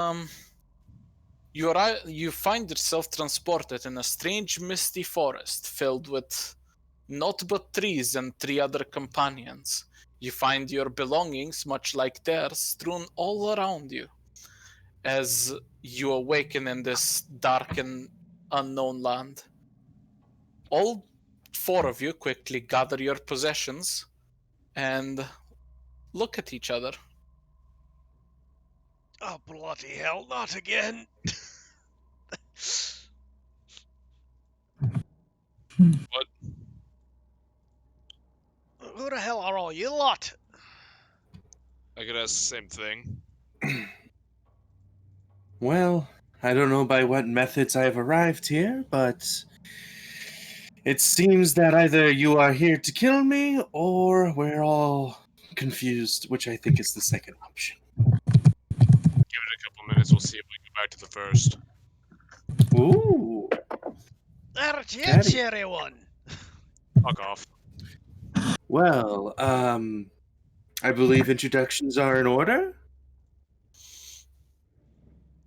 Um, you find yourself transported in a strange misty forest filled with naught but trees and three other companions. You find your belongings, much like theirs, strewn all around you as you awaken in this dark and unknown land. All four of you quickly gather your possessions and look at each other. Oh, bloody hell, not again. What? Who the hell are all you lot? I could ask the same thing. Well, I don't know by what methods I've arrived here, but it seems that either you are here to kill me, or we're all confused, which I think is the second option. Give it a couple minutes, we'll see if we can go back to the first. Ooh. Aren't you, Daddy. cherry one? Fuck off. Well, I believe introductions are in order?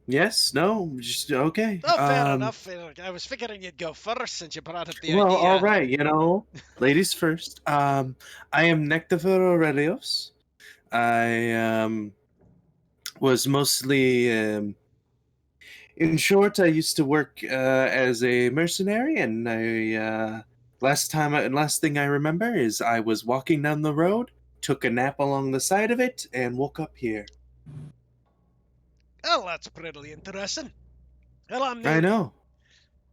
Yes? No? Just okay. Oh, fair enough. I was figuring you'd go first since you brought up the Well, idea. all right, ladies first. I am Nectafor Aurelios. I was mostly, in short, I used to work as a mercenary, and last thing I remember is I was walking down the road, took a nap along the side of it, and woke up here. Oh, that's pretty interesting. Well, I'm new. I know.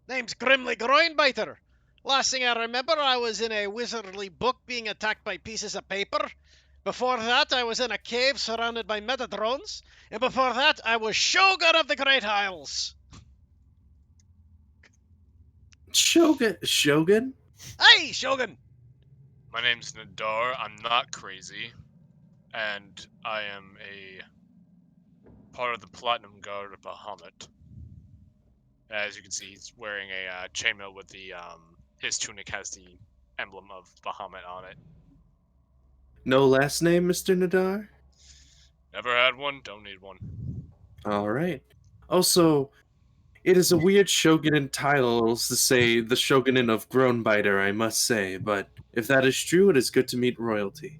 Name's Grimly Groinbiter. Last thing I remember, I was in a wizardly book being attacked by pieces of paper. Before that, I was in a cave surrounded by metadrones. And before that, I was Shogun of the Great Isles. Shogun? Hey, Shogun! My name's Nadar, I'm not crazy. And I am a part of the Platinum Guard of Bahamut. As you can see, he's wearing a chainmail with the his tunic has the emblem of Bahamut on it. No last name, Mr. Nadar? Never had one, don't need one. All right. Also, it is a weird shogunin titles to say the shogunin of Groanbiter, I must say, but if that is true, it is good to meet royalty.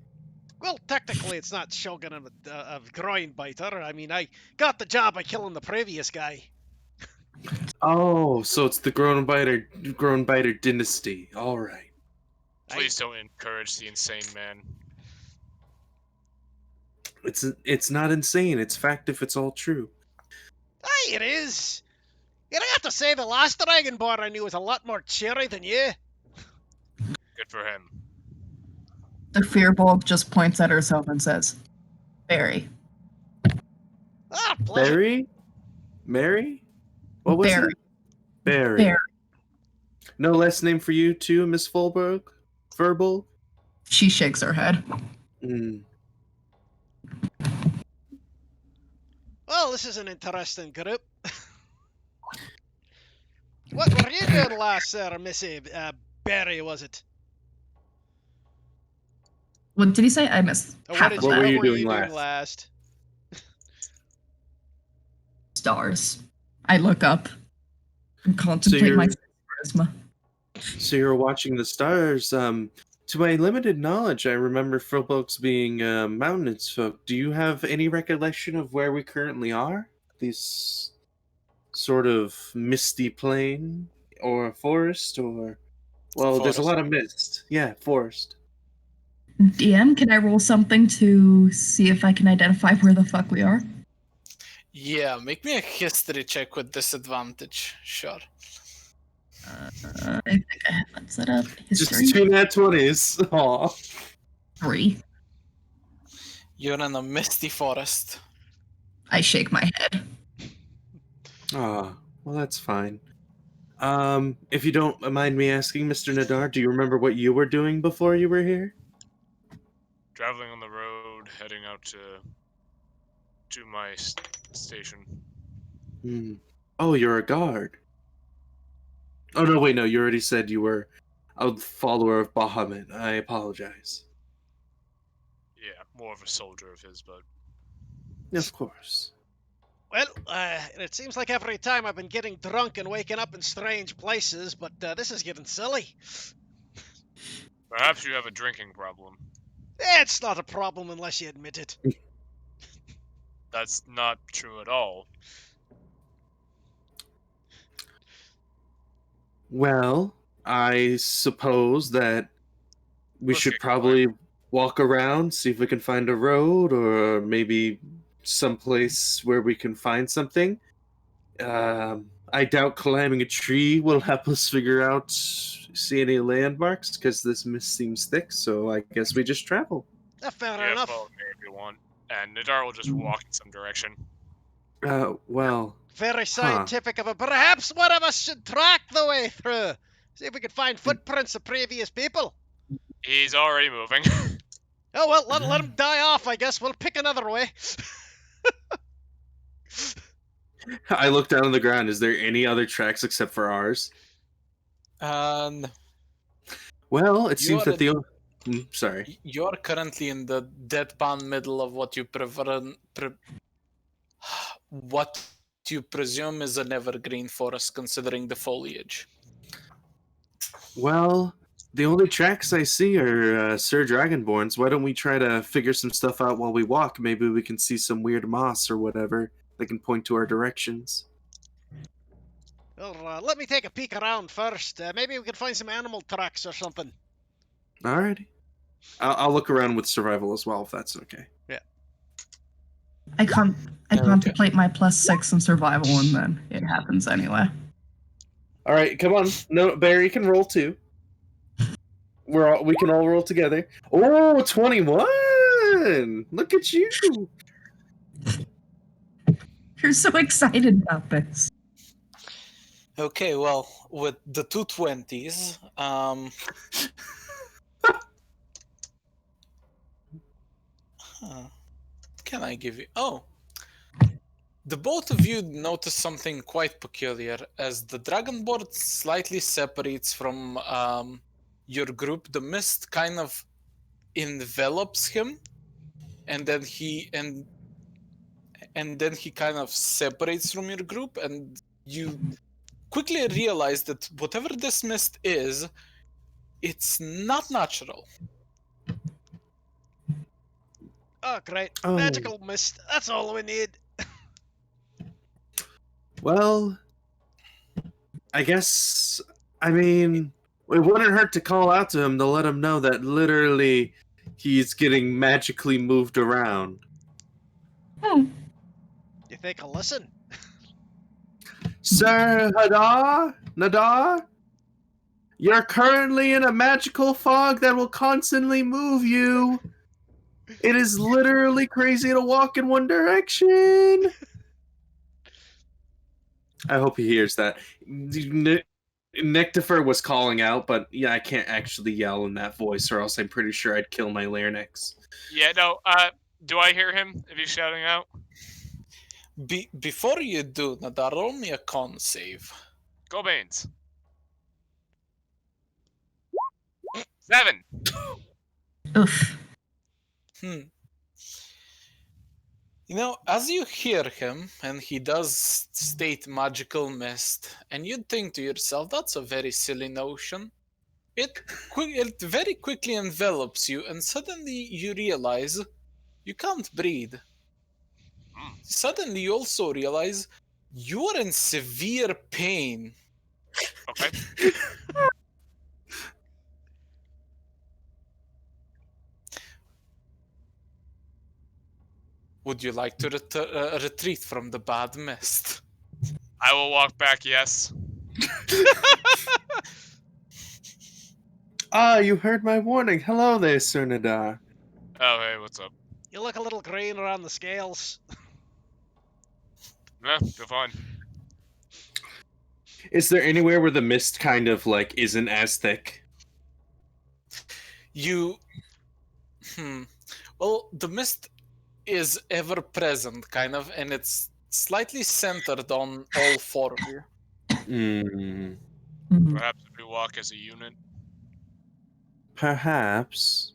Well, technically, it's not Shogun of Groinbiter. I mean, I got the job by killing the previous guy. Oh, so it's the Groanbiter dynasty. All right. Please don't encourage the insane man. It's not insane. It's fact if it's all true. Hey, it is. And I have to say, the last Dragonborn I knew was a lot more cheery than you. Good for him. The Fearbulk just points at herself and says, Barry. Ah, pleasure. Barry? Mary? What was Barry. it? Barry. Barry. No last name for you too, Miss Fulberg? Verbal? She shakes her head. Well, this is an interesting group. What were you doing last, Missy Barry, was it? What did he say? I missed half of What that. were you What doing last? Stars. I look up and contemplate my charisma. So you're watching the stars. To my limited knowledge, I remember Philbolks being mountainous folk. Do you have any recollection of where we currently are? This sort of misty plain or forest or... Well, there's a Forest. lot of mist. Yeah, forest. DM, can I roll something to see if I can identify where the fuck we are? Yeah, make me a history check with disadvantage. Sure. I think I have that set up. History. Just 2 nat 20s. Aw. 3. You're in a misty forest. I shake my head. Aw, well, that's fine. If you don't mind me asking, Mr. Nadar, do you remember what you were doing before you were here? Traveling on the road, heading out to my station. Oh, you're a guard. Oh, no, wait, no, you already said you were a follower of Bahamut. I apologize. Yeah, more of a soldier of his, but... Of course. Well, it seems like every time I've been getting drunk and waking up in strange places, but this is getting silly. Perhaps you have a drinking problem. It's not a problem unless you admit it. That's not true at all. Well, I suppose that we Let's should get probably walk around, see if we can find a road or maybe someplace where we can find something. I doubt climbing a tree will help us figure out, see any landmarks, because this mist seems thick, so I guess we just travel. Fair Yeah, enough. follow me if you want. And Nadar will just walk in some direction. Well, Very scientific of it. Perhaps one of us should track the way through. See if we can find footprints of previous people. He's already moving. Oh, well, let him die off, I guess. We'll pick another way. I look down on the ground. Is there any other tracks except for ours? And Well, it seems are that the... sorry. you are currently in the deadpan middle of what you what you presume is an evergreen forest, considering the foliage. Well, the only tracks I see are Sir Dragonborn's. Why don't we try to figure some stuff out while we walk? Maybe we can see some weird moss or whatever that can point to our directions. Well, let me take a peek around first. Maybe we can find some animal tracks or something. Alrighty. I'll look around with survival as well, if that's okay. I Okay. contemplate my +6 in survival, and then it happens anyway. All right, come on. No, Barry can roll too. We can all roll together. Oh, 21! Look at you. You're so excited about this. Okay, well, with the two 20s, can I give you? Oh, the both of you notice something quite peculiar as the Dragonborn slightly separates from your group. The mist kind of envelops him, and then he kind of separates from your group, and you quickly realize that whatever this mist is, it's not natural. Oh, great. Oh. Magical mist. That's all we need. Well, I guess, I mean, it wouldn't hurt to call out to him to let him know that literally he's getting magically moved around. Hmm. You think I'll listen? Sir Nadar, you're currently in a magical fog that will constantly move you. It is literally crazy to walk in one direction. I hope he hears that. Nectifer was calling out, but yeah, I can't actually yell in that voice, or else I'm pretty sure I'd kill my larynx. Yeah, no, do I hear him if he's shouting out? Before you do, Nadar, roll me a con save. Go Baines. 7! Oof. You know, as you hear him, and he does state magical mist, and you'd think to yourself, that's a very silly notion. It very quickly envelops you, and suddenly you realize you can't breathe. Suddenly you also realize you are in severe pain. Okay. Would you like to retreat from the bad mist? I will walk back, yes. Ah, you heard my warning. Hello there, Sir Nadar. Oh, hey, what's up? You look a little green around the scales. Nah, you're fine. Is there anywhere where the mist kind of like isn't as thick? Well, the mist is ever present, kind of, and it's slightly centered on all four of you. Mhm. Perhaps if we walk as a unit. Perhaps.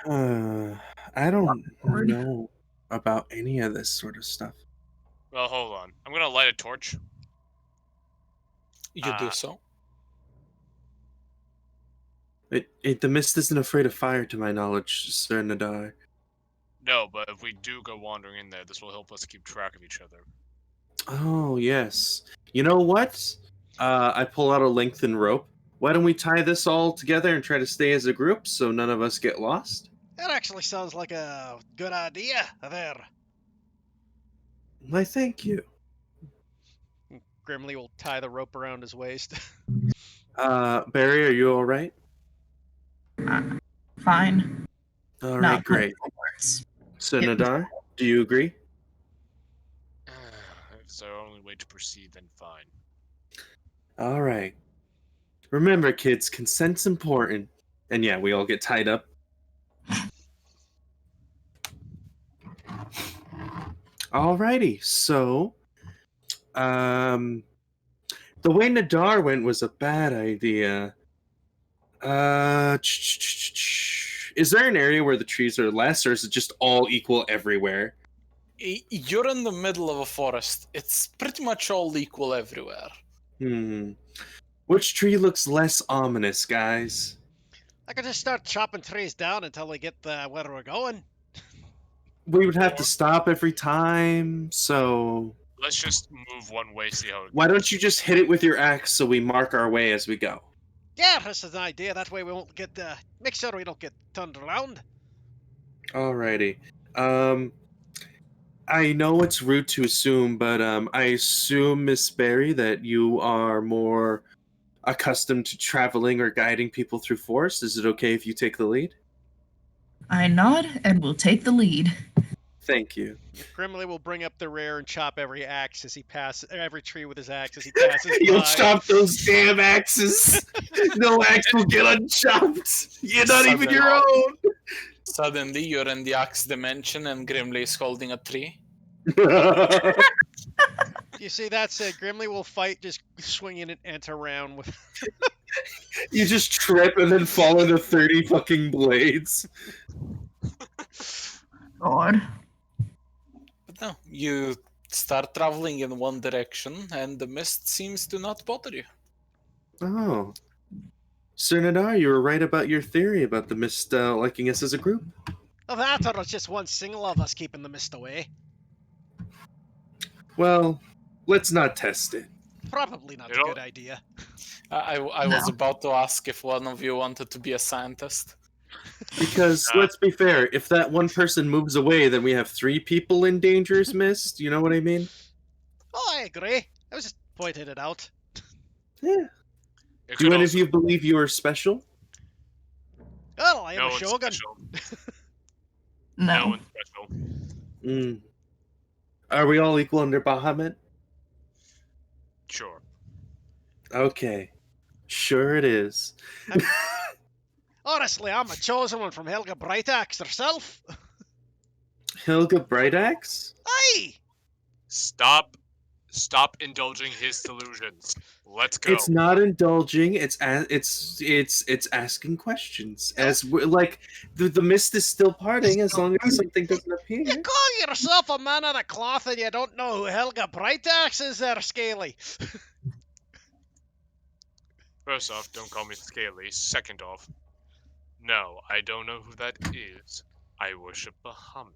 I don't know about any of this sort of stuff. Well, hold on. I'm gonna light a torch. You do so. The mist isn't afraid of fire, to my knowledge, Sir Nadar. No, but if we do go wandering in there, this will help us keep track of each other. Oh, yes. You know what? I pull out a lengthened rope. Why don't we tie this all together and try to stay as a group so none of us get lost? That actually sounds like a good idea there. Why, thank you. Grimly will tie the rope around his waist. Barry, are you all right? Fine. All Not right, great. words. So, Nadar, do you agree? If it's our only way to proceed, then fine. All right. Remember, kids, consent's important. And yeah, we all get tied up. Alrighty, so the way Nadar went was a bad idea. Is there an area where the trees are less, or is it just all equal everywhere? You're in the middle of a forest. It's pretty much all equal everywhere. Which tree looks less ominous, guys? I could just start chopping trees down until we get where we're going. We would have to stop every time, so... Let's just move one way, see how it Why goes. don't you just hit it with your axe so we mark our way as we go? Yeah, this is an idea. That way we won't get, make sure we don't get turned around. Alrighty. I know it's rude to assume, but I assume, Miss Barry, that you are more accustomed to traveling or guiding people through forest. Is it okay if you take the lead? I nod and will take the lead. Thank you. Grimly will bring up the rear and chop every axe as he passes, every tree with his axe as he passes You'll by. chop those damn axes. No axe will get unchopped. You're not even your own. Suddenly, you're in the axe dimension and Grimly is holding a tree. You see, that's it. Grimly will fight just swinging it ant around with. You just trip and then fall into 30 fucking blades. God. But no, you start traveling in one direction and the mist seems to not bother you. Oh. Sir Nadar, you were right about your theory about the mist liking us as a group. Oh, that or it's just one single of us keeping the mist away. Well, let's not test it. Probably not a good idea. I was about to ask if one of you wanted to be a scientist. Because, let's be fair, if that one person moves away, then we have 3 people in dangerous mist. You know what I mean? Oh, I agree. I was just pointing it out. Yeah. It Do could any of also- you believe you are special? Well, I am No a one's shogun. special. No. No one's special. Are we all equal under Bahamut? Sure. Okay. Sure it is. Honestly, I'm a chosen one from Helga Brightaxe herself. Hilga Brightaxe? Aye! Stop indulging his delusions. Let's go. It's not indulging. It's asking questions. As like the mist is still parting as long as something doesn't appear. You call yourself a man of the cloth and you don't know who Helga Brightaxe is there, Scaly. First off, don't call me Scaly. Second off, no, I don't know who that is. I worship Bahamut.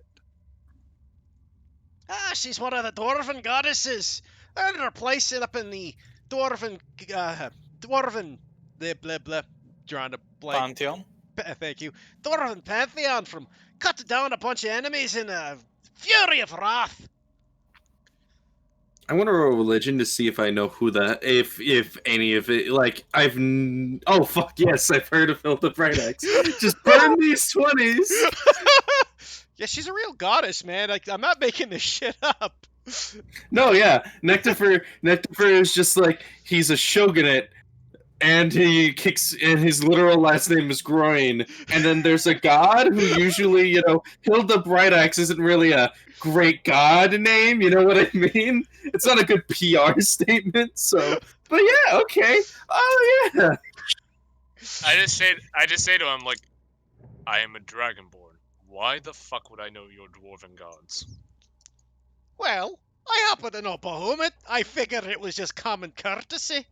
Ah, she's one of the dwarven goddesses. I earned her place up in the dwarven, blah blah, drawing a blank. Pantheon? Thank you. Dwarven pantheon from cut down a bunch of enemies in a fury of wrath. I want to roll religion to see if I know who that, if any of it, like, oh, fuck, yes, I've heard of Hilda Brightaxe. Just burn these 20s! Yeah, she's a real goddess, man. Like, I'm not making this shit up. No, yeah, Nectifer is just like, he's a shogunate, and he kicks, and his literal last name is Groin, and then there's a god who usually, Hilda Brightaxe isn't really a great god name, you know what I mean? It's not a good PR statement, so, but yeah, okay, oh yeah. I just say to him, like, I am a dragonborn. Why the fuck would I know your dwarven gods? Well, I happen to know Bahamut. I figured it was just common courtesy.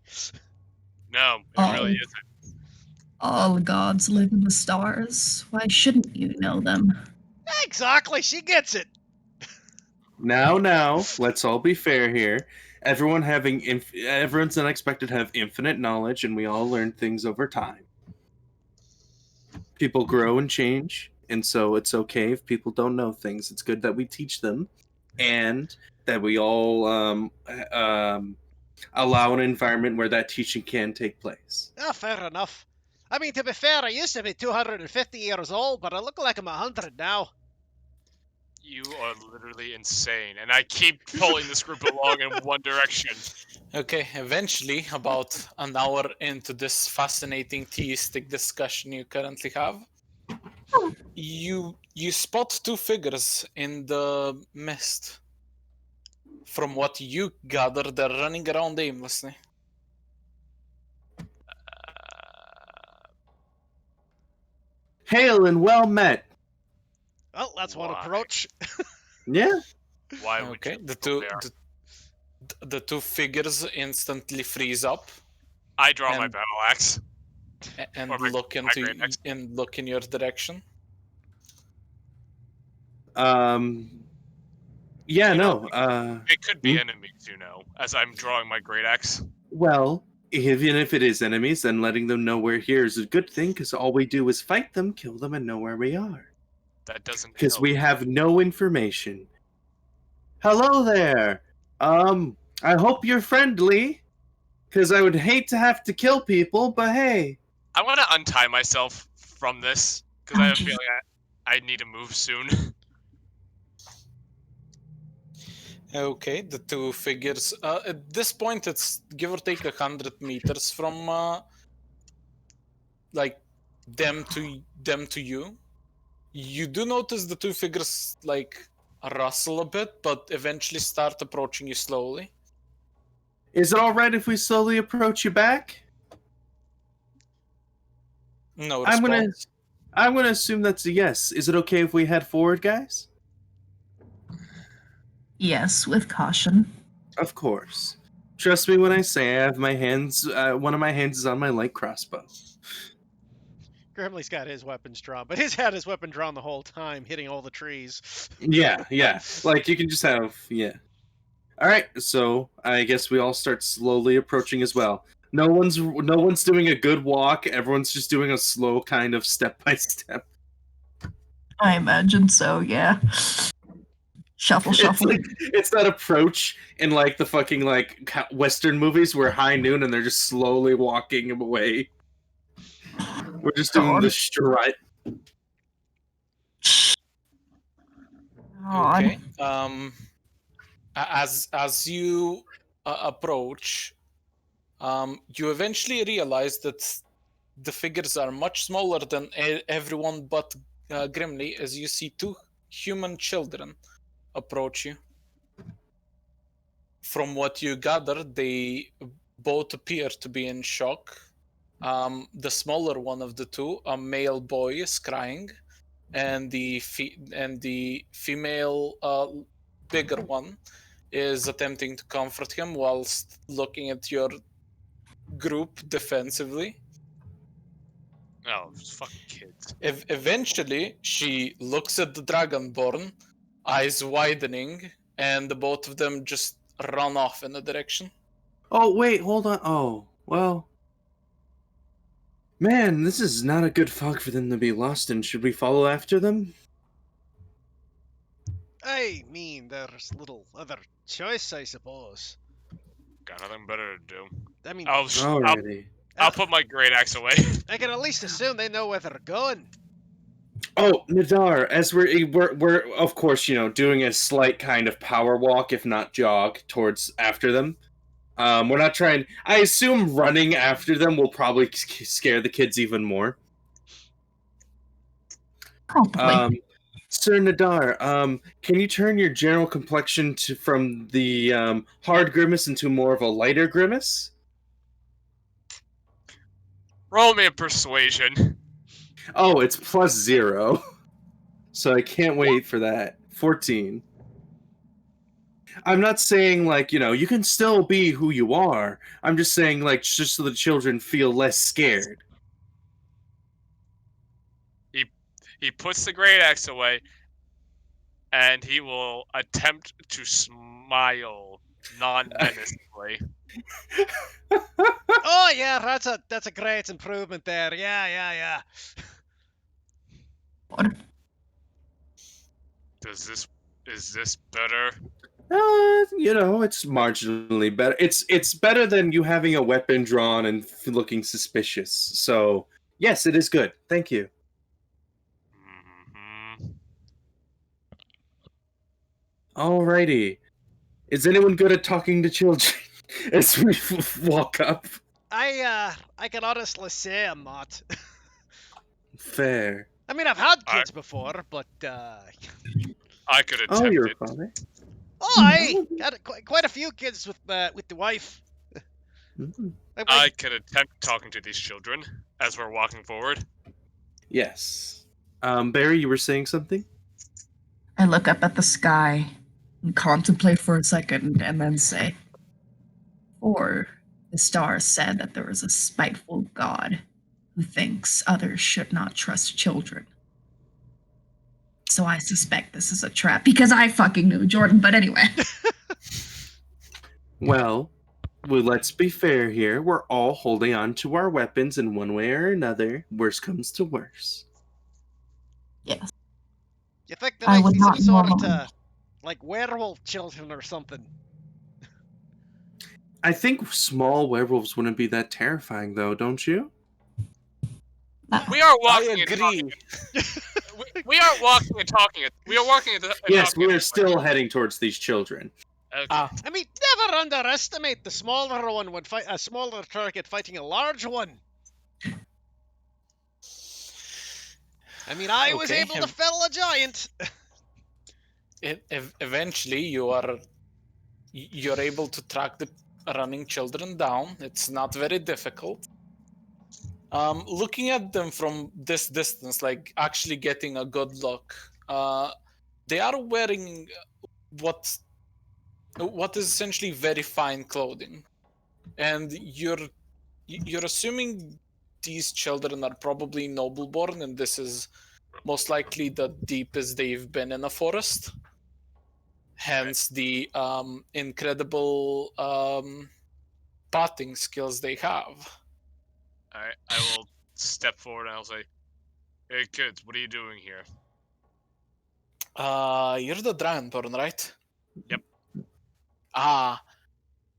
No, it Oh. really isn't. All gods live in the stars. Why shouldn't you know them? Exactly, she gets it. Now, let's all be fair here. Everyone's not expected to have infinite knowledge, and we all learn things over time. People grow and change, and so it's okay if people don't know things. It's good that we teach them, and that we all allow an environment where that teaching can take place. Ah, fair enough. I mean, to be fair, I used to be 250 years old, but I look like I'm 100 now. You are literally insane, and I keep pulling this group along in one direction. Okay, eventually, about an hour into this fascinating theistic discussion you currently have, you spot two figures in the mist. From what you gather, they're running around aimlessly. Hail and well met. Well, that's one Why? approach. Yeah. Why would Okay, you the go two there? the two figures instantly freeze up I draw my and- battle axe. and Or my look great axe. look in your direction. Yeah, You no. know, It could be Hmm? enemies, as I'm drawing my great axe. Well, even if it is enemies, then letting them know we're here is a good thing, because all we do is fight them, kill them, and know where we are. That doesn't Because help. we have no information. Hello there. I hope you're friendly. Because I would hate to have to kill people, but hey. I want to untie myself from this because I have a Ouchie. feeling I need to move soon. Okay, the two figures. At this point, it's give or take 100 meters from like them to you. You do notice the two figures like rustle a bit, but eventually start approaching you slowly. Is it alright if we slowly approach you back? No I'm gonna- response. I'm going to assume that's a yes. Is it okay if we head forward, guys? Yes, with caution. Of course. Trust me when I say I have my hands. One of my hands is on my light crossbow. Grimly's got his weapons drawn, but he's had his weapon drawn the whole time, hitting all the trees. Yeah. Like you can just have All right, so I guess we all start slowly approaching as well. No one's doing a good walk. Everyone's just doing a slow kind of step by step. I imagine so, yeah. Shuffle, shuffle. It's that approach in like the fucking like Western movies where high noon and they're just slowly walking away. We're just doing the strut. God. Okay. As you approach, you eventually realize that the figures are much smaller than everyone but Grimly, as you see two human children approach you. From what you gather, they both appear to be in shock. The smaller one of the two, a male boy, is crying, and the female bigger one is attempting to comfort him whilst looking at your group defensively. Oh, those fucking kids. Eventually, she looks at the Dragonborn, eyes widening, and the both of them just run off in a direction. Oh wait, hold on. Oh well. Man, this is not a good fog for them to be lost in. Should we follow after them? I mean, there's little other choice, I suppose. Got nothing better to do. I mean, Alrighty. I'll put my great axe away. I can at least assume they know where they're going. Oh, Nadar, as we're of course, doing a slight kind of power walk, if not jog, towards after them. We're not trying. I assume running after them will probably scare the kids even more. Probably. Sir Nadar, can you turn your general complexion from the hard grimace into more of a lighter grimace? Roll me a persuasion. Oh, it's +0. So I can't wait for that. 14. I'm not saying like, you can still be who you are. I'm just saying like just so the children feel less scared. He puts the great axe away, and he will attempt to smile non-menacingly. Oh yeah, that's a great improvement there. Yeah. What? Is this better? It's marginally better. It's better than you having a weapon drawn and looking suspicious. So, yes, it is good. Thank you. Mhm. Alrighty. Is anyone good at talking to children as we walk up? I can honestly say I'm not. Fair. I mean, I've had I- kids before, but I could Oh, attempt you're a it. father. I had quite a few kids with the wife. Mhm. I could attempt talking to these children as we're walking forward. Yes. Barry, you were saying something? I look up at the sky and contemplate for a second and then say, "For the stars said that there is a spiteful God who thinks others should not trust children. So I suspect this is a trap because I fucking knew Jordan, but anyway." Well, let's be fair here. We're all holding on to our weapons in one way or another. Worst comes to worst. Yes. You think there I might would be some not sort normally. of like werewolf children or something? I think small werewolves wouldn't be that terrifying, though, don't you? We are I walking and agree. talking. We aren't walking and talking. We are walking and Yes, talking. we're still heading towards these children. Okay. I mean, never underestimate the smaller one when fight a smaller target fighting a large one. I mean, I was Okay, able to fell a giant. Eventually, you're able to track the running children down. It's not very difficult. Looking at them from this distance, like actually getting a good look, they are wearing what is essentially very fine clothing, and you're assuming these children are probably noble born, and this is most likely the deepest they've been in a forest. Hence the incredible potting skills they have. Alright, I will step forward and I'll say, "Hey kids, what are you doing here?" You're the Dragonborn, right? Yep.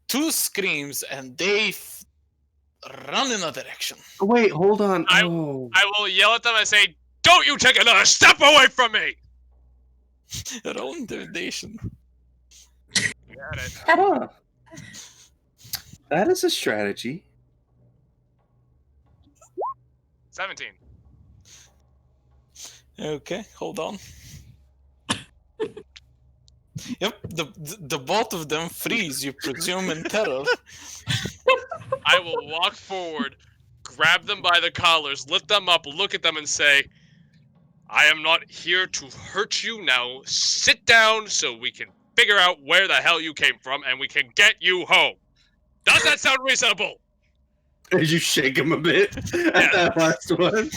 Two screams and they run in a direction. Wait, hold on. I will yell at them and say, "Don't you take another step away from me!" Roll intimidation. Got it. Huh. That is a strategy. 17. Okay, hold on. Yep, the both of them freeze, you presume, in terror. I will walk forward, grab them by the collars, lift them up, look at them, and say, "I am not here to hurt you. Now sit down so we can figure out where the hell you came from and we can get you home." Does that sound reasonable? Did you shake him a bit at that last one?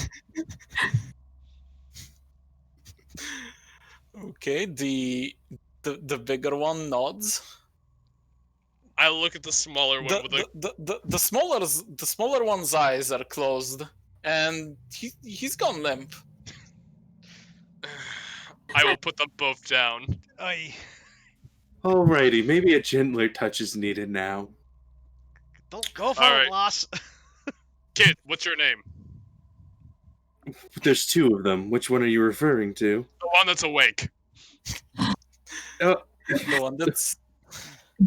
Okay, the bigger one nods. I look at the smaller one with a... The smaller one's eyes are closed, and he's gone limp. I will put them both down. Alrighty, maybe a gentler touch is needed now. Don't go for Alright. it, Loss. Kid, what's your name? There's two of them. Which one are you referring to? The one that's awake. The one that's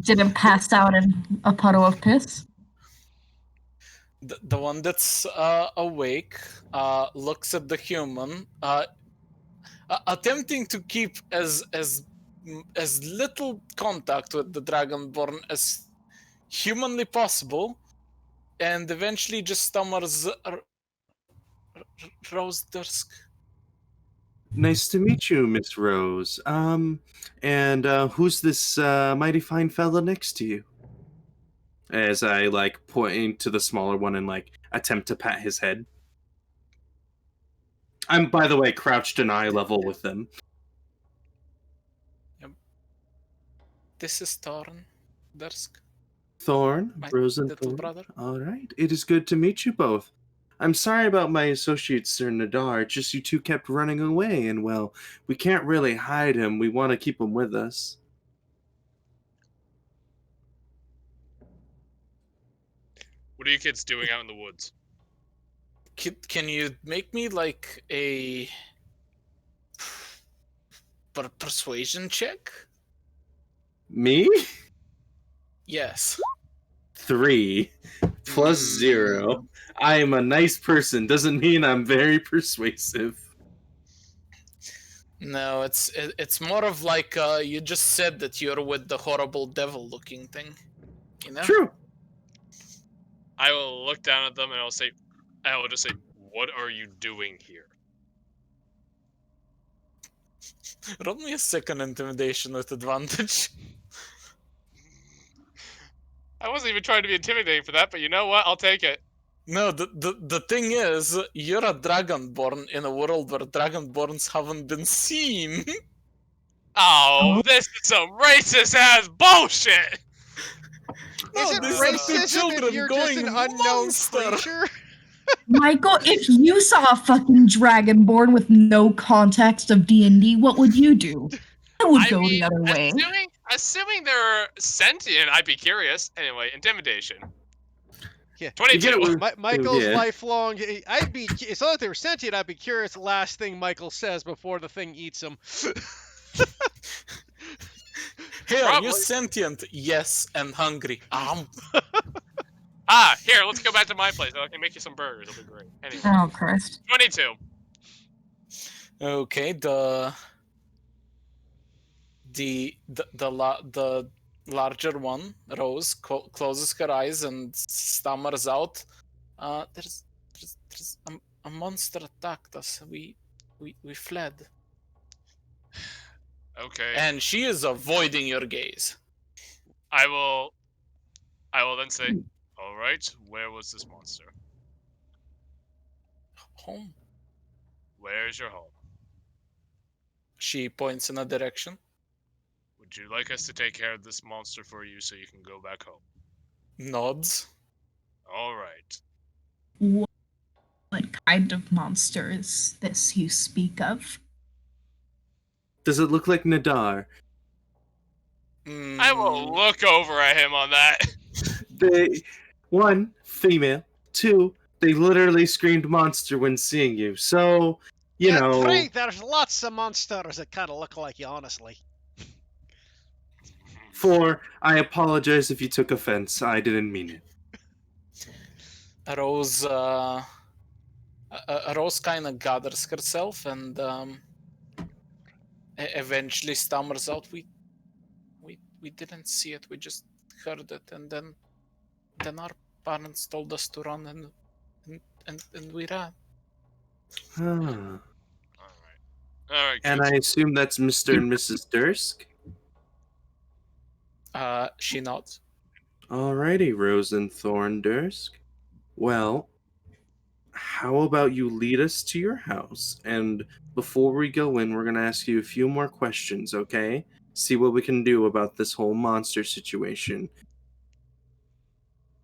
Didn't pass out in a puddle of piss. the one that's awake looks at the human, attempting to keep as little contact with the Dragonborn as humanly possible, and eventually just stammers, Rosedursk. Nice to meet you, Miss Rose. And who's this mighty fine fella next to you? As I like point to the smaller one and like attempt to pat his head. I'm, by the way, crouched in eye level with them. This is Thorn Dursk, Thorn, my Rose and little Thorn. brother. All right, it is good to meet you both. I'm sorry about my associate, Sir Nadar. It's just you two kept running away, and well, we can't really hide him. We want to keep him with us. What are you kids doing out in the woods? Can you make me like a persuasion check? Me? Yes. 3 plus 0. I am a nice person. Doesn't mean I'm very persuasive. No, it's more of like you just said that you're with the horrible devil-looking thing. You know? True. I will look down at them and I will just say, "What are you doing here?" Roll me a second intimidation with advantage. I wasn't even trying to be intimidating for that, but you know what? I'll take it. No, the thing is, you're a dragonborn in a world where dragonborns haven't been seen. Oh, this is some racist ass bullshit. No, Is it these are two racism if children you're just going an unknown monster. creature? Michael, if you saw a fucking dragonborn with no context of D&D, what would you do? I would go the other way. Assuming they're sentient, I'd be curious. Anyway, intimidation. Yeah. 22. Michael's Yeah. lifelong. It's not that they were sentient. I'd be curious. The last thing Michael says before the thing eats him. Hey, are Probably. you sentient? Yes, and hungry. Here, let's go back to my place. I can make you some burgers. It'll be great. Anyway, Oh, Christ. 22. Okay, the larger one, Rose, closes her eyes and stammers out, "There's a monster attacked us. We fled." Okay. And she is avoiding your gaze. I will then say, all right, where was this monster? Home. Where is your home? She points in a direction. Would you like us to take care of this monster for you so you can go back home? Nods. All right. What kind of monster is this you speak of? Does it look like Nadar? I will look over at him on that. They, 1, female. 2, they literally screamed monster when seeing you. So, you Yeah, know. 3, there's lots of monsters that kind of look like you, honestly. 4, I apologize if you took offense. I didn't mean it. Rose kind of gathers herself and eventually stammers out, we didn't see it, we just heard it, and then our parents told us to run, and we ran. Ah. All right. And I assume that's Mr. and Mrs. Dursk? She nods. Alrighty, Rose and Thorn Dursk. Well, how about you lead us to your house? And before we go in, we're going to ask you a few more questions, okay? See what we can do about this whole monster situation.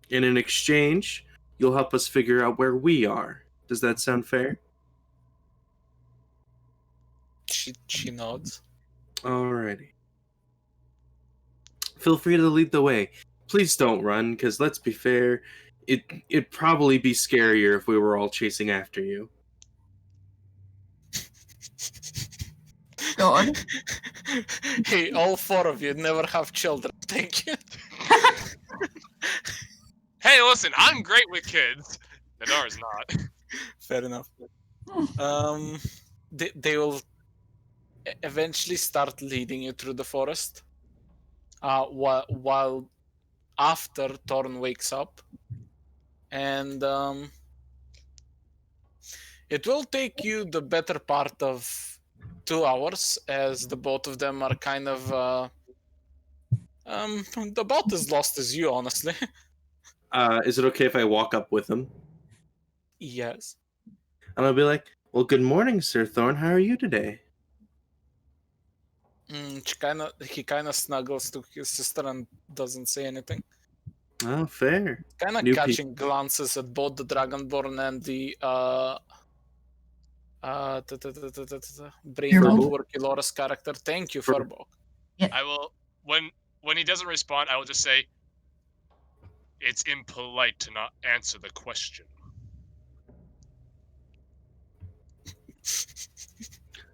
In an exchange, you'll help us figure out where we are. Does that sound fair? She nods. Alrighty. Feel free to lead the way. Please don't run, because let's be fair, it'd probably be scarier if we were all chasing after you. God. Hey, all 4 of you never have children. Thank you. Hey, listen, I'm great with kids. Nadar's not. Fair enough. They will eventually start leading you through the forest. While after Thorn wakes up, and it will take you the better part of 2 hours, as the both of them are kind of about as lost as you, honestly. Is it okay if I walk up with him? Yes. And I'll be like, well, good morning, Sir Thorn. How are you today? He kind of snuggles to his sister and doesn't say anything. Oh, fair. Kind of New catching glances at both the Dragonborn and the brain Firbolg? not Loris character. Thank you, Fir- Firbolg. I will when he doesn't respond, I will just say it's impolite to not answer the question.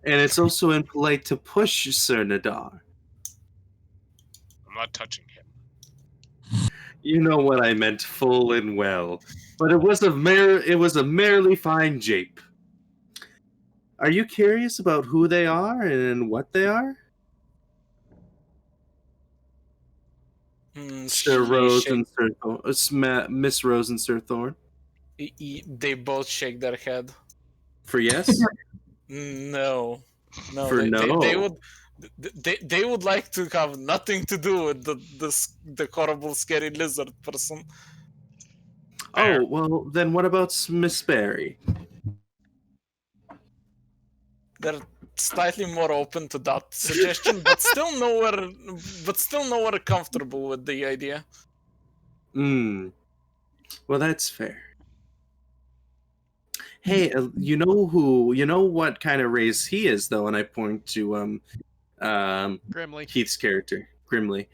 And it's also impolite to push Sir Nadar. I'm not touching him. You know what I meant full and well. But it was a merely fine jape. Are you curious about who they are and what they are? Sir Rose and Sir Thorn. Miss Rose and Sir Thorn. They both shake their head. For yes? No, For they would like to have nothing to do with the horrible, scary lizard person. Fair. Oh, well, then what about Miss Barry? They're slightly more open to that suggestion, but still nowhere comfortable with the idea. Well, that's fair. Hey, you know what kind of race he is, though, and I point to Grimly. Keith's character, Grimly.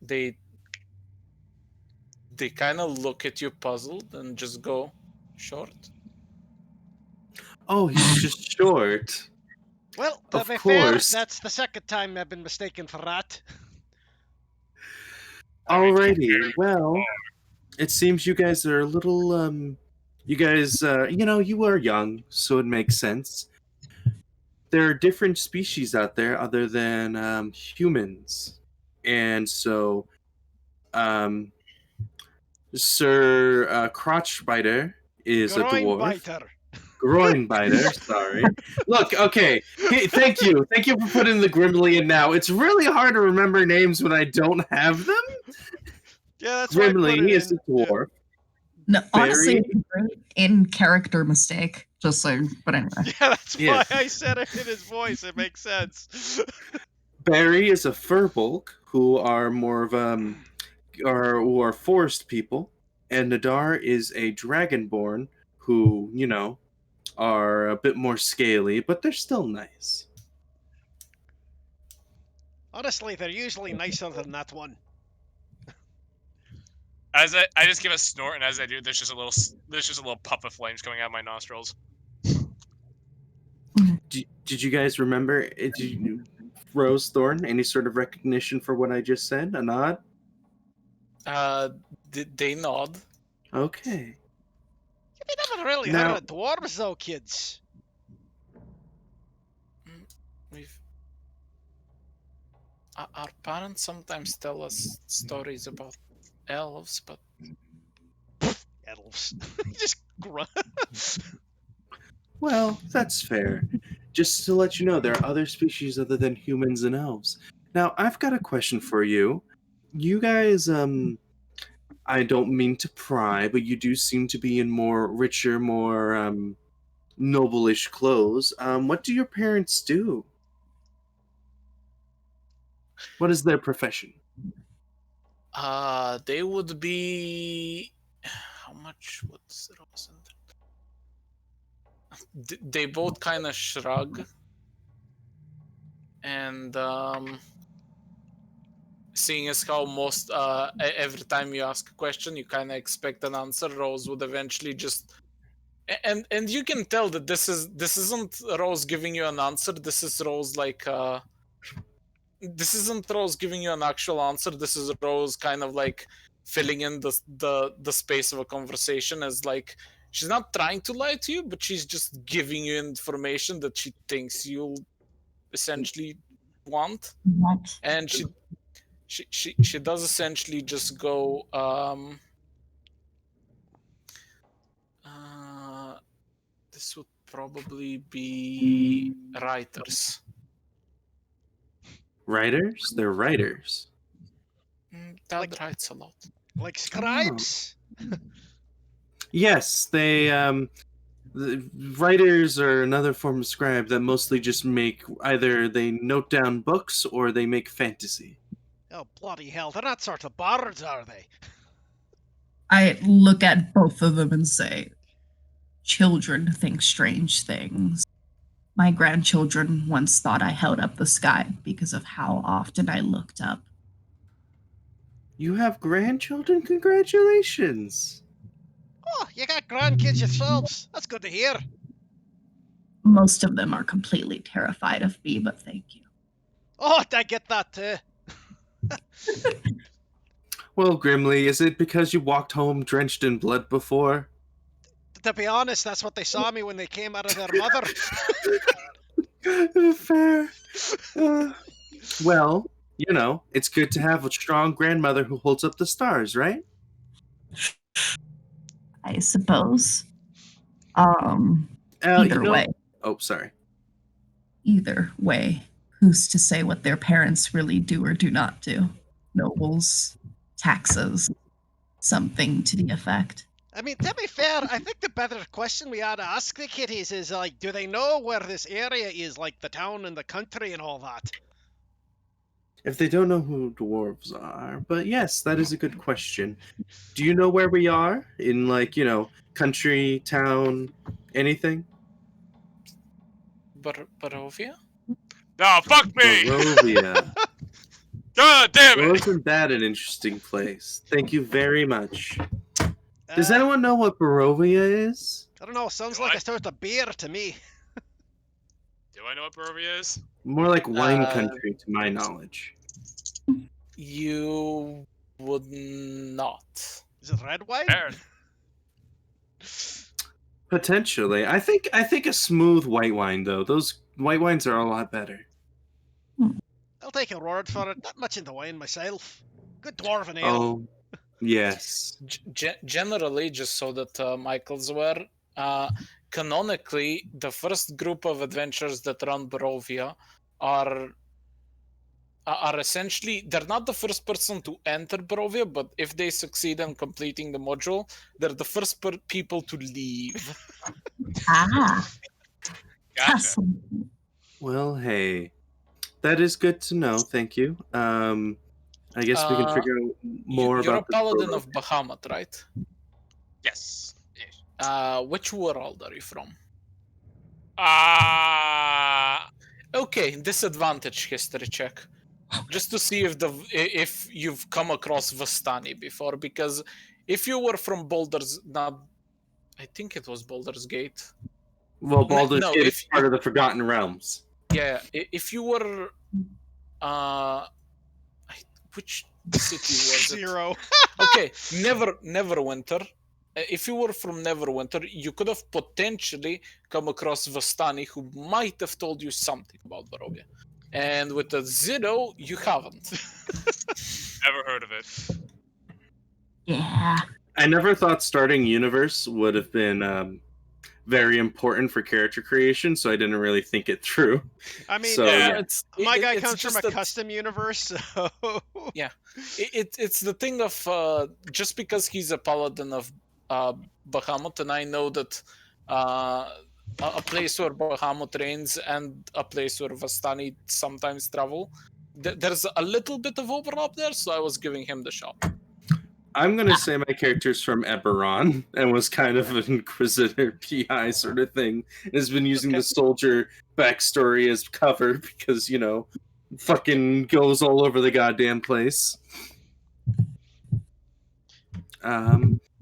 They kind of look at you puzzled and just go short. Oh, he's just short. Well, to Of be fair, course. that's the second time I've been mistaken for that. Alrighty, well, it seems you guys are a little, you guys, you are young, so it makes sense. There are different species out there other than humans. And so, Sir Crotchbiter is a Groin dwarf. biter. Groinbiter, sorry. Look, okay. Hey, thank you. Thank you for putting the Grimly in now. It's really hard to remember names when I don't have them. Yeah, that's why I put Grimly it is a in. Yeah. dwarf. No, honestly, Barry? it's a great in character mistake. Just so, but anyway. Yeah, that's Yes. why I said it in his voice. It makes sense. Barry is a Firbolg, who are more of who are forest people, and Nadar is a Dragonborn, who are a bit more scaly, but they're still nice. Honestly, they're usually nicer than that one. As I just give a snort, and as I do, there's just a little puff of flames coming out of my nostrils. Did you guys remember? Rose Thorn, any sort of recognition for what I just said? A nod? They nod. Okay. We never really Now- heard of dwarves, though, kids. Our parents sometimes tell us stories about elves, but Elves. Just grunt. Well, that's fair. Just to let you know, there are other species other than humans and elves. Now, I've got a question for you. You guys, I don't mean to pry, but you do seem to be in more richer, more noble-ish clothes. What do your parents do? What is their profession? they would be. How much would Rose and they both kind of shrug, and seeing as how most every time you ask a question you kind of expect an answer, Rose would eventually just and you can tell that this isn't Rose giving you an answer. This is Rose like this isn't Rose giving you an actual answer. This is Rose kind of like filling in the space of a conversation, as like she's not trying to lie to you, but she's just giving you information that she thinks you'll essentially want. What? And she does essentially just go this would probably be writers. Writers? They're writers. Dad Like- writes a lot. Like scribes? Yes, they the writers are another form of scribe that mostly just make either they note down books or they make fantasy. Oh, bloody hell. They're not sort of bards, are they? I look at both of them and say, children think strange things. My grandchildren once thought I held up the sky because of how often I looked up. You have grandchildren? Congratulations. Oh, you got grandkids yourselves. That's good to hear. Most of them are completely terrified of me, but thank you. Oh, I get that too. Well, Grimly, is it because you walked home drenched in blood before? To be honest, that's what they saw me when they came out of their mother. Fair. Well, you know, it's good to have a strong grandmother who holds up the stars, right? I suppose. You Either know- way, Oh, sorry. who's to say what their parents really do or do not do? Nobles, taxes, something to the effect. I mean, to be fair, I think the better question we ought to ask the kitties is, like, do they know where this area is, like the town and the country and all that? If they don't know who dwarves are, but yes, that is a good question. Do you know where we are in, like, you know, country, town, anything? Barovia? No, fuck me! Barovia. God damn it! Wasn't that an interesting place? Thank you very much. Does Uh, anyone know what Barovia is? I don't know, sounds Do like I? a sort of beer to me. Do I know what Barovia is? More like wine Uh, country, to my knowledge. You would not. Is it red wine? Fair. Potentially, I think a smooth white wine though. Those white wines are a lot better. I'll take a word for it. Not much into wine myself. Good dwarven ale. Oh, yes. Generally, just so that Michael's aware, canonically, the first group of adventurers that run Barovia are essentially, they're not the first person to enter Barovia, but if they succeed in completing the module, they're the first people to leave. Ah, Gotcha. castle. Well, hey, that is good to know. Thank you. I guess we can figure out more You're about a paladin the of Bahamut, right? Yes. Yes. Which world are you from? Ah. Okay, disadvantage history check, just to see if you've come across Vastani before. Because if you were from Baldur's, not, I think it was Baldur's Gate. Well, Baldur's no, Gate if- is part of the Forgotten Realms. Yeah, if you were, which city was it? Zero. Okay, Neverwinter. If you were from Neverwinter, you could have potentially come across Vastani, who might have told you something about Barovia. And with a 0, you haven't. Never heard of it. Yeah. I never thought starting universe would have been very important for character creation, so I didn't really think it through. I mean, So, yeah. my guy it's comes from just a that- custom universe, so... It's the thing of just because he's a paladin of Bahamut, and I know that a place where Bahamut reigns and a place where Vastani sometimes travel, there's a little bit of overlap there, so I was giving him the shot. I'm gonna say my character's from Eberron and was kind of an Inquisitor PI sort of thing. And has been using Okay. the soldier backstory as cover because, you know, fucking goes all over the goddamn place.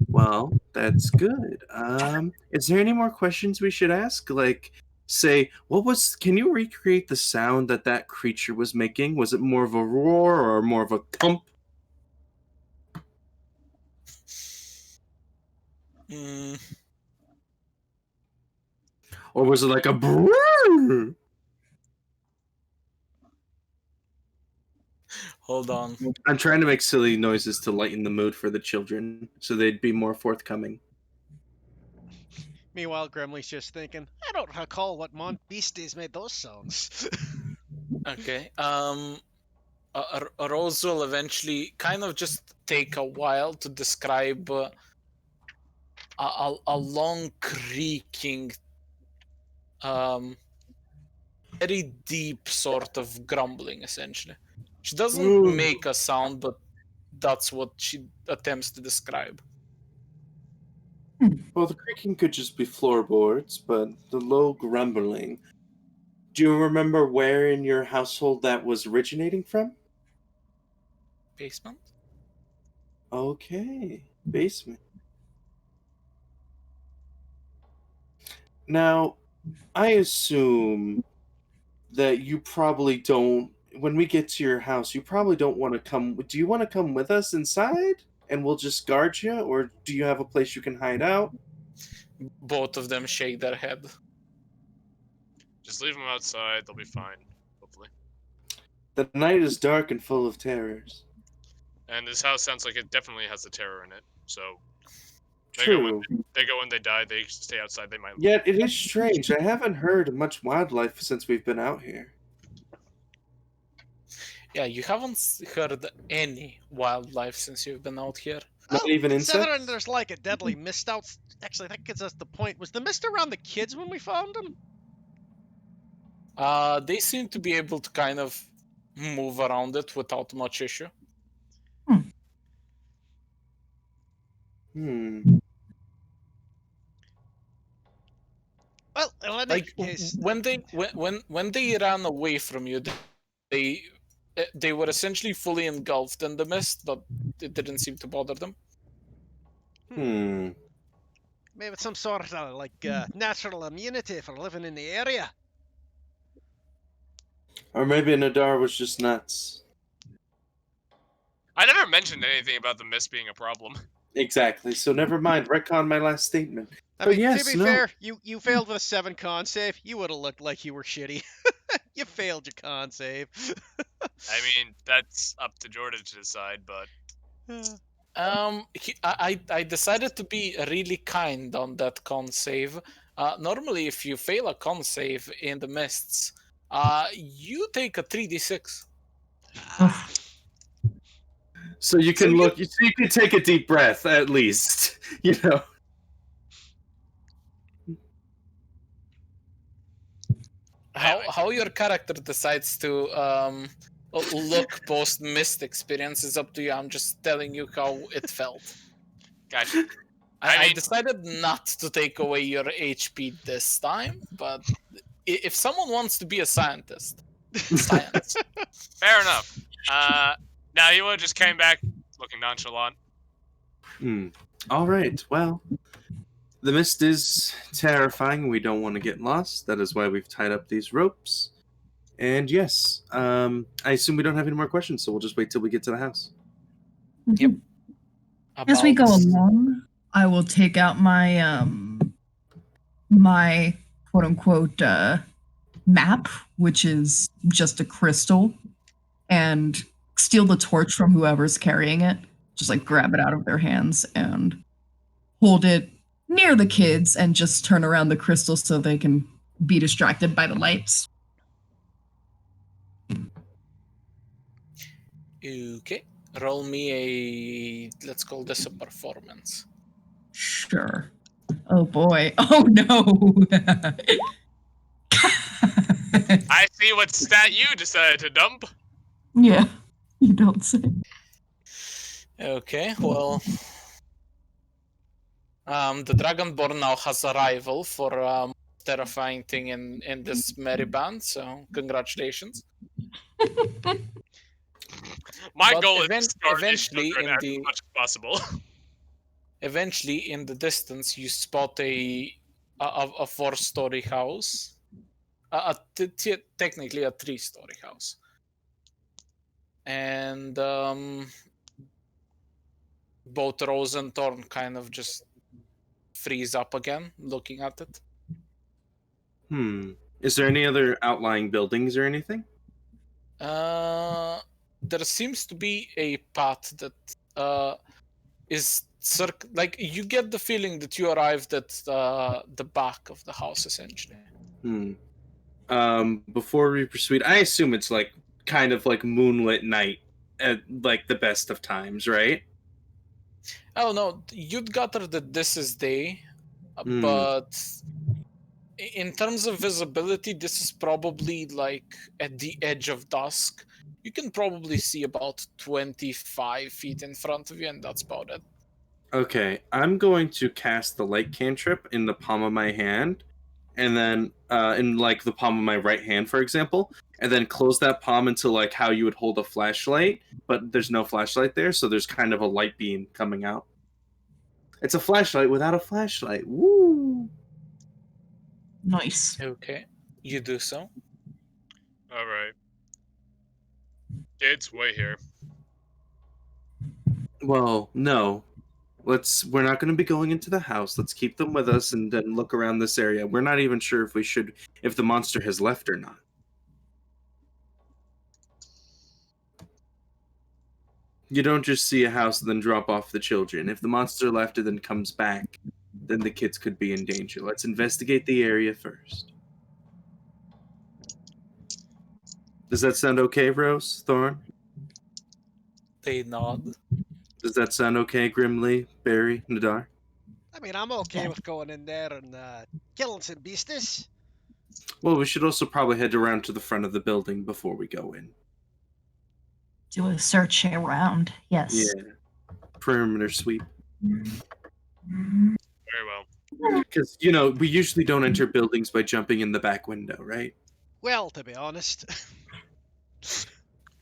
Well, that's good. Is there any more questions we should ask? Like, say, can you recreate the sound that creature was making? Was it more of a roar or more of a thump? Mm, Or was it like a brrrr? hold on. I'm trying to make silly noises to lighten the mood for the children so they'd be more forthcoming. Meanwhile, Grimly's just thinking, I don't recall what Beasties made those songs. Okay. Rose will eventually kind of just take a while to describe a long creaking, very deep sort of grumbling, essentially. She doesn't Ooh. make a sound, but that's what she attempts to describe. Well, the creaking could just be floorboards, but the low grumbling. Do you remember where in your household that was originating from? Basement? Okay, basement. Now, I assume that you probably don't. When we get to your house, you probably don't want to come. Do you want to come with us inside, and we'll just guard you, or do you have a place you can hide out? Both of them shake their head. Just leave them outside. They'll be fine, hopefully. The night is dark and full of terrors. And this house sounds like it definitely has the terror in it. So they True. go when they die. They stay outside. They might. Yet it is strange. I haven't heard much wildlife since we've been out here. Yeah, you haven't heard any wildlife since you've been out here. Not even Considering insects? there's like a deadly mist out. Actually, that gets us the point. Was the mist around the kids when we found them? They seem to be able to kind of move around it without much issue. Well, in any Like case, when they ran away from you, they were essentially fully engulfed in the mist, but it didn't seem to bother them. maybe it's some sort of like natural immunity for living in the area. Or maybe Nadar was just nuts. I never mentioned anything about the mist being a problem. Exactly. So never mind. Retcon my last statement. I But mean, yes, to be no. fair, you failed with a 7 con save. You would have looked like you were shitty. You failed your con save. I mean, that's up to Jordan to decide, but I decided to be really kind on that con save. Normally, if you fail a con save in the mists, you take a 3d6. So you can look. So you can take a deep breath at least. You know. How your character decides to look post mist experience is up to you. I'm just telling you how it felt. gotcha. I decided not to take away your HP this time, but if someone wants to be a scientist, science. Fair enough. Now you just came back looking nonchalant. All right. Well, the mist is terrifying. We don't want to get lost. That is why we've tied up these ropes. And yes, I assume we don't have any more questions, so we'll just wait till we get to the house. Yep. As we go along, I will take out my my quote unquote map, which is just a crystal, and steal the torch from whoever's carrying it. Just like grab it out of their hands and hold it near the kids and just turn around the crystal so they can be distracted by the lights. Okay. Roll me a, let's call this a performance. Sure. Oh boy. Oh no. I see what stat you decided to dump. Yeah, you don't say. Okay, well, the Dragonborn now has a rival for terrifying thing in this merry band, so congratulations. My But goal is to start eventually as much as possible. Eventually, in the distance, you spot a 4-story house, technically a 3-story house, and both Rose and Thorn kind of just freeze up again, looking at it. Is there any other outlying buildings or anything? There seems to be a path that is like you get the feeling that you arrived at the back of the house essentially. Before we proceed, I assume it's like kind of like moonlit night at like the best of times, right? Oh no, you'd gather that this is day, Hmm. but in terms of visibility, this is probably like at the edge of dusk. You can probably see about 25 feet in front of you, and that's about it. Okay, I'm going to cast the light cantrip in the palm of my hand, and then in like the palm of my right hand, for example, and then close that palm into like how you would hold a flashlight, but there's no flashlight there, so there's kind of a light beam coming out. It's a flashlight without a flashlight. Woo! Nice. Okay, you do so. All right. Kids, wait here. Well, no. We're not going to be going into the house. Let's keep them with us and then look around this area. We're not even sure if the monster has left or not. You don't just see a house and then drop off the children. If the monster left and then comes back, then the kids could be in danger. Let's investigate the area first. Does that sound okay, Rose? Thorn? They nod. Does that sound okay, Grimly, Barry, Nadar? I mean, I'm okay with going in there and killing some beasties. Well, we should also probably head around to the front of the building before we go in. Do a search around. Yes. Yeah. Perimeter sweep. Very well. Because, we usually don't enter buildings by jumping in the back window, right? Well, to be honest.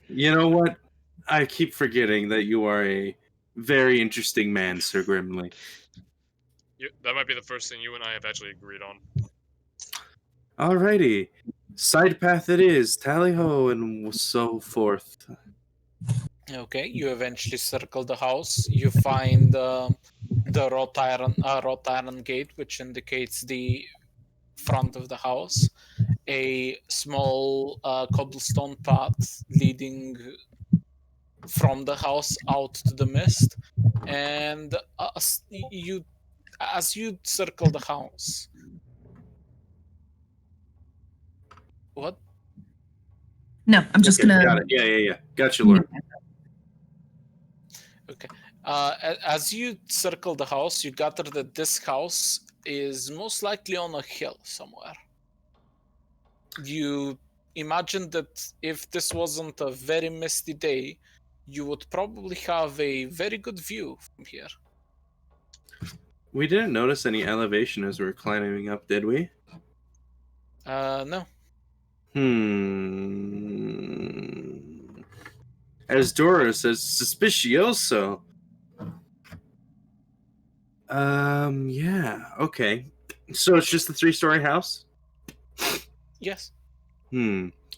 You know what? I keep forgetting that you are a very interesting man, Sir Grimly. That might be the first thing you and I have actually agreed on. Alrighty. Side path it is. Tally ho, and so forth. Okay, you eventually circle the house. You find the wrought iron gate, which indicates the front of the house. A small cobblestone path leading from the house out to the mist, and as you circle the house. What? No, I'm just Okay, gonna. got it. Yeah. Gotcha, Laura. Okay. As you circle the house, you gather that this house is most likely on a hill somewhere. You imagine that if this wasn't a very misty day, you would probably have a very good view from here. We didn't notice any elevation as we were climbing up, did we? No. As Dora says, suspicioso. Yeah, okay. So it's just a 3-story house? Yes.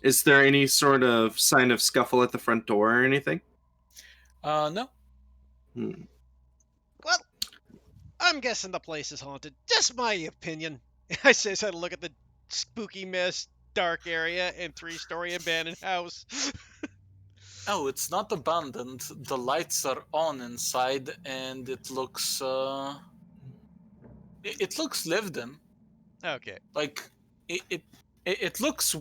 Is there any sort of sign of scuffle at the front door or anything? No. Well, I'm guessing the place is haunted. Just my opinion. I says I look at the spooky mist, dark area, and 3-story abandoned house. Oh, it's not abandoned. The lights are on inside, and it looks it looks lived in. Okay. Like it looks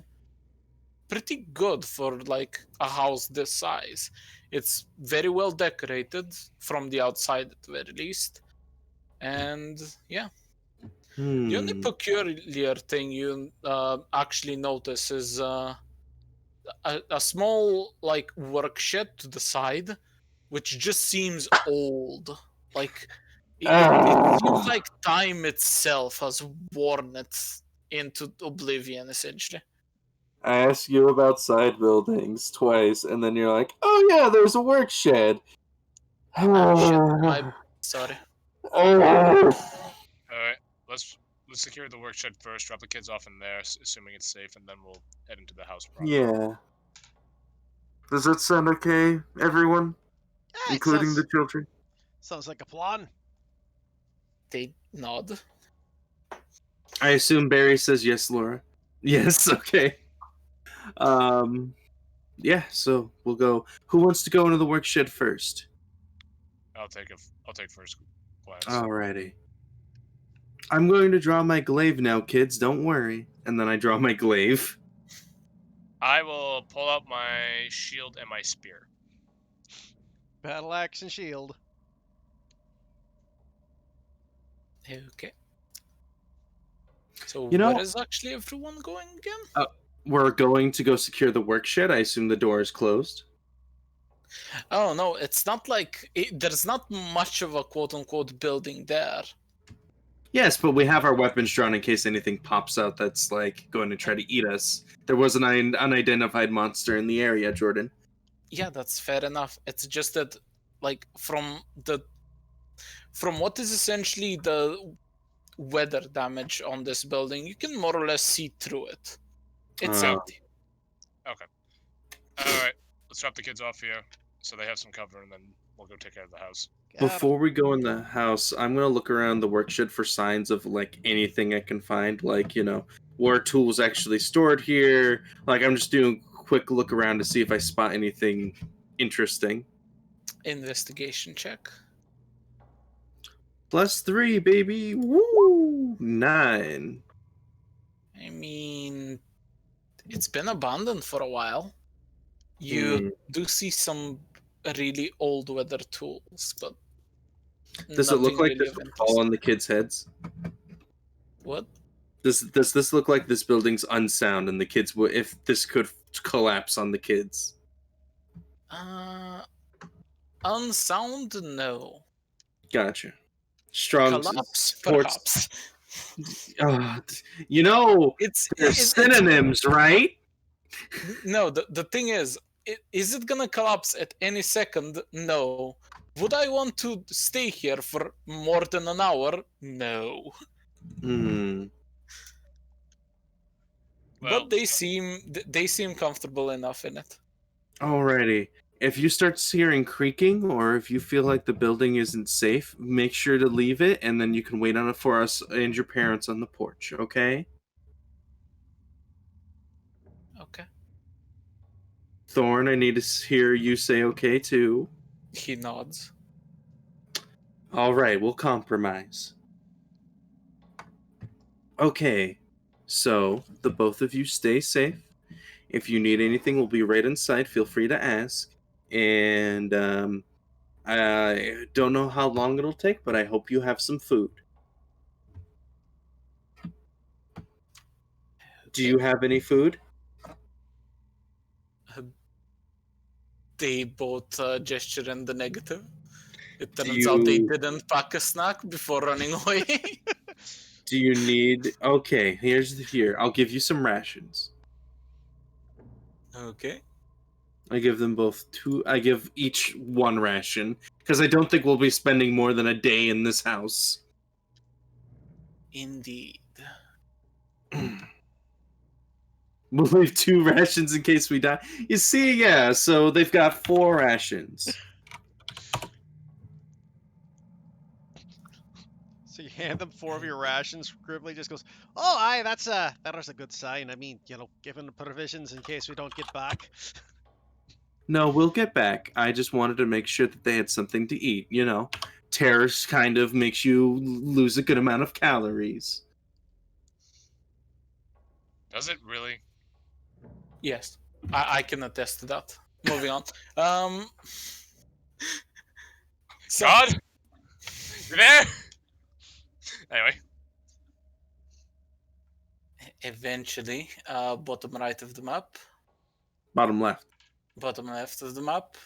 pretty good for like a house this size. It's very well decorated from the outside at the very least. And yeah. The only peculiar thing you actually notice is a small like work shed to the side, which just seems old. Like it seems like time itself has worn it into oblivion, essentially. I asked you about side buildings twice, and then you're like, "Oh yeah, there's a work shed." Sorry. All right, let's secure the work shed first. Drop the kids off in there, assuming it's safe, and then we'll head into the house proper. Yeah. Does that sound okay, everyone, Yeah, including the children? Sounds like a plan. They nod. I assume Barry says yes, Laura. Yes, okay. Yeah, so we'll go. Who wants to go into the work shed first? I'll take first glance. Alrighty. I'm going to draw my glaive now, kids. Don't worry. And then I draw my glaive. I will pull out my shield and my spear. Battle axe and shield. Okay. So You know- where is actually everyone going again? We're going to go secure the work shed. I assume the door is closed. Oh no, it's not like there's not much of a quote-unquote building there. Yes, but we have our weapons drawn in case anything pops out that's like going to try to eat us. There was an unidentified monster in the area, Jordan. Yeah, that's fair enough. It's just that, like, from what is essentially the weather damage on this building, you can more or less see through it. It's Oh. empty. Alright, let's drop the kids off here so they have some cover and then we'll go take care of the house. Before we go in the house, I'm gonna look around the work shed for signs of like anything I can find, like were tools actually stored here. Like I'm just doing a quick look around to see if I spot anything interesting. Investigation check. +3, baby. Woo! 9. I mean, it's been abandoned for a while. You do see some really old weather tools, but Does it look nothing like really this of would interest. fall on the kids' heads? What? Does this look like this building's unsound and the kids would if this could collapse on the kids? Unsound? No. Gotcha. Strong Collapse? sports. Perhaps. There's synonyms, right? No, the thing is it gonna collapse at any second? No. Would I want to stay here for more than an hour? No. Hmm. Well, But they seem comfortable enough in it. Alrighty. If you start hearing creaking or if you feel like the building isn't safe, make sure to leave it and then you can wait on it for us and your parents on the porch, okay? Okay. Thorn, I need to hear you say okay too. He nods. Alright, we'll compromise. Okay, so the both of you stay safe. If you need anything, we'll be right inside. Feel free to ask. And I don't know how long it'll take, but I hope you have some food. Do you have any food? They both gesture in the negative. It Do turns out they you- didn't pack a snack before running away. Do you need... Okay, here. I'll give you some rations. Okay. I give them both two... I give each one ration. Because I don't think we'll be spending more than a day in this house. Indeed. We'll leave 2 rations in case we die. You see, yeah, so they've got 4 rations. So you hand them 4 of your rations. Gribbly just goes, "Oh, aye, that is a good sign. I mean, given the provisions in case we don't get back." No, we'll get back. I just wanted to make sure that they had something to eat, Terror kind of makes you lose a good amount of calories. does it really? Yes. I can attest to that. Moving on. So, God? You there? Anyway, eventually, bottom right of the map, Bottom left. bottom left of the map.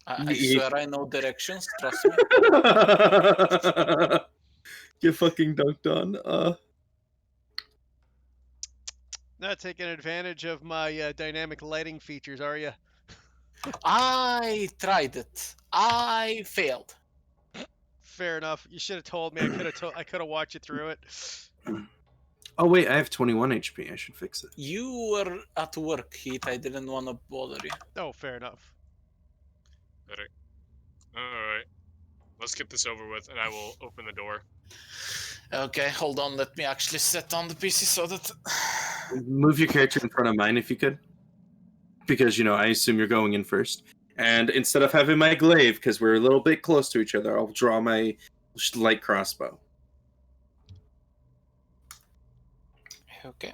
I Ye- swear I know directions, trust me. Get fucking dunked on. Not taking advantage of my dynamic lighting features, are you? I tried it. I failed. Fair enough. You should have told me. I could have walked you through it. Oh wait, I have 21 HP. I should fix it. You were at work, Heath. I didn't want to bother you. Oh, fair enough. alright. Let's get this over with and I will open the door. Okay, hold on. Let me actually set on the PC so that... Move your character in front of mine if you could. Because, I assume you're going in first. And instead of having my glaive, because we're a little bit close to each other, I'll draw my light crossbow. Okay.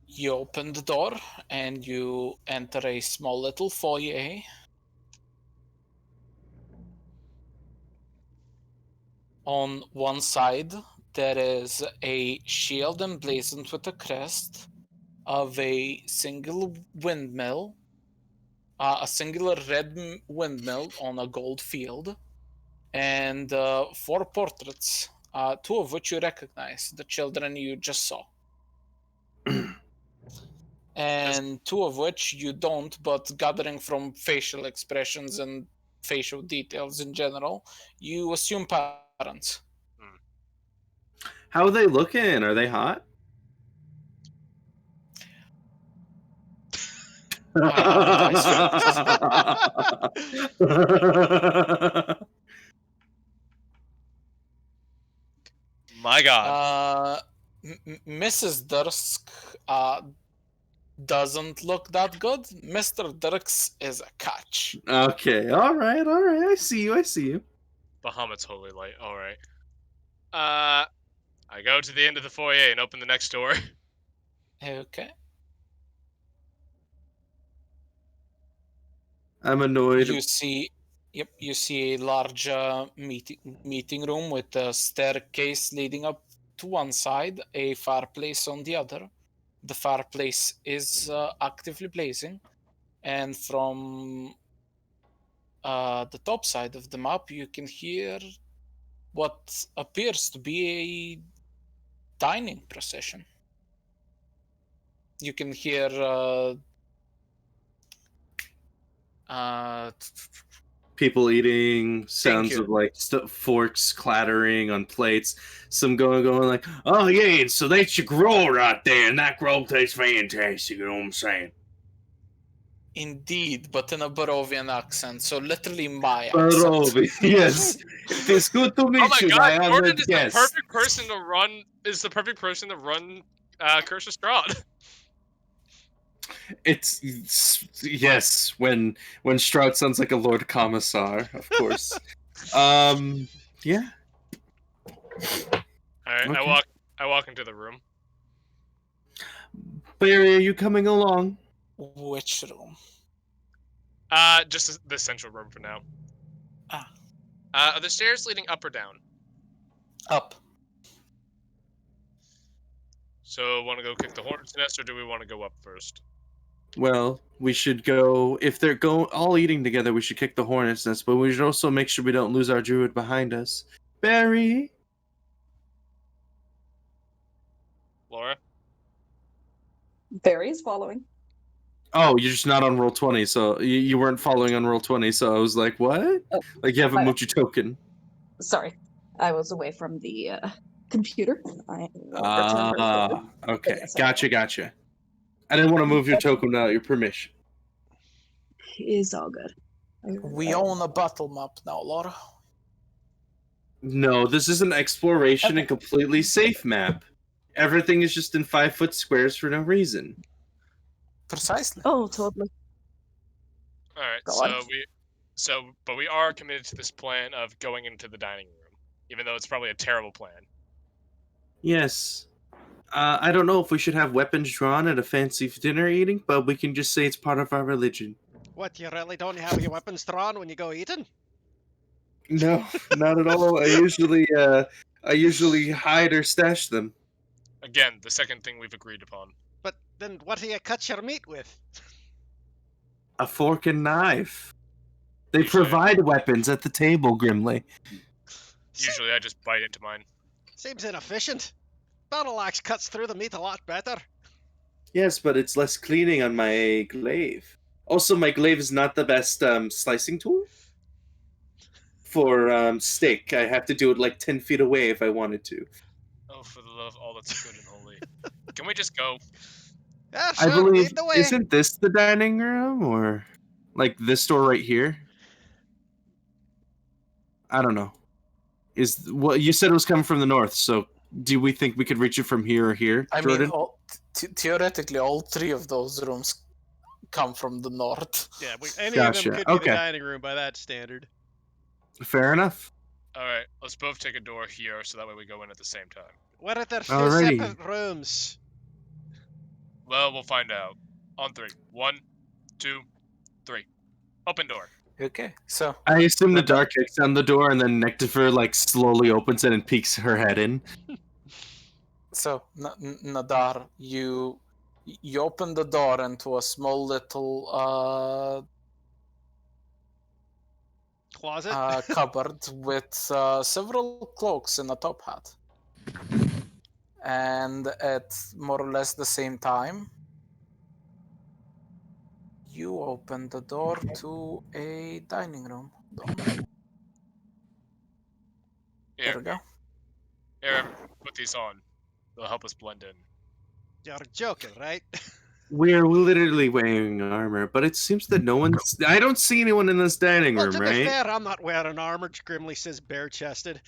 You open the door and you enter a small little foyer. On one side, there is a shield emblazoned with a crest of a single windmill, a singular red windmill on a gold field, and 4 portraits, 2 of which you recognize, the children you just saw. And 2 of which you don't, but gathering from facial expressions and facial details in general, you assume parents. How are they looking? Are they hot? I have a dice. My God. Mrs. Dursk doesn't look that good. Mr. Dirks is a catch. Okay, all right. I see you. Bahamut's holy light. All right. I go to the end of the foyer and open the next door. Okay. I'm annoyed. You see a large meeting room with a staircase leading up to one side, a fireplace on the other. The fireplace is actively blazing, and from the top side of the map, you can hear what appears to be a dining procession. You can hear people eating, sounds you. of like forks clattering on plates, some going like, oh yeah, so that's your grill right there, and that grill tastes fantastic, you know what I'm saying? Indeed, but in a Barovian accent, so literally my accent. Barovian, yes. It is good to meet Oh my you. God, Gordon is the perfect person to run. Curse of Strahd. It's yes, when Stroud sounds like a Lord Commissar, of course. Yeah. Alright, Okay. I walk into the room. Barry, are you coming along? Which room? Just the central room for now. Are the stairs leading up or down? Up. So, want to go kick the hornet's nest, or do we want to go up first? Well, we should go. If they're all eating together, we should kick the hornet's nest. But we should also make sure we don't lose our druid behind us. Barry. Laura? Barry's following. Oh, you're just not on roll 20, so you weren't following on roll 20. So I was like, what? Oh, like you haven't moved your token. Sorry, I was away from the computer. I returned very quickly. Okay, Yes, I gotcha. I didn't want to move your token without your permission. Is all good. We own a battle map now, Laura. No, this is an exploration and completely safe map. Everything is just in 5-foot squares for no reason. Precisely. Oh, totally. Alright, Go on. but we are committed to this plan of going into the dining room, even though it's probably a terrible plan. Yes. I don't know if we should have weapons drawn at a fancy dinner eating, but we can just say it's part of our religion. What, you really don't have your weapons drawn when you go eating? No, not at all. I usually hide or stash them. Again, the second thing we've agreed upon. But then what do you cut your meat with? A fork and knife. They Usually- provide weapons at the table, Grimly. Usually I just bite into mine. Seems inefficient. Battle axe cuts through the meat a lot better. Yes, but it's less cleaning on my glaive. Also, my glaive is not the best slicing tool. For steak, I have to do it like 10 feet away if I wanted to. Oh, for the love of all that's good and holy. Can we just go? Yeah, sure, I believe, lead the way. isn't this the dining room? Or like this door right here? I don't know. Is what you said it was coming from the north, so do we think we could reach it from here or here, I Jordan? mean, theoretically, all 3 of those rooms come from the north. Yeah, any of Gotcha, them could be okay. the dining room by that standard. Fair enough. All right, let's both take a door here, so that way we go in at the same time. What if there's two Alrighty. separate rooms? Well, we'll find out. On 3. 1, 2, 3. Open door. Okay, so I assume the Nadar- dark kicks down the door, and then Nectifer like slowly opens it and peeks her head in. Nadar, you open the door into a small little Closet? cupboard with several cloaks and a top hat. And at more or less the same time, you open the door to a dining room. There Here, we go. here, put these on. They'll help us blend in. You're joking, right? We're literally wearing armor, but it seems that no one's. I don't see anyone in this dining Well, room, to be right? fair, I'm not wearing armor, Grimly says bare-chested.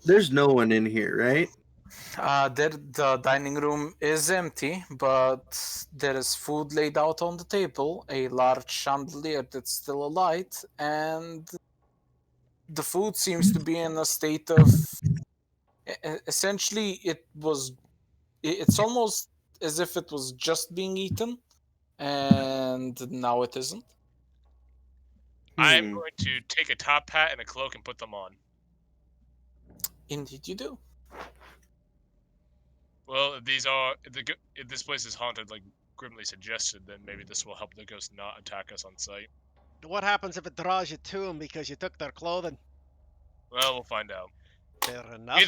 There's no one in here, right? The dining room is empty, but there is food laid out on the table, a large chandelier that's still alight, and the food seems to be in a state of. Essentially, it's almost as if it was just being eaten, and now it isn't. I'm Hmm. going to take a top hat and a cloak and put them on. Indeed, you do. Well, if this place is haunted, like Grimly suggested, then maybe this will help the ghost not attack us on sight. What happens if it draws you to them because you took their clothing? Well, we'll find out. Fair enough.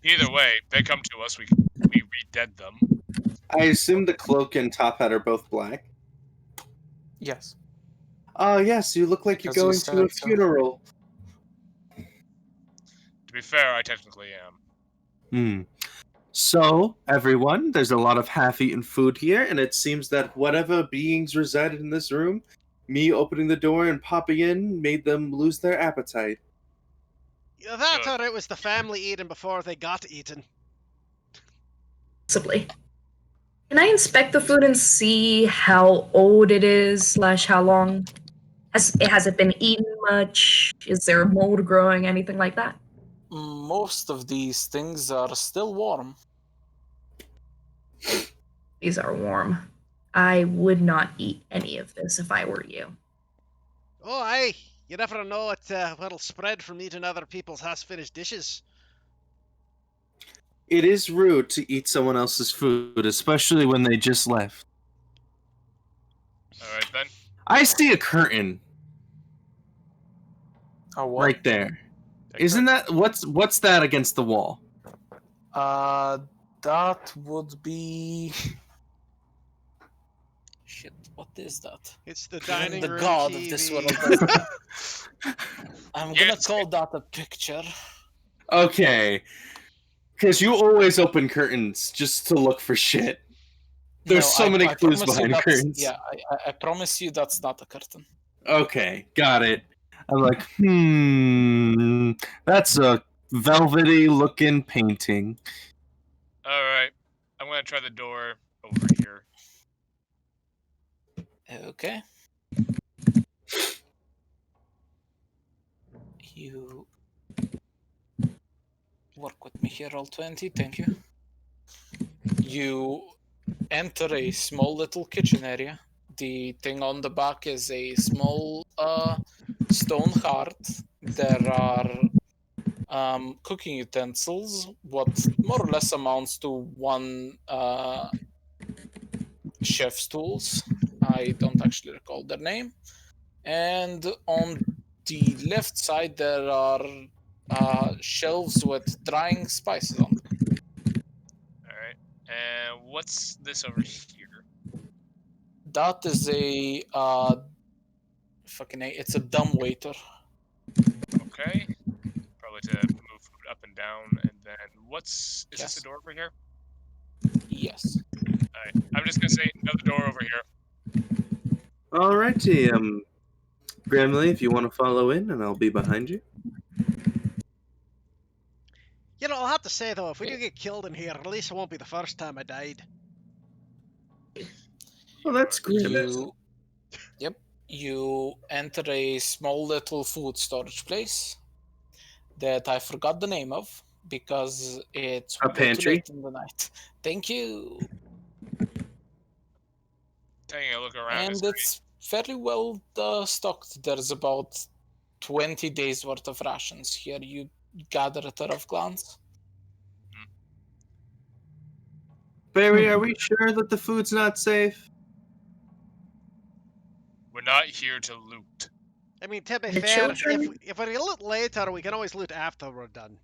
Either way, they come to us, we re-dead them. I assume the cloak and top hat are both black. Yes. Oh yes, you look like you're Because you going to a said so. funeral. To be fair, I technically am. So, everyone, there's a lot of half-eaten food here, and it seems that whatever beings resided in this room, me opening the door and popping in made them lose their appetite. Yeah, that Good. or it was the family eating before they got eaten. Possibly. Can I inspect the food and see how old it is / how long? Has it been eaten much? Is there mold growing? Anything like that? Most of these things are still warm. These are warm. I would not eat any of this if I were you. Oh, aye. You never know what'll spread from eating other people's half-finished dishes. It is rude to eat someone else's food, especially when they just left. All right then. I see a curtain A what? right there. Isn't that what's that against the wall? That would be. Shit, what is that? It's the I am dining the room god TV. of this world. I'm gonna Yes. call that a picture. Okay. Because you always open curtains just to look for shit. There's No, so many clues promise you behind that's- curtains. Yeah, I promise you that's not a curtain. Okay, got it. I'm like, that's a velvety looking painting. All right, I'm gonna try the door over here. Okay. You work with me here, Roll20. Thank you. You enter a small little kitchen area. The thing on the back is a small stone hearth. There are cooking utensils, what more or less amounts to one chef's tools. I don't actually recall their name. And on the left side, there are shelves with drying spices on them. All right, and what's this over here? That is a it's a dumbwaiter. Okay, probably to move food up and down, and then is Yes. this a door over here? Yes. All right, I'm just gonna say another door over here. Alrighty, Grimly, if you want to follow in, and I'll be behind you. You know, I'll have to say though, if we do get killed in here, at least it won't be the first time I died. Well, that's good. You enter a small little food storage place that I forgot the name of because it's A way too pantry? late in the night. Thank you. Taking a look around. And is there it's very well stocked. There's about 20 days worth of rations here. You gather at a rough glance. Barry, are we sure that the food's not safe? We're not here to loot. I mean, to be The fair, children- if we loot later, we can always loot after we're done.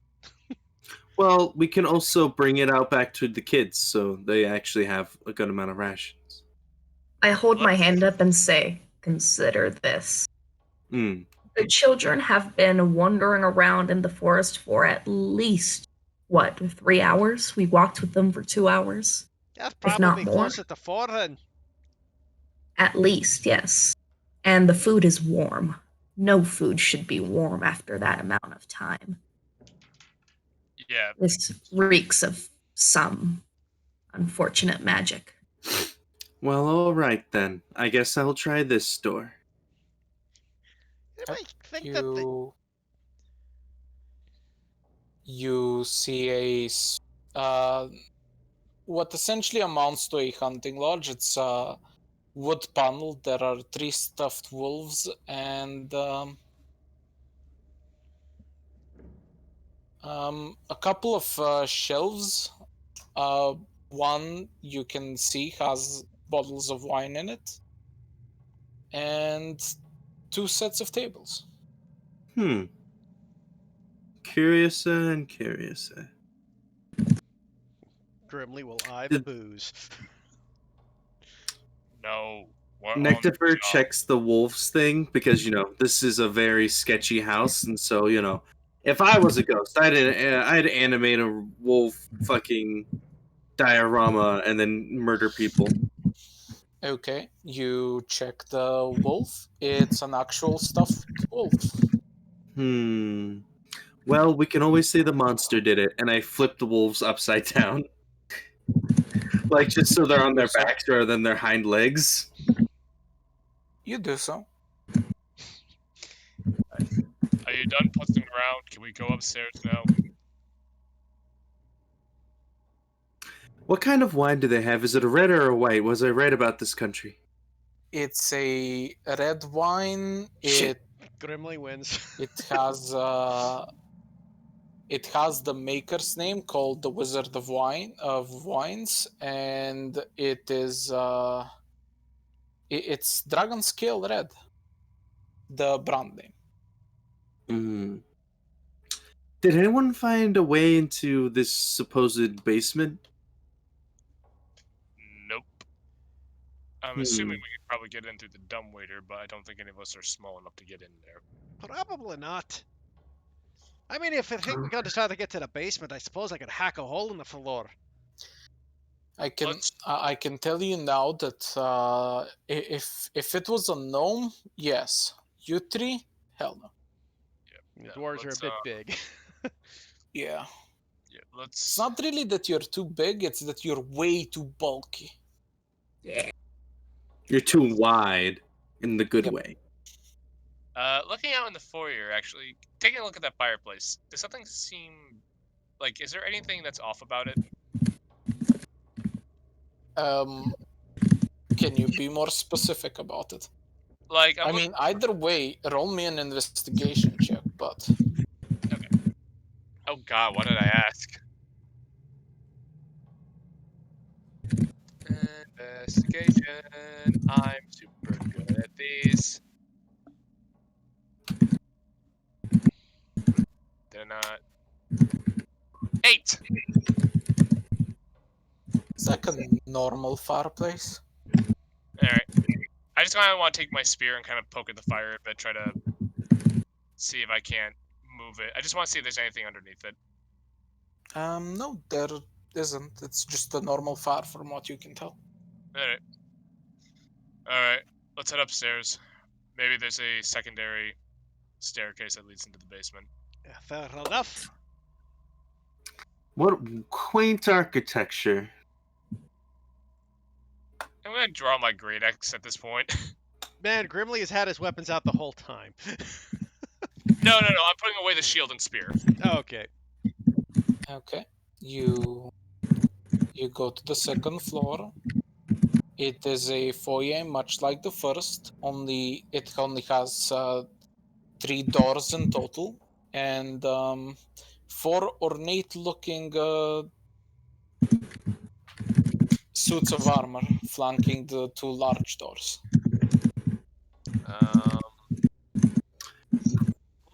Well, we can also bring it out back to the kids so they actually have a good amount of rations. I hold my hand up and say, consider this. Mm. The children have been wandering around in the forest for at least, 3 hours? We walked with them for 2 hours. That's If not probably more. closer to 4 then. At least, yes. And the food is warm. No food should be warm after that amount of time. Yeah, This reeks of some unfortunate magic. Well, all right then. I guess I'll try this store. I think that the, You see what essentially amounts to a hunting lodge. It's a wood panel. There are 3 stuffed wolves and a couple of shelves. One you can see has bottles of wine in it, and 2 sets of tables. Curiouser and curiouser. Grimly will eye the booze. no. We're on the Nectifer job. checks the wolves thing because, this is a very sketchy house. And so, if I was a ghost, I'd animate a wolf fucking diorama and then murder people. Okay, you check the wolf. It's an actual stuffed wolf. Well, we can always say the monster did it, and I flip the wolves upside down. Like, just so they're on their backs rather than their hind legs. You do so. Are you done putzing around? Can we go upstairs now? What kind of wine do they have? Is it a red or a white? Was I right about this country? It's a red wine. Shit. Grimly wins. It has the maker's name called the Wizard of Wines, and it is it's Dragon Scale Red, the brand name. Did anyone find a way into this supposed basement? Nope. I'm assuming we could probably get in through the dumbwaiter, but I don't think any of us are small enough to get in there. Probably not. I mean, if I think we got to try to get to the basement, I suppose I could hack a hole in the floor. I can tell you now that if it was a gnome, yes. You 3, hell no. The dwarves are a bit big. Yeah. Yeah, let's. It's not really that you're too big; it's that you're way too bulky. Yeah. You're too wide in the good way. Looking out in the foyer, actually, taking a look at that fireplace, does something seem like? Is there anything that's off about it? Can you be more specific about it? Like, I mean, either way, roll me an investigation check, but. Okay. Oh God, what did I ask? Investigation. I'm super good at these. They're not. 8. It's like a normal fireplace. Alright. I just kind of want to take my spear and kind of poke at the fire a bit, try to see if I can't move it. I just want to see if there's anything underneath it. No, there isn't. It's just a normal fire from what you can tell. Alright. Alright, let's head upstairs. Maybe there's a secondary staircase that leads into the basement. Yeah, fair enough. What quaint architecture. I'm gonna draw my great axe at this point. Man, Grimly has had his weapons out the whole time. No, I'm putting away the shield and spear. Okay. Okay. You go to the second floor. It is a foyer much like the first, only it only has 3 doors in total, and 4 ornate-looking suits of armor flanking the 2 large doors.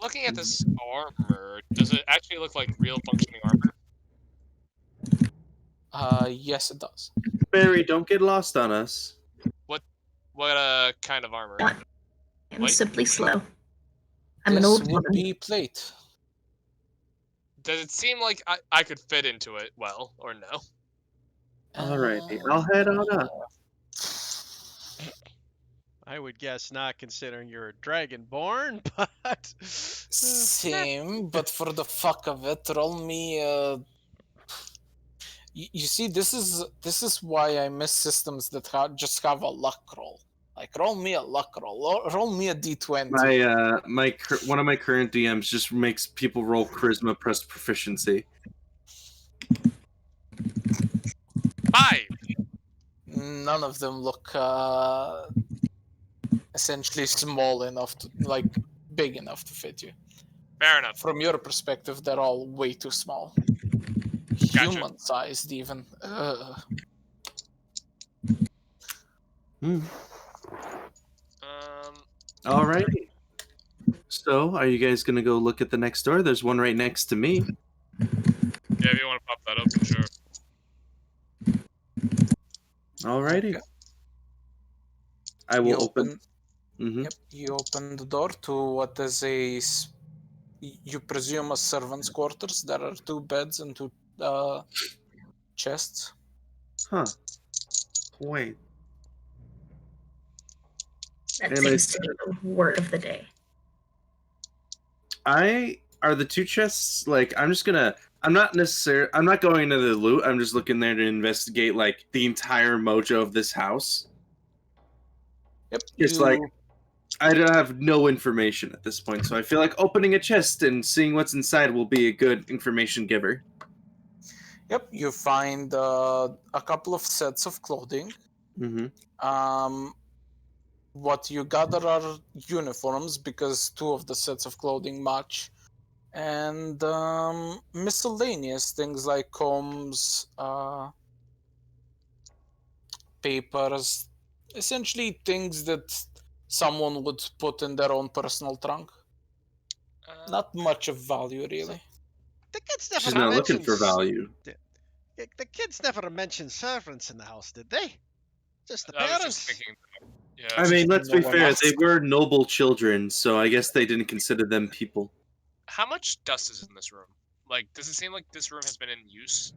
Looking at this armor, does it actually look like real functioning armor? Yes, it does. Barry, don't get lost on us. What kind of armor? I'm Wait. simply slow. I'm This an old would woman. be plate. Does it seem like I could fit into it well, or no? Alrighty, I'll head on up. I would guess not, considering you're a dragonborn, but Same, but for the fuck of it, roll me. You see, this is why I miss systems that just have a luck roll. Like, roll me a luck roll. Roll me a d20. One of my current DMs just makes people roll charisma plus proficiency. 5. None of them look essentially small enough to, like, big enough to fit you. Fair enough. From your perspective, they're all way too small. Gotcha. Human-sized, even. Alrighty. So, are you guys gonna go look at the next door? There's one right next to me. Yeah, if you want to pop that open, sure. Alrighty. Okay. I will You open. Mm-hmm. Yep, you open the door to what is you presume a servant's quarters. There are 2 beds and 2 chests. Huh. Wait. That And seems to be the word of the day. Are the 2 chests like I'm not going into the loot. I'm just looking there to investigate like the entire mojo of this house. Yep. Just like I don't have no information at this point, so I feel like opening a chest and seeing what's inside will be a good information giver. Yep, you find a couple of sets of clothing. Mm-hmm. What you gather are uniforms because 2 of the sets of clothing match, and miscellaneous things like combs, papers, essentially things that someone would put in their own personal trunk. Not much of value, really. the kids never She's not looking mentioned for value. The kids never mentioned servants in the house, did they? Just the I was parents. just thinking. Yeah. I mean, let's No be one fair, asked. they were noble children, so I guess they didn't consider them people. How much dust is in this room? Like, does it seem like this room has been in use?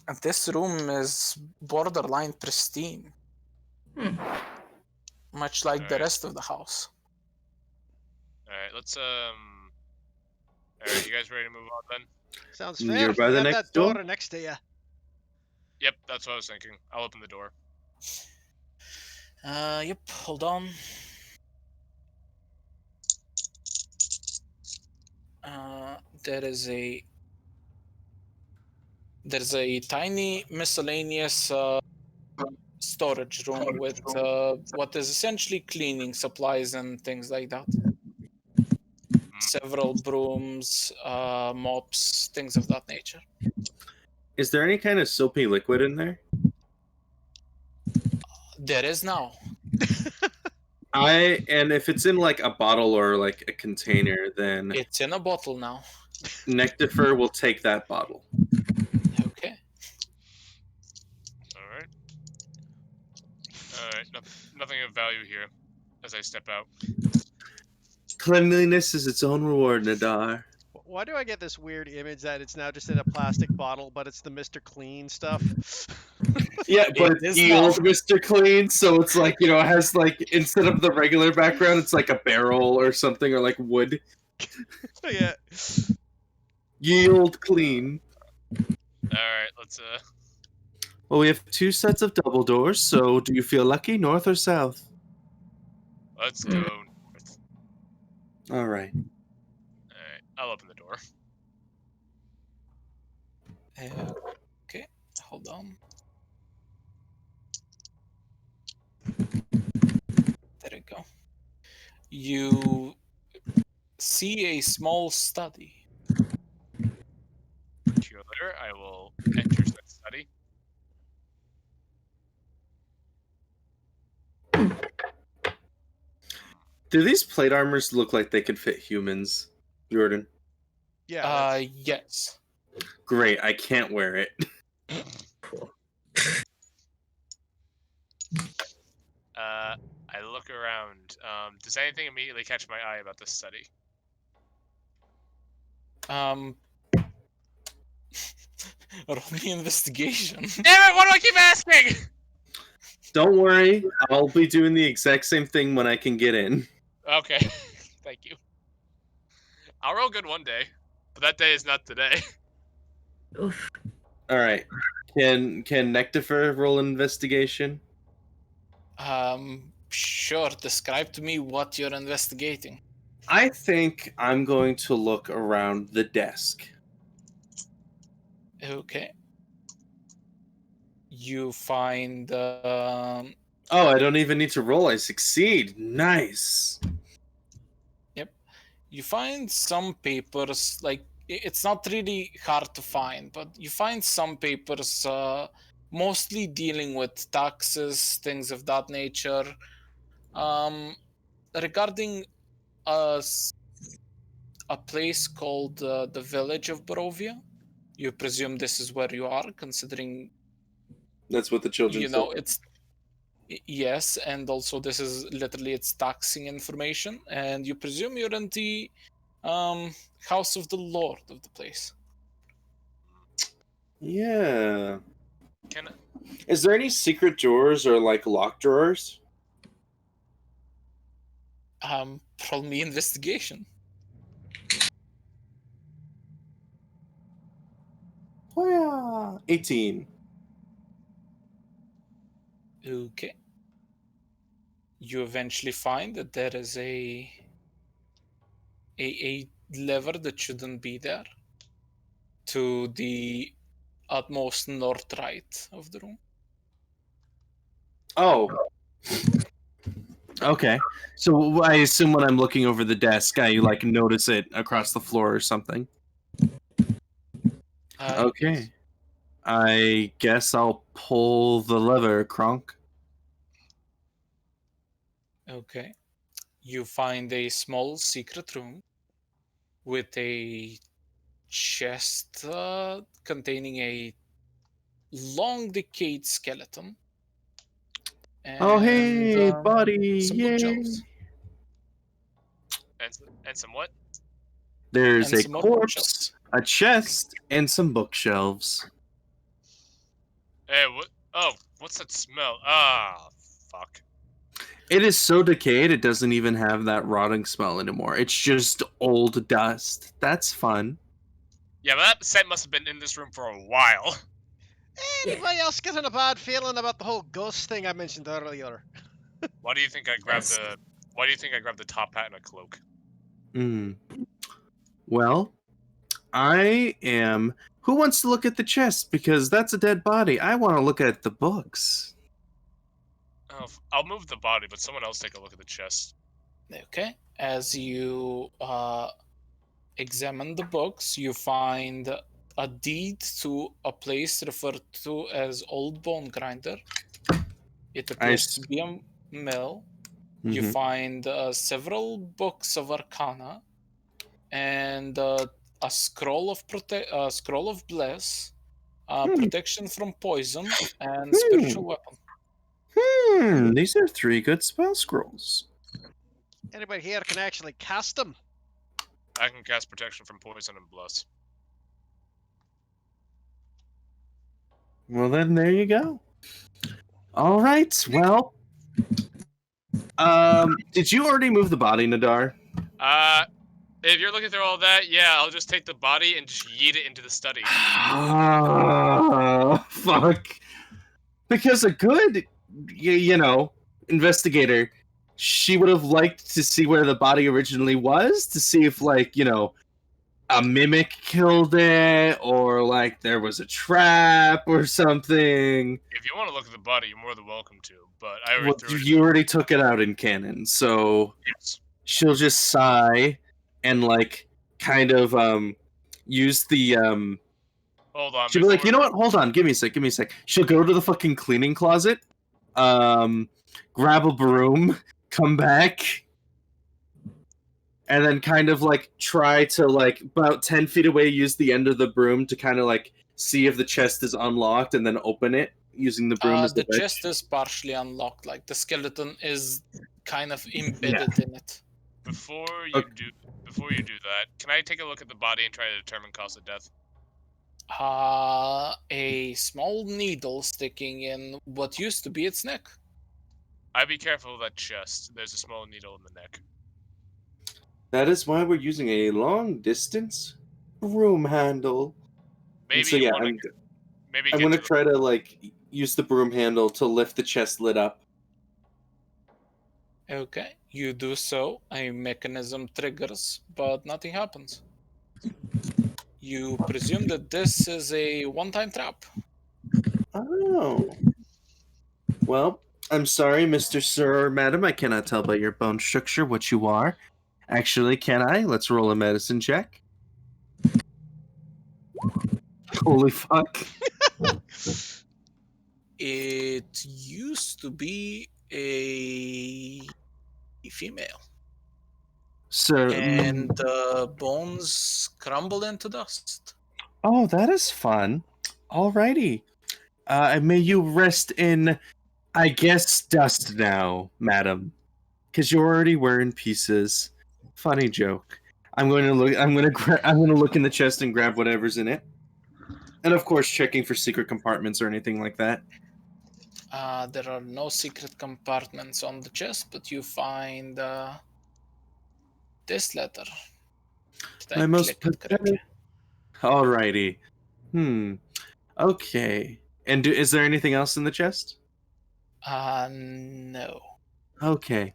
And this room is borderline pristine, much like the Alright. rest of the house. Alright, let's Alright, you guys ready to move on then? Sounds You're fair. by the You have next that door door? next to you. Yep, that's what I was thinking. I'll open the door. Yep, hold on. There's a tiny miscellaneous storage room with what is essentially cleaning supplies and things like that. Several brooms, mops, things of that nature. Is there any kind of soapy liquid in there? There is now. And if it's in like a bottle or like a container, then It's in a bottle now. Nectifer will take that bottle. Okay. Alright. Alright, nothing of value here as I step out. Cleanliness is its own reward, Nadar. Why do I get this weird image that it's now just in a plastic bottle, but it's the Mr. Clean stuff? Yeah, but It it's is the now. old Mr. Clean, so it's like, it has like, instead of the regular background, it's like a barrel or something, or like wood. Yeah. Yield clean. Alright, let's Well, we have 2 sets of double doors, so do you feel lucky, north or south? let's Mm. go north. All right. Alright, I'll open the door. Okay, hold on. There you go. You see a small study. Peculiar. I will enter said study. Do these plate armors look like they could fit humans, Jordan? Yeah. that's- Yes. Great, I can't wear it. I look around. Does anything immediately catch my eye about this study? Roll me investigation. Damn it! Why do I keep asking? Don't worry, I'll be doing the exact same thing when I can get in. Okay, thank you. I'll roll good one day, but that day is not today. Oof. All right. Can Nectifer roll an investigation? Sure. Describe to me what you're investigating. I think I'm going to look around the desk. Okay. You find Oh, I don't even need to roll. I succeed. Nice. you find some papers. Like it's not really hard to find, but you find some papers, mostly dealing with taxes, things of that nature. Regarding a place called the Village of Barovia. You presume this is where you are, considering That's what the children said. it's yes, and also this is literally it's taxing information, and you presume you're in the house of the lord of the place. Yeah. Can Is there any secret drawers or like locked drawers? Roll me investigation. Oh yeah. 18. Okay. You eventually find that there is a lever that shouldn't be there to the utmost north right of the room. Oh. Okay. So I assume when I'm looking over the desk, I like notice it across the floor or something. Okay. Yes. I guess I'll pull the lever, Kronk. Okay. You find a small secret room with a chest containing a long decayed skeleton. Oh hey, And, buddy! some Yay! bookshelves. and some what? There's And a some more corpse, bookshelves. a chest, and some bookshelves. Hey, what? Oh, what's that smell? Ah, fuck. It is so decayed it doesn't even have that rotting smell anymore. It's just old dust. That's fun. Yeah, but that scent must have been in this room for a while. Anybody else getting a bad feeling about the whole ghost thing I mentioned earlier? Why do you think I grabbed Yes. the? Why do you think I grabbed the top hat and a cloak? Well, I am. Who wants to look at the chest? Because that's a dead body. I want to look at the books. Oh, I'll move the body, but someone else take a look at the chest. Okay. As you examine the books, you find a deed to a place referred to as Old Bone Grinder. It appears to be a mill. You Mhm. find several books of Arcana and a scroll of scroll of bliss, protection from poison, and spiritual weapon. These are 3 good spell scrolls. Anybody here can actually cast them? I can cast protection from poison and bliss. Well, then there you go. All right. Well, did you already move the body, Nadar? If you're looking through all that, yeah, I'll just take the body and just yeet it into the study. Oh, fuck. Because a good, investigator, she would have liked to see where the body originally was, to see if, a mimic killed it, or, there was a trap or something. If you want to look at the body, you're more than welcome to, but I already Well, threw it. you already took it out in canon, so Yes. she'll just sigh and, kind of, use the, Hold on. She'll be like, before- you know what? Hold on, give me a sec. She'll go to the fucking cleaning closet, grab a broom, come back, and then kind of try to about 10 feet away use the end of the broom to kind of see if the chest is unlocked and then open it using the broom as The the chest is partially unlocked. Like the skeleton is kind of embedded in it. Before you do that, can I take a look at the body and try to determine cause of death? A small needle sticking in what used to be its neck. I'd be careful of that chest. There's a small needle in the neck. That is why we're using a long distance broom handle. Maybe So yeah, I'm gonna try to use the broom handle to lift the chest lid up. Okay, you do so. A mechanism triggers, but nothing happens. You presume that this is a one-time trap. Oh. Well, I'm sorry, Mr. Sir or Madam. I cannot tell by your bone structure what you are. Actually, can I? Let's roll a medicine check. Holy fuck. It used to be a female. Sir. And the bones crumble into dust. Oh, that is fun. Alrighty. May you rest in, I guess, dust now, madam. Because you already were in pieces. Funny joke. I'm going to look in the chest and grab whatever's in it. And of course, checking for secret compartments or anything like that. There are no secret compartments on the chest, but you find this letter. My most pathetic. Alrighty. Okay. And is there anything else in the chest? No. Okay.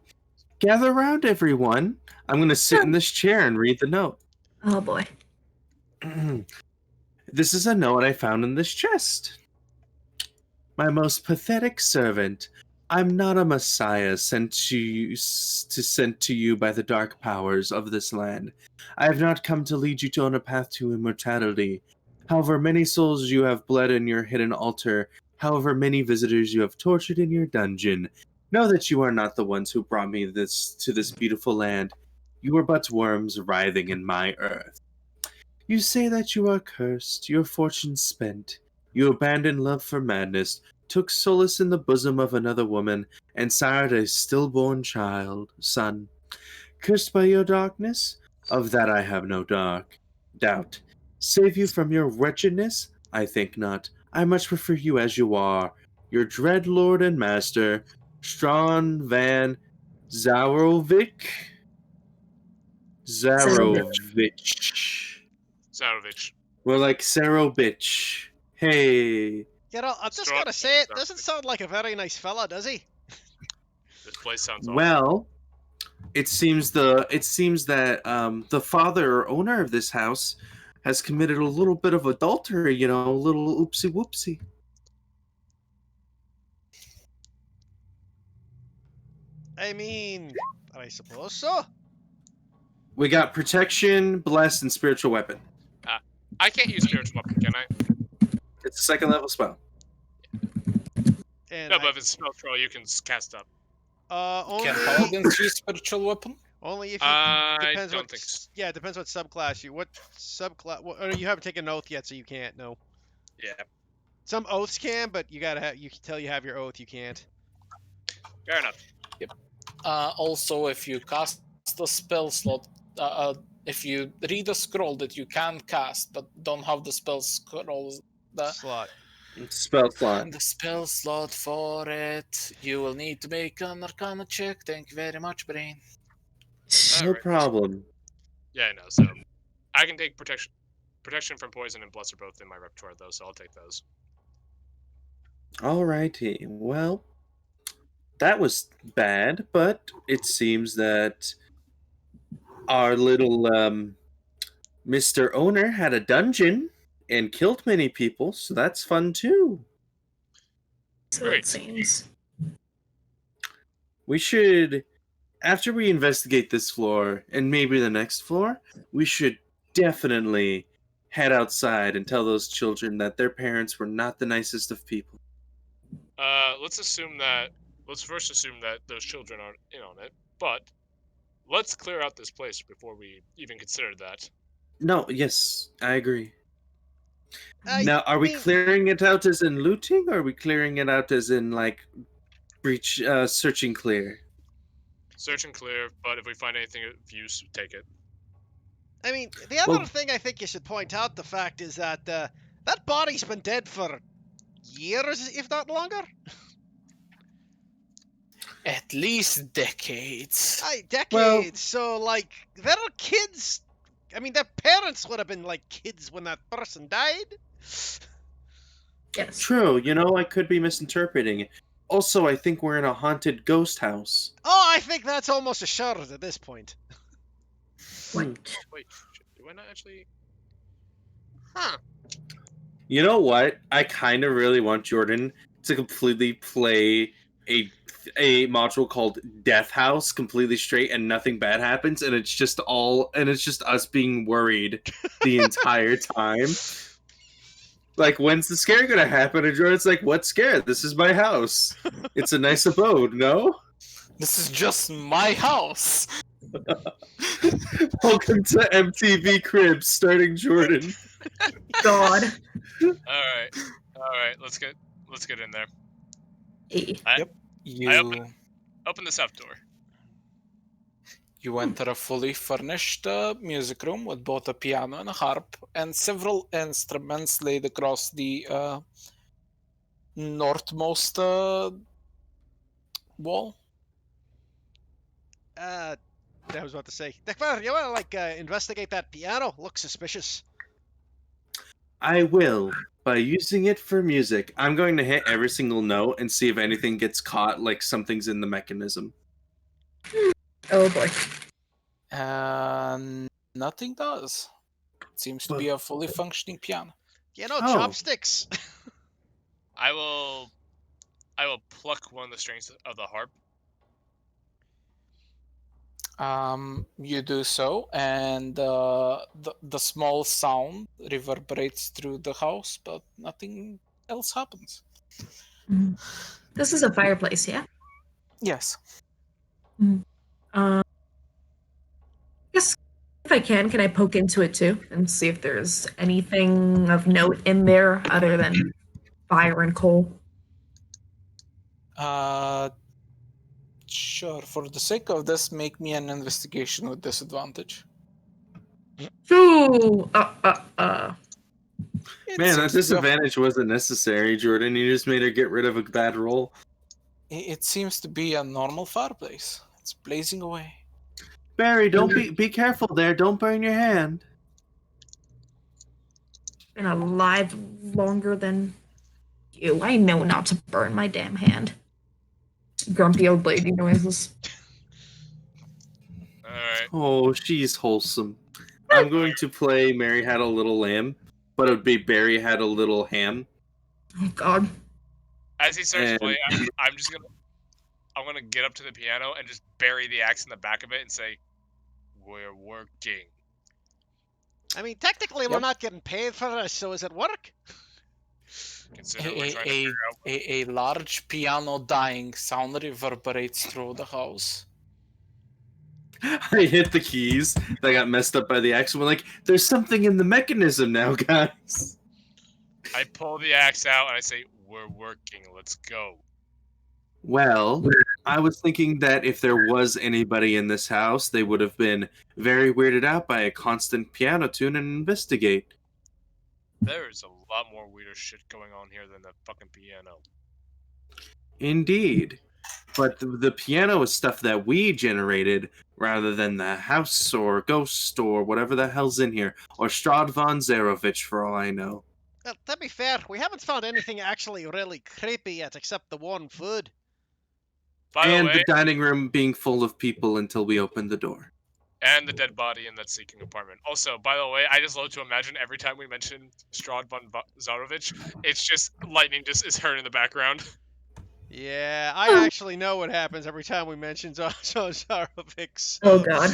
Gather around, everyone. I'm going to sit in this chair and read the note. Oh boy. This is a note I found in this chest. My most pathetic servant, I'm not a messiah sent to you by the dark powers of this land. I have not come to lead you on a path to immortality. However many souls you have bled in your hidden altar, however many visitors you have tortured in your dungeon, know that you are not the ones who brought me to this beautiful land. You are but worms writhing in my earth. You say that you are cursed, your fortune spent. You abandoned love for madness, took solace in the bosom of another woman, and sired a stillborn son. Cursed by your darkness? Of that I have no doubt. Save you from your wretchedness? I think not. I much prefer you as you are. Your dread lord and master, Strawn Van Zarovich. We're like Saro bitch. Hey. I'm just gonna say it. Doesn't sound like a very nice fella, does he? This place sounds awful. Well, it seems that the father or owner of this house has committed a little bit of adultery. A little oopsie whoopsie. I mean, I suppose so. We got protection, bless, and spiritual weapon. I can't use spiritual weapon, can I? It's a second level spell. And No, but if it's spell troll, you can cast up. only Can paladins use spiritual weapon? only if you I depends don't what think so. yeah, it depends what subclass or you haven't taken an oath yet, so you can't. No. Yeah, Some oaths can, but you gotta have. You can tell you have your oath. You can't. fair enough. Also, if you cast the spell slot, if you read a scroll that you can cast but don't have the spell scroll, Slot. Spell slot. and the spell slot for it, you will need to make an Arcana check. Thank you very much, Brain. No Alright. problem. Yeah, I know. So I can take protection from poison and bless are both in my repertoire though, so I'll take those. Alrighty. Well, that was bad, but it seems that our little Mr. Owner had a dungeon and killed many people, so that's fun too. So Great. it seems. We should, after we investigate this floor and maybe the next floor, we should definitely head outside and tell those children that their parents were not the nicest of people. Let's first assume that those children aren't in on it, but let's clear out this place before we even consider that. No, yes, I agree. I Now, are we mean, clearing it out as in looting, or are we clearing it out as in, like, searching clear? Search and clear, but if we find anything of use, take it. I mean, the other Well- thing I think you should point out the fact is that that body's been dead for years, if not longer. At least decades. Decades. Well- So, like, their kids. I mean, their parents would have been like kids when that person died. Yes. True, I could be misinterpreting it. Also, I think we're in a haunted ghost house. Oh, I think that's almost assured at this point. What? Wait, do I not actually? Huh. You know what? I kind of really want Jordan to completely play a module called Death House completely straight and nothing bad happens, and it's just us being worried the entire time. Like, when's the scare gonna happen? And Jordan's like, what scare? This is my house. It's a nice abode, no? This is just my house. Welcome to MTV Cribs, starting Jordan. God. All right. Let's get in there. E. You Open the south door. you enter a fully furnished music room with both a piano and a harp and several instruments laid across the northmost wall. I was about to say, Dekvar, you want to investigate that piano? Looks suspicious. I will. By using it for music, I'm going to hit every single note and see if anything gets caught, like something's in the mechanism. Oh boy. Nothing does. It seems to be a fully functioning piano. You know, Oh. chopsticks. I will pluck one of the strings of the harp. You do so, and the small sound reverberates through the house, but nothing else happens. This is a fireplace, yeah? Yes. Guess if I can I poke into it too and see if there's anything of note in there other than fire and coal? Sure. For the sake of this, make me an investigation with disadvantage. Ooh, It Man, that seems to be a- disadvantage wasn't necessary, Jordan. You just made her get rid of a bad roll. It seems to be a normal fireplace. It's blazing away. Barry, don't be careful there. Don't burn your hand. been alive longer than you. I know not to burn my damn hand. Grumpy old lady noises. Alright. Oh, she's wholesome. I'm going to play Mary Had a Little Lamb, but it would be Barry Had a Little Ham. Oh God. As he starts And- playing, I'm gonna get up to the piano and just bury the axe in the back of it and say, "We're working." I mean, technically, we're Yep. not getting paid for this, so is it work? Consider we're trying to figure out. A large piano dying sound reverberates through the house. I hit the keys that got messed up by the axe. We're like, there's something in the mechanism now, guys. I pull the axe out and I say, "We're working. Let's go." Well, I was thinking that if there was anybody in this house, they would have been very weirded out by a constant piano tune and investigate. There's a lot more weirder shit going on here than the fucking piano. Indeed. But the piano is stuff that we generated rather than the house or ghost or whatever the hell's in here. Or Strad von Zarovich, for all I know. Well, to be fair, we haven't found anything actually really creepy yet except the one food. By And the way, the dining room being full of people until we opened the door. and the dead body in that seeking apartment. Also, by the way, I just love to imagine every time we mention Strad von Zarovich, it's just lightning just is heard in the background. Yeah, I actually know what happens every time we mention Zarovix. Oh god.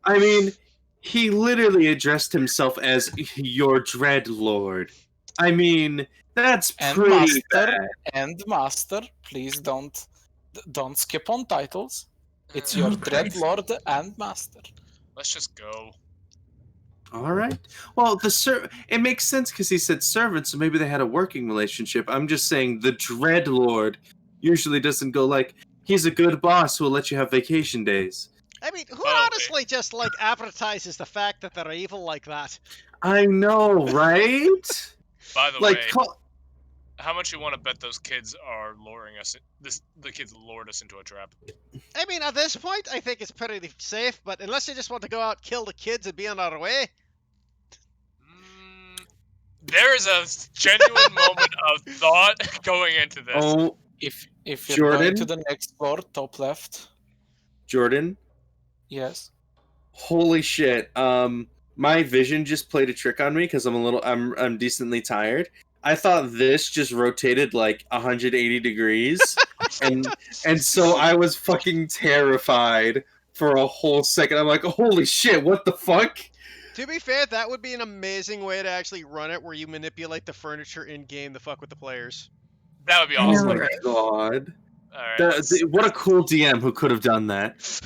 I mean, he literally addressed himself as your dread lord. I mean, that's And pretty master, bad. and master, please don't skip on titles. It's your Oh, dread Christ. lord and master. Let's just go. All right. Well, it makes sense because he said servant, so maybe they had a working relationship. I'm just saying the dread lord usually doesn't go like, he's a good boss who will let you have vacation days. I mean, who Oh, honestly just like advertises the fact that they're evil like that? I know, right? By the like, way, how much you want to bet those kids are luring us? The kids lured us into a trap. I mean, at this point, I think it's pretty safe, but unless you just want to go out, kill the kids, and be on our way. There is a genuine moment of thought going into this. oh, If you're going to Jordan? the next floor, top left. Jordan, Yes. holy shit. My vision just played a trick on me because I'm decently tired. I thought this just rotated like 180 degrees, and so I was fucking terrified for a whole second. I'm like, holy shit, what the fuck? To be fair, that would be an amazing way to actually run it, where you manipulate the furniture in-game to fuck with the players. That would be I know, Oh awesome. my right? god. Alright. What a cool DM who could have done that.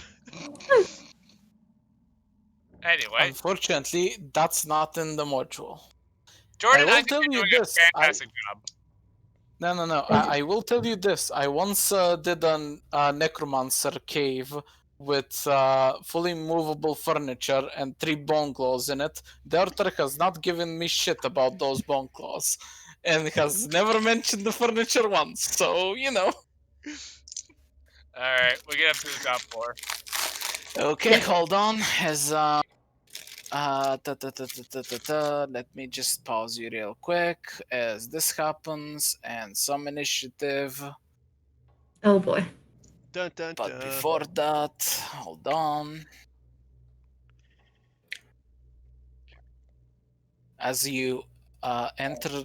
Anyway, Unfortunately, that's not in the module. Jordan, will I think tell you're you doing this, a fantastic job. No. I will tell you this. I once did a necromancer cave with fully movable furniture and 3 bone claws in it. The author has not given me shit about those bone claws, and has never mentioned the furniture once. So you know. Alright, we get up to the top floor. Okay, hold on. As let me just pause you real quick as this happens and some initiative. Oh boy. Dun dun But dun. before that, hold on. As you enter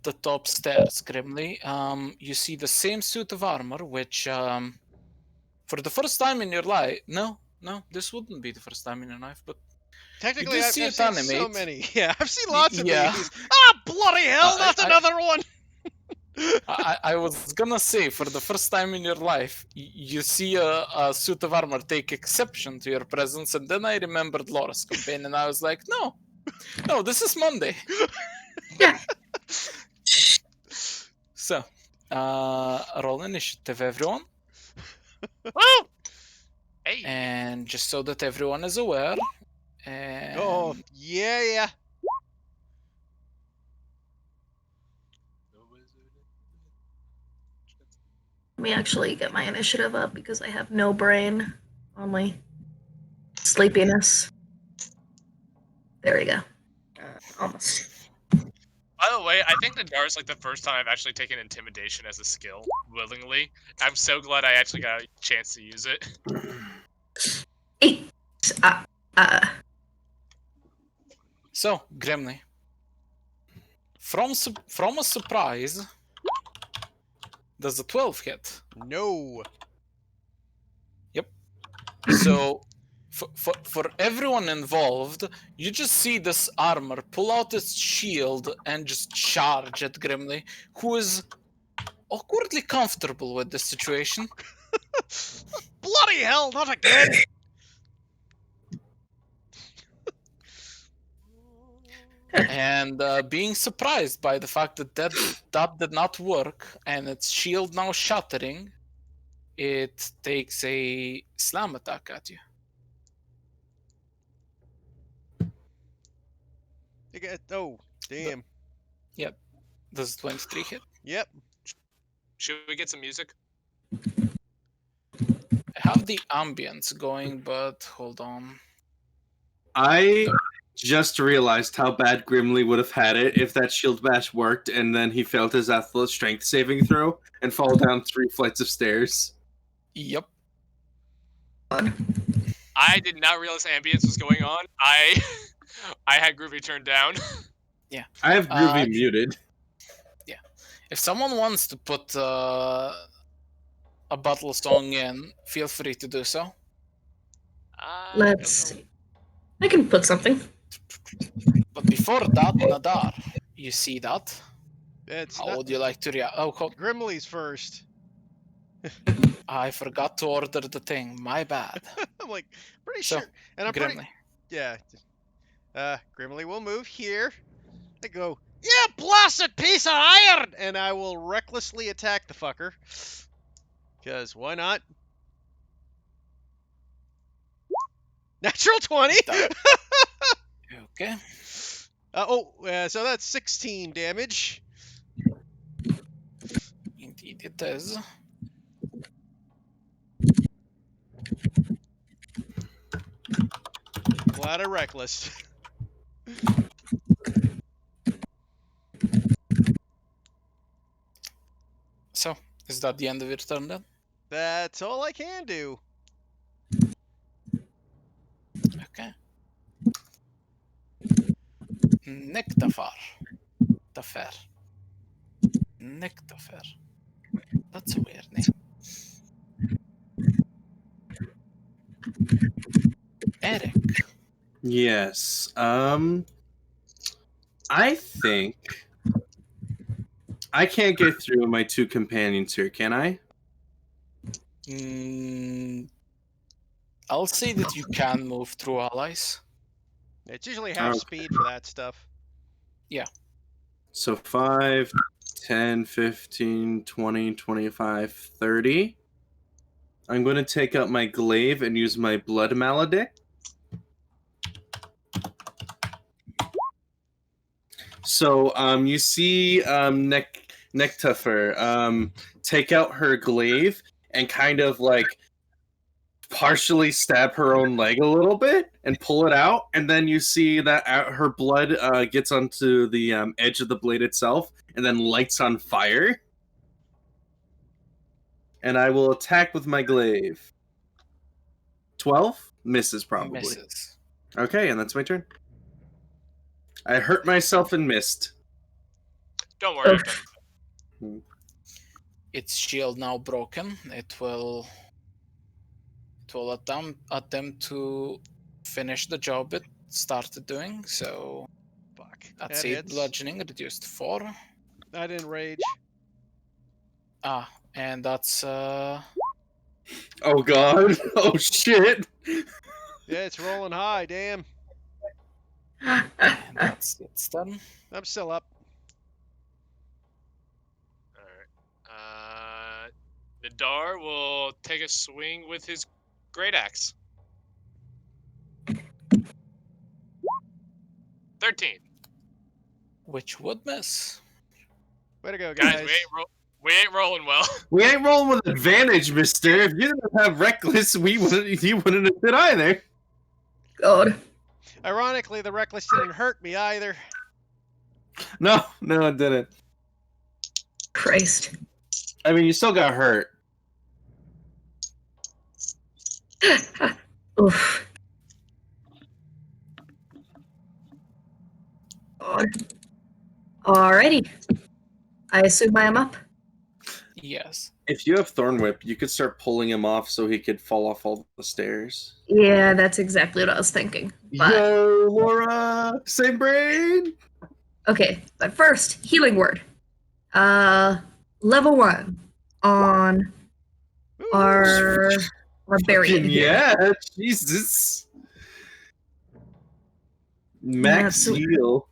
the top stairs, Grimly, you see the same suit of armor, which, for the first time in your life, no, this wouldn't be the first time in your life, but Technically, did I've see seen it so animate. many. Yeah, I've seen lots of Yeah. these. Ah, bloody hell! Not I- another one. I was gonna say, for the first time in your life, you see a suit of armor take exception to your presence, and then I remembered Laura's campaign, and I was like, no, this is Monday. Yeah. So, roll initiative, everyone. Woo! Hey! And just so that everyone is aware, and Oh, yeah. Let me actually get my initiative up because I have no brain, only sleepiness. There we go. Almost. By the way, I think Nadar is like the first time I've actually taken intimidation as a skill willingly. I'm so glad I actually got a chance to use it. 8. So, Grimly, from a surprise, does a 12 hit? No. So, for everyone involved, you just see this armor pull out its shield and just charge at Grimly, who is awkwardly comfortable with the situation. Bloody hell! Not again. And being surprised by the fact that did not work, and its shield now shattering, it takes a slam attack at you. Oh, damn. Does 23 hit? Yep. Should we get some music? I have the ambience going, but hold on. I just realized how bad Grimly would have had it if that shield bash worked and then he failed his athletic strength saving throw and fall down 3 flights of stairs. Yep. I did not realize ambience was going on. I had Groovy turned down. I have Groovy muted. If someone wants to put a battle song in, feel free to do so. Let's see. I can put something. But before that, Nadar, you see that? It's How not would you like to react? Oh, Grimly's first. I forgot to order the thing. My bad. I'm like pretty So, sure, and I'm Grimly. pretty Grimly will move here. I go, yeah, blasted piece of iron, and I will recklessly attack the fucker. Because why not? Natural 20. Okay. So that's 16 damage. Indeed it is. Glad I reckless. So, is that the end of your turn then? That's all I can do. Okay. Nectafar. Tafer. Nectafer. That's a weird name. Eric. Yes. I think I can't get through my 2 companions here, can I? I'll say that you can move through allies. It's usually half speed for that stuff. So 5, 10, 15, 20, 25, 30. I'm going to take out my glaive and use my blood maledict. So you see Nectafer take out her glaive and kind of like partially stab her own leg a little bit and pull it out, and then you see that her blood gets onto the edge of the blade itself and then lights on fire. And I will attack with my glaive. 12? Misses probably. Misses. Okay, and that's my turn. I hurt myself and missed. Don't worry, I've done Its shield now broken. It will attempt to finish the job it started doing. So Fuck. that's That 8 hits. bludgeoning, reduced to 4. I didn't rage. And that's Oh god. Oh shit. Yeah, it's rolling high. Damn. and that's its turn. I'm still up. Alright. Nadar will take a swing with his great axe. 13. Which would miss. Way to go, Guys, guys. we ain't rolling well. We ain't rolling with advantage, mister. If you didn't have reckless, you wouldn't have did either. God. Ironically, the reckless didn't hurt me either. No, it didn't. Christ. I mean, you still got hurt. Oof. God. Alrighty. I assume I am up. Yes. If you have Thorn Whip, you could start pulling him off so he could fall off all the stairs. Yeah, that's exactly what I was thinking. But Yo, Laura! Same brain! okay, but first, healing word. Level 1 on Ooh. our barbarian. Fucking here. yeah, Jesus. Max That's- heal.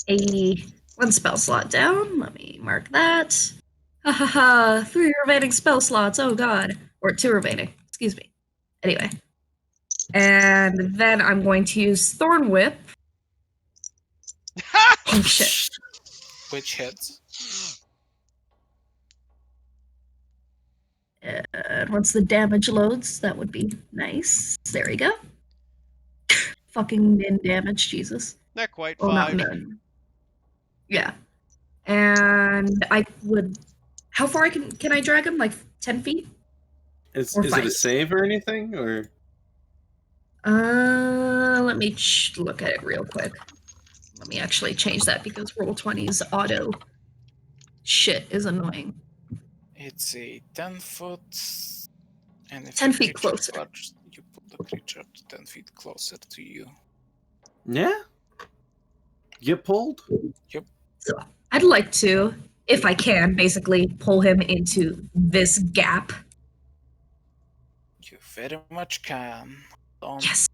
A 1 spell slot down. Let me mark that. Ha ha ha. 3 remaining spell slots. Oh god. Or 2 remaining. Excuse me. Anyway. And then I'm going to use Thorn Whip. Oh shit. Which hits. And once the damage loads, that would be nice. There we go. Fucking min damage, Jesus. Not quite Well, not 5. min. Yeah. And I would. How far can I drag him? Like 10 feet? Is Or it a fight. save or anything? Or Let me look at it real quick. Let me actually change that because Roll20's auto shit is annoying. It's a 10 foot. And if 10 the feet creature's closer. large, you put the creature 10 feet closer to you. yeah? Get pulled? So I'd like to, if I can, basically pull him into this gap. You very much can. Yes.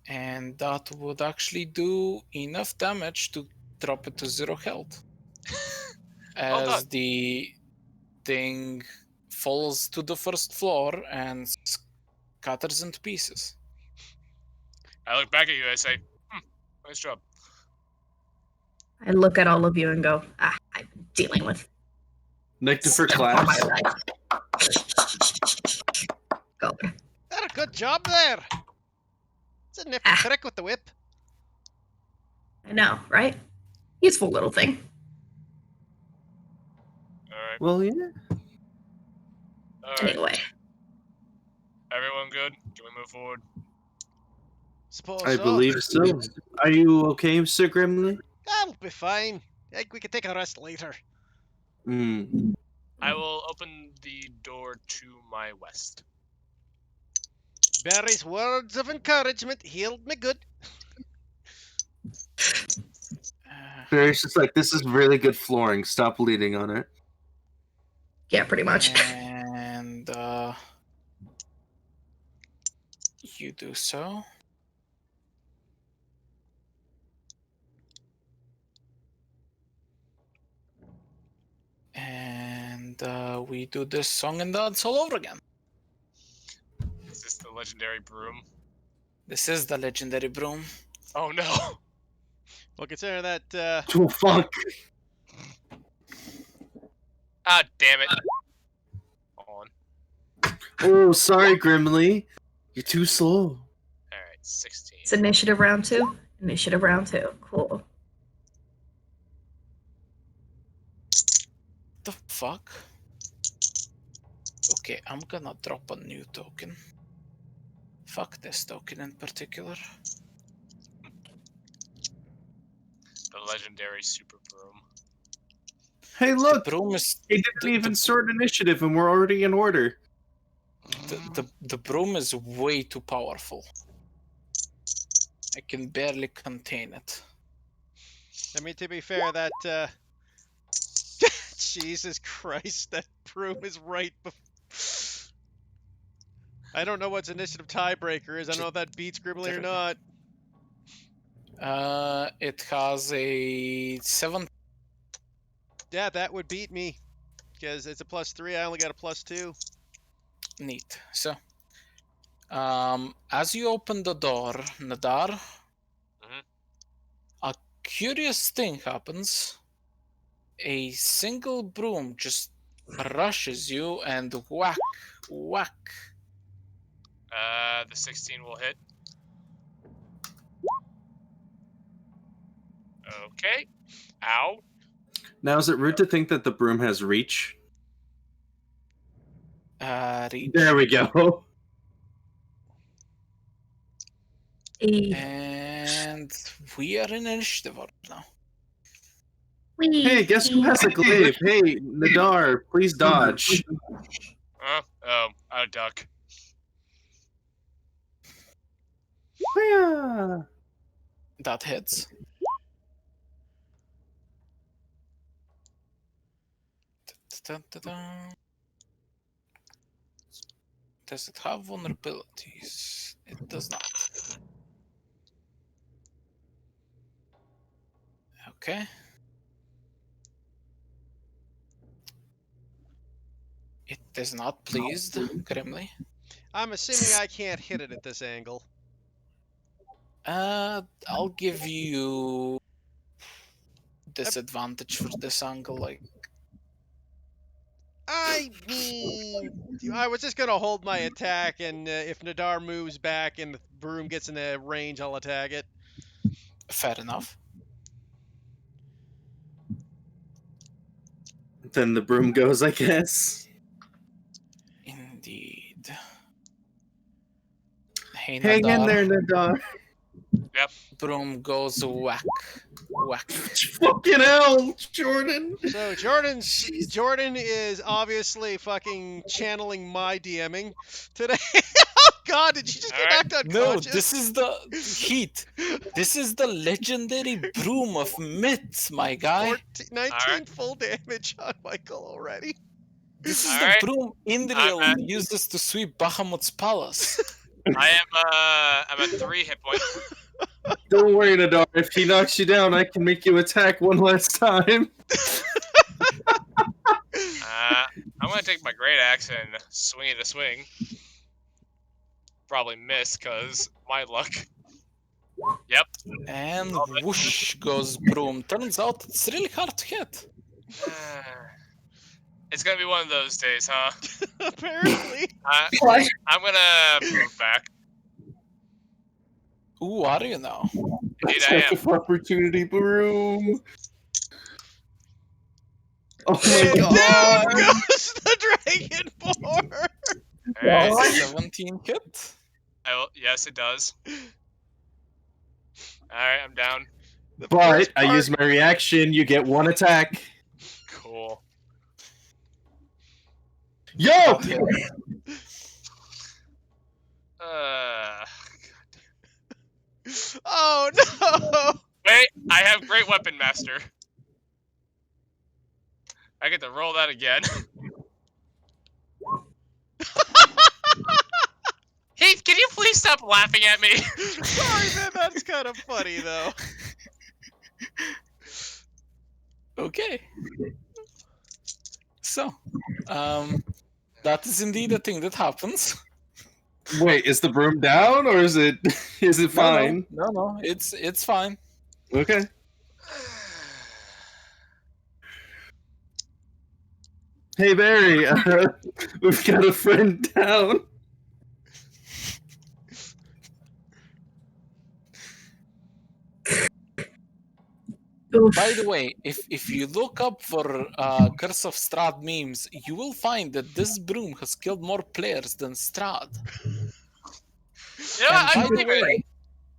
And that would actually do enough damage to drop it to 0 health. Well done. As the thing falls to the first floor and scatters into pieces. I look back at you. I say, nice job. I look at all of you and go, I'm dealing with Nectar stuff all my class. life. Go there. Did a good job there. It's a nifty trick with the whip. I know, right? Useful little thing. All right. Well, yeah. All right. Anyway, Everyone good? Can we move forward? Suppose I so. believe so. Are you okay, Sir Grimly? That'll be fine. I think we can take a rest later. Hmm. I will open the door to my west. Barry's words of encouragement healed me good. Barry's just like, this is really good flooring. Stop leaning on it. yeah, pretty much. And you do so. And we do this song and dance all over again. Is this the legendary broom? This is the legendary broom. Oh no! Well, consider that, Oh, fuck. Ah, damn it! On. Oh, sorry, Grimly. You're too slow. All right, 16. It's initiative round 2. Initiative round 2. Cool. The fuck? Okay, I'm gonna drop a new token. Fuck this token in particular. The legendary super broom. Hey, look. Broom is He didn't even sort initiative, and we're already in order. the broom is way too powerful. I can barely contain it. I mean, to be fair, that, Jesus Christ, that broom is right I don't know what's initiative tiebreaker is. I don't know if that beats Grimly or not. It has a 7. Yeah, that would beat me. Because it's a +3, I only got a +2. Neat. So, as you open the door, Nadar, a curious thing happens. A single broom just rushes you and whack, whack. The 16 will hit. Okay. Ow. Now, is it rude to think that the broom has reach? Reach. There we go. And we are in initiative order now. Hey, guess who has a glaive? Hey, Nadar, please dodge. Oh, I'll duck. Yeah. That hits. Dun-dun-dun-dun. Does it have vulnerabilities? It does not. Okay. It is not pleased, Grimly. I'm assuming I can't hit it at this angle. I'll give you disadvantage for this angle. Like, I mean, I was just gonna hold my attack, and if Nadar moves back and the broom gets in the range, I'll attack it. Fair enough. Then the broom goes, I guess. Indeed. Hey, Hang in Nadar. there, Nadar. Broom goes whack. Whack. Fucking hell, Jordan. So Jordan is obviously fucking channeling my DMing today. Oh God, did you just get Alright. knocked No, unconscious? this is the heat. This is the legendary broom of myths, my guy. 19 Alright. full damage on Michael already. This is Alright. the broom Indriel uses to sweep Bahamut's palace. I'm at 3 hit points. Don't worry, Nadar. If he knocks you down, I can make you attack one last time. I'm gonna take my great axe and swing it a swing. Probably miss, cause my luck. Yep. And whoosh goes broom. Turns out it's really hard to hit. It's gonna be one of those days, huh? Apparently. What? I'm gonna move back. Who are you now? Indeed, I Attack am. of opportunity, broom. Oh And my god. down goes the Dragonborn. Alright. God. 17 hit. Yes, it does. Alright, I'm down. The But first I part- use my reaction. You get one attack. Cool. Yo! Okay. Oh no! Wait, I have Great Weapon Master. I get to roll that again. Heath, can you please stop laughing at me? Sorry, man, that's kind of funny though. Okay. So, that is indeed a thing that happens. Wait, is the broom down or is it fine? No, it's fine. Okay. Hey Barry, we've got a friend down. Oof. By the way, if you look up for Curse of Strahd memes, you will find that this broom has killed more players than Strahd. You know what? And I don't even.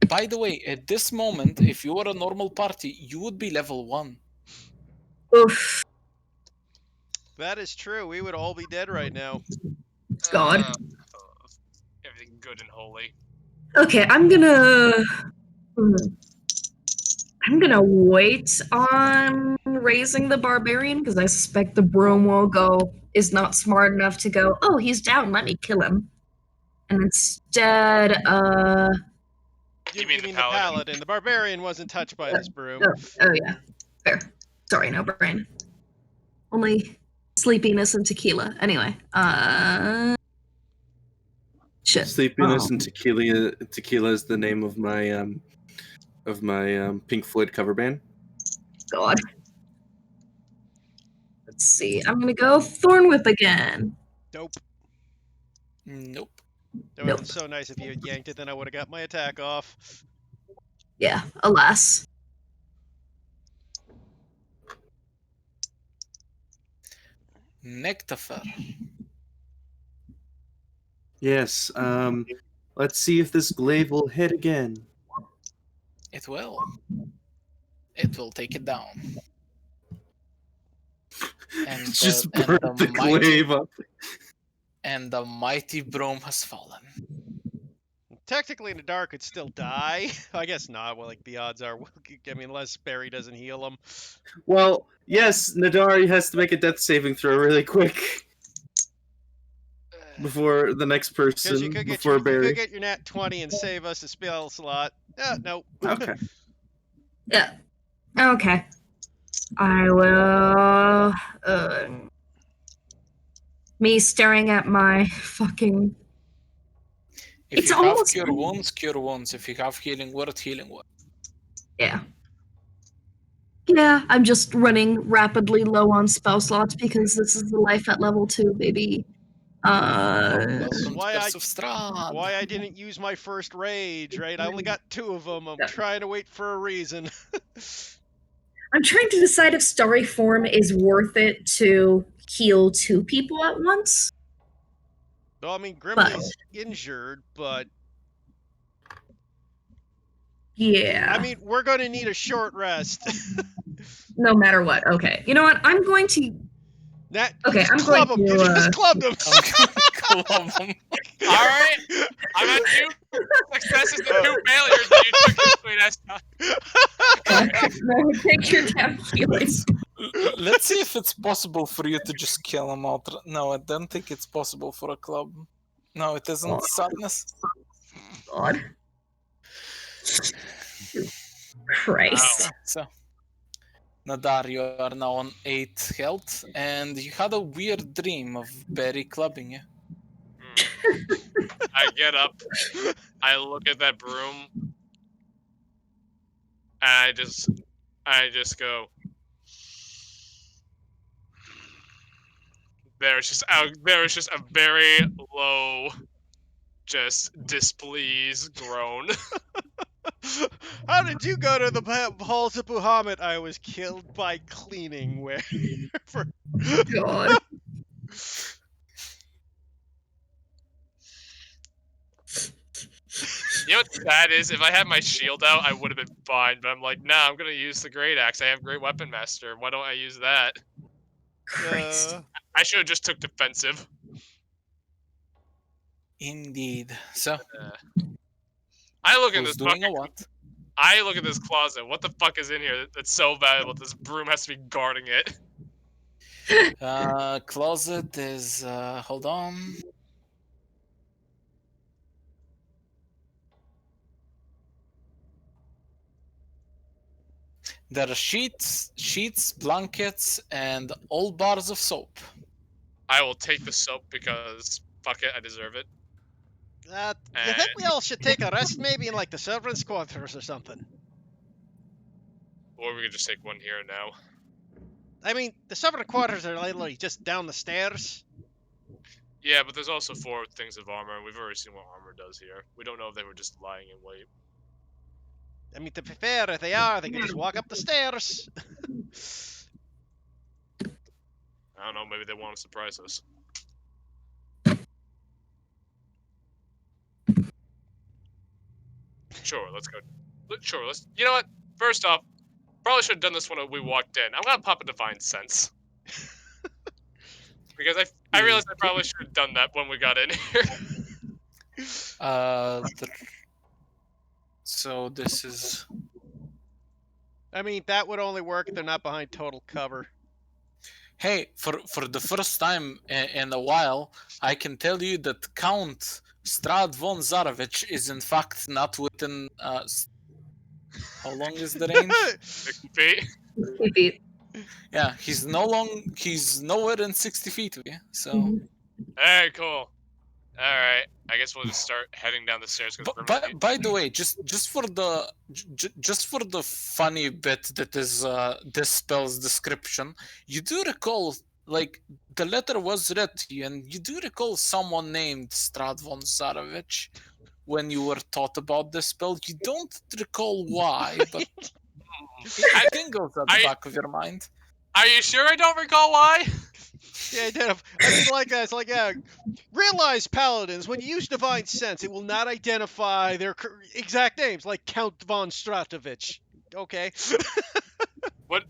by the way, at this moment, if you were a normal party, you would be level 1. Oof. That is true. We would all be dead right now. God. Everything good and holy. Okay, I'm gonna wait on raising the barbarian because I suspect the broom is not smart enough to go, oh, he's down, let me kill him. And instead, You mean the the paladin? paladin? The barbarian wasn't touched by this broom. oh yeah, fair. Sorry, no brain. Only sleepiness and tequila. Anyway, shit. Sleepiness Oh. and tequila is the name of my Pink Floyd cover band. God. Let's see. I'm gonna go Thorn Whip again. Dope. Nope. That would have Nope. been so nice if you had yanked it, then I would have got my attack off. Yeah, alas. Nectafer. Yes. Let's see if this glaive will hit again. It will. It will take it down. And Just the, burn and the mighty, glaive up. and the mighty broom has fallen. Technically, Nadar could still die. I guess not. Well, like the odds are, I mean, unless Barry doesn't heal him. Well, yes, Nadari has to make a death saving throw really quick before the next Because person. you could get Before your, you Barry. could get your nat 20 and save us a spell slot. No. Okay. Yeah. Okay. I will. Me staring at my fucking. If It's you have almost- cure wounds, cure wounds. If you have healing word, healing word. Yeah. Yeah, I'm just running rapidly low on spell slots because this is the life at level 2, baby. Welcome to Why Curse of Strahd. Why I didn't use my first rage, right? I only got 2 of them. I'm trying to wait for a reason. I'm trying to decide if Starry Form is worth it to heal 2 people at once. No, I mean, Grimly's injured, but Yeah. I mean, we're going to need a short rest. No matter what. Okay. You know what? I'm going to. Nat, Okay, just I'm club going him. to, You just clubbed him. I'm gonna club him. All right, I'm at 2 successes and 2 failures that you took this sweet ass time. No, take your damn healers. Let's see if it's possible for you to just kill him out. No, I don't think it's possible for a club. No, it isn't. Sadness. God. Christ. So, Nadar, you are now on 8 health, and you had a weird dream of Barry clubbing you. I get up, I look at that broom, and I just go. There's just a very low, just displeased groan. How did you go to the halls of Bahamut? I was killed by cleaning where. God. You know what's sad is, if I had my shield out, I would have been fine. But I'm like, nah, I'm gonna use the great axe. I have great weapon master. Why don't I use that? Christ. I should have just took defensive. Indeed. So, I look at who's this doing a fucking, what? I look at this closet. What the fuck is in here that's so valuable? This broom has to be guarding it. Closet is, hold on. There are sheets, blankets, and all bars of soap. I will take the soap because fuck it, I deserve it. You think we all should take a rest, maybe in like the servants' quarters or something? Or we could just take one here and now. I mean, the servant quarters are literally just down the stairs. Yeah, but there's also 4 things of armor, and we've already seen what armor does here. We don't know if they were just lying in wait. I mean, to be fair, if they are, they can just walk up the stairs. I don't know, maybe they want to surprise us. Sure, let's go. Sure, let's. You know what? First off, probably should have done this when we walked in. I'm gonna pop a divine sense. Because I realized I probably should have done that when we got in here. So this is. I mean, that would only work if they're not behind total cover. Hey, for the first time in a while, I can tell you that Count Strahd von Zarovich is in fact not within. How long is the range? 60 feet. 50 feet. Yeah, he's nowhere in 60 feet of you. So. Mhm. Alright, cool. Alright, I guess we'll just start heading down the stairs. By the way, just for the funny bit that is this spell's description, you do recall, like, the letter was read to you, and you do recall someone named Strahd von Zarovich when you were taught about this spell. You don't recall why, but it tingles at the back of your mind. Are you sure I don't recall why? Yeah, I did. It's like that. It's like, yeah. Realize, paladins, when you use divine sense, it will not identify their exact names, like Count von Stratovich. Okay. Would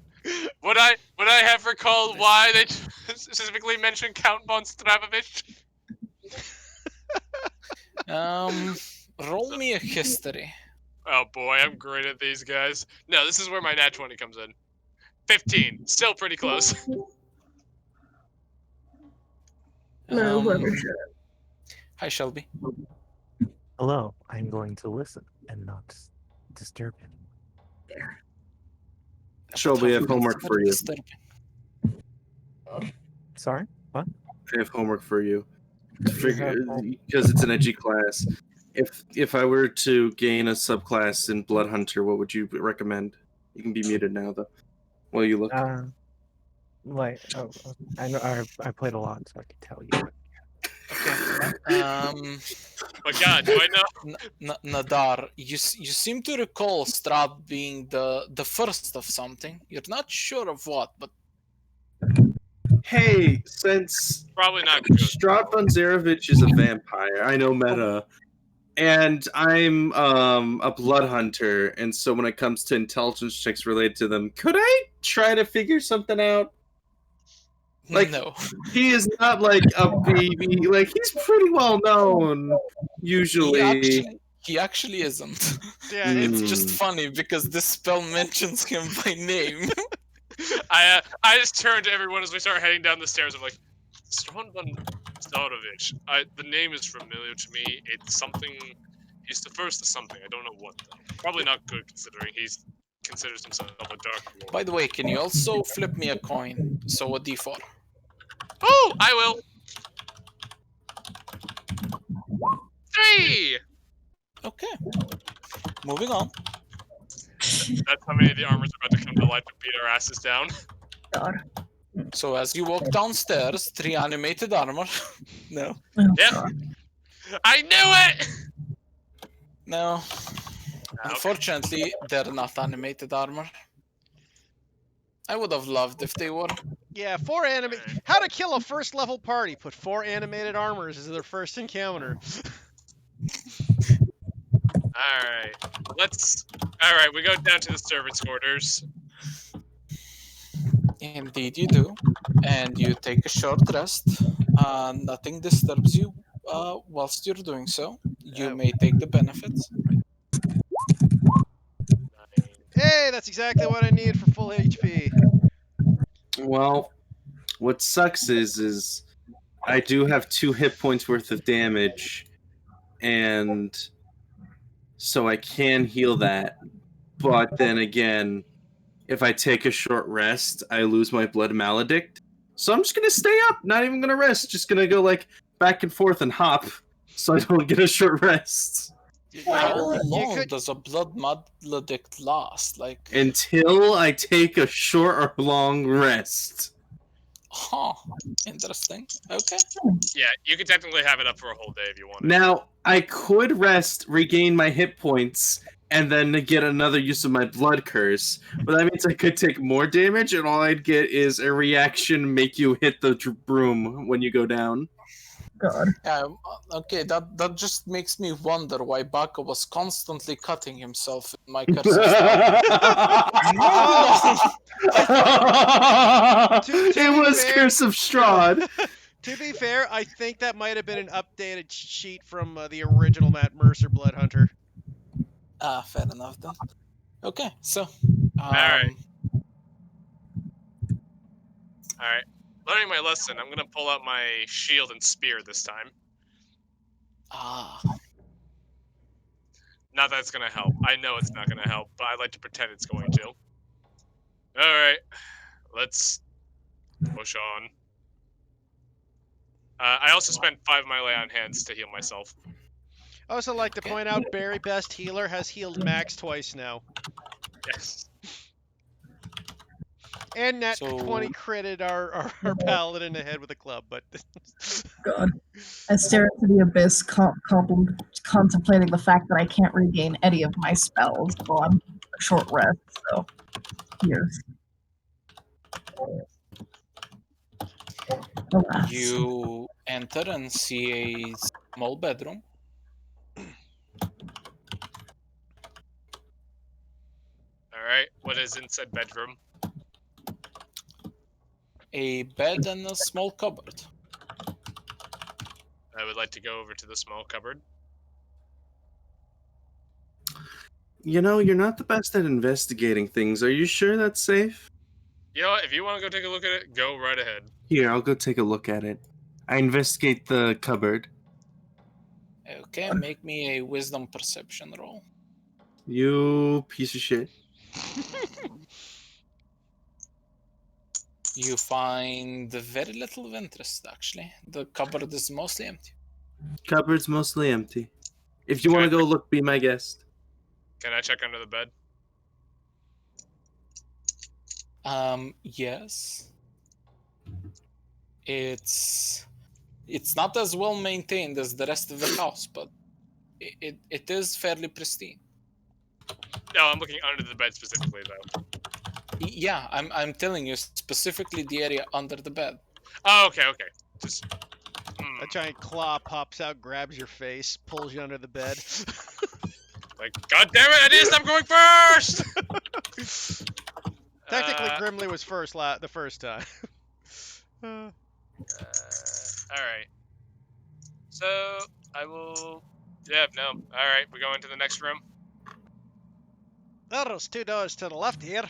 I have recalled why they specifically mentioned Count von Stravovich? Roll me a history. Oh boy, I'm great at these guys. No, this is where my nat 20 comes in. 15, still pretty close. No, whoever should. Hi, Shelby. Hello, I'm going to listen and not disturb him. There. Shelby, I have homework for you. Sorry? What? I have homework for you. Because it's an edgy class. If I were to gain a subclass in Blood Hunter, what would you recommend? You can be muted now, though. While you look. I know I played a lot, so I can tell you. Okay. But God, do I know? Nadar, you seem to recall Strahd being the first of something. You're not sure of what, but Hey, since Probably not good. Strahd von Zarevich is a vampire, I know meta, and I'm a blood hunter, and so when it comes to intelligence checks related to them, could I try to figure something out? Like, no. he is not like a baby. Like, he's pretty well known, usually. He actually isn't. Yeah, It's just Hmm. funny because this spell mentions him by name. I just turned to everyone as we start heading down the stairs. I'm like, Strahd von Zarevich. The name is familiar to me. It's something. He's the first of something. I don't know what though. Probably not good considering he's considers himself a dark lord. By the way, can you also flip me a coin? So a d4. Oh, I will. 3. Okay. Moving on. That's how many of the armors are about to come to life and beat our asses down. God. So as you walk downstairs, 3 animated armor. No. Oh, Yeah. God. I knew it. No. Okay. Unfortunately, they're not animated armor. I would have loved if they were. Yeah, 4 anime. How to kill a first level party? Put 4 animated armors as their first encounter. All right. All right. We go down to the servants' quarters. Indeed, you do. And you take a short rest. Nothing disturbs you whilst you're doing so. You may take the benefits. Hey, that's exactly what I need for full HP. Well, what sucks is I do have 2 hit points worth of damage, and so I can heal that. But then again, if I take a short rest, I lose my blood maledict. So I'm just gonna stay up, not even gonna rest, just gonna go like back and forth and hop, so I don't get a short rest. How You long could- does a blood maledict last? Like, Until I take a short or long rest. huh? Interesting. Okay. Yeah, you can technically have it up for a whole day if you want. Now, I could rest, regain my hit points, and then get another use of my blood curse. But that means I could take more damage, and all I'd get is a reaction make you hit the broom when you go down. God. Okay, that just makes me wonder why Baka was constantly cutting himself in my curse. It was fair- Curse of Strahd. To be fair, I think that might have been an updated sheet from the original Matt Mercer Blood Hunter. Fair enough then. Okay, so. Alright. Alright. Learning my lesson, I'm gonna pull out my shield and spear this time. Not that it's gonna help. I know it's not gonna help, but I like to pretend it's going to. Alright. Let's push on. I also spent 5 of my lay on hands to heal myself. I also like to point out Barry Best Healer has healed Max twice now. Yes. And Nat So- 20 critted our paladin in the head with a club, but God. I stare into the abyss, contemplating the fact that I can't regain any of my spells while I'm a short rest. So, here's. Alas. You enter and see a small bedroom. Alright, what is inside bedroom? A bed and a small cupboard. I would like to go over to the small cupboard. You know, you're not the best at investigating things. Are you sure that's safe? You know what, if you want to go take a look at it, go right ahead. Here, I'll go take a look at it. I investigate the cupboard. Okay, make me a wisdom perception roll. You piece of shit. You find very little of interest, actually. The cupboard is mostly empty. Cupboard's mostly empty. If you want to go look, be my guest. Can I check under the bed? Yes. It's not as well maintained as the rest of the house, but it is fairly pristine. No, I'm looking under the bed specifically, though. Yeah, I'm telling you specifically the area under the bed. Oh, okay. Just. A giant claw pops out, grabs your face, pulls you under the bed. Like, God damn it! I need to stop going first. Technically, Grimly was first the first time. All right. So I will. Yeah. No. All right. We go into the next room. There's 2 doors to the left here.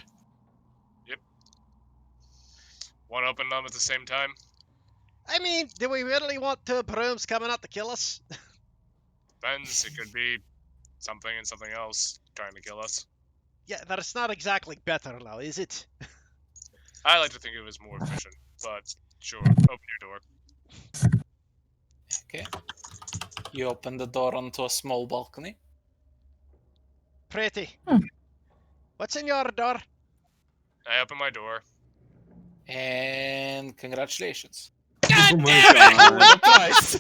Want to open them at the same time? I mean, do we really want 2 brooms coming out to kill us? Depends. It could be something and something else trying to kill us. Yeah, that's not exactly better now, is it? I like to think it was more efficient, but sure. Open your door. Okay. You open the door onto a small balcony. Pretty. What's in your door? I open my door. And congratulations. Oh my god. With a prize.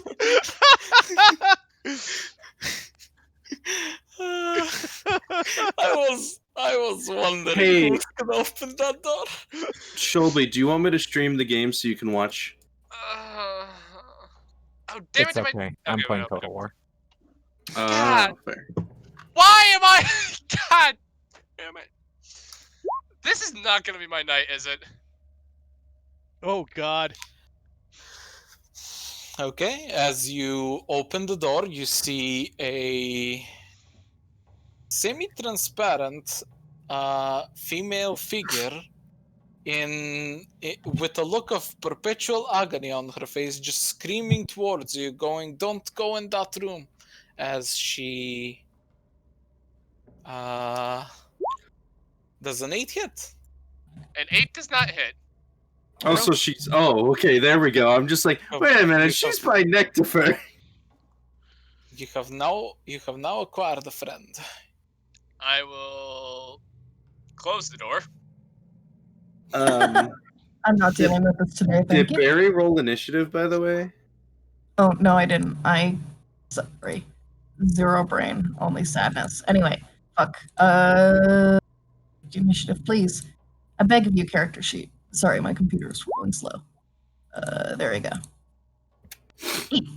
I was wondering Hey. who's gonna open that door. Shelby, do you want me to stream the game so you can watch? Oh damn It's it! okay. I'm Okay, playing okay. Total War. God. Fair. Why am I? God damn it! This is not gonna be my night, is it? Oh god. Okay, as you open the door, you see a semi-transparent female figure with a look of perpetual agony on her face, just screaming towards you, going, "Don't go in that room," as she does an 8 hit. An 8 does not hit. Oh, so she's. Oh, okay. There we go. I'm just like, wait a minute. She's by Nectifer. You have now acquired a friend. I will close the door. I'm not dealing with this today. Did Thank you. Barry roll initiative, by the way? Oh no, I didn't. Sorry. 0 brain, only sadness. Anyway, fuck. Initiative, please. I beg of you, character sheet. Sorry, my computer's rolling slow. There we go.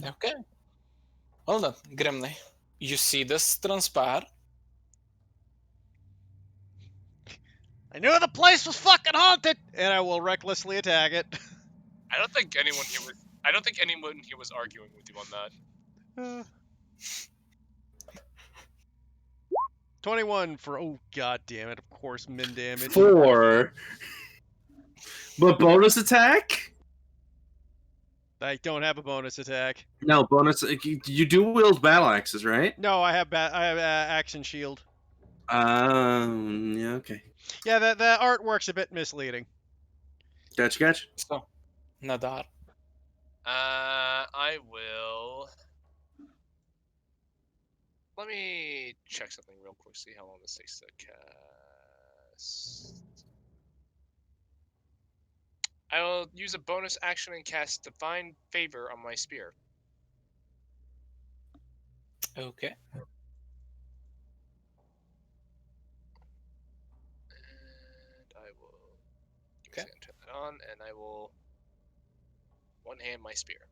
Okay. Hold on, Grimly. You see this transpire. I knew the place was fucking haunted, and I will recklessly attack it. I don't think anyone here was arguing with you on that. 21 for, oh god damn it, of course, min damage. 4. But bonus attack? I don't have a bonus attack. No, bonus. You do wield battle axes, right? No, I have axe and shield. Yeah, okay. Yeah, the artwork's a bit misleading. Gotcha. So, Nadar. I will. Let me check something real quick. See how long this takes to cast. I will use a bonus action and cast Divine Favor on my spear. Okay. And I will Okay. turn that on, and I will one-hand my spear.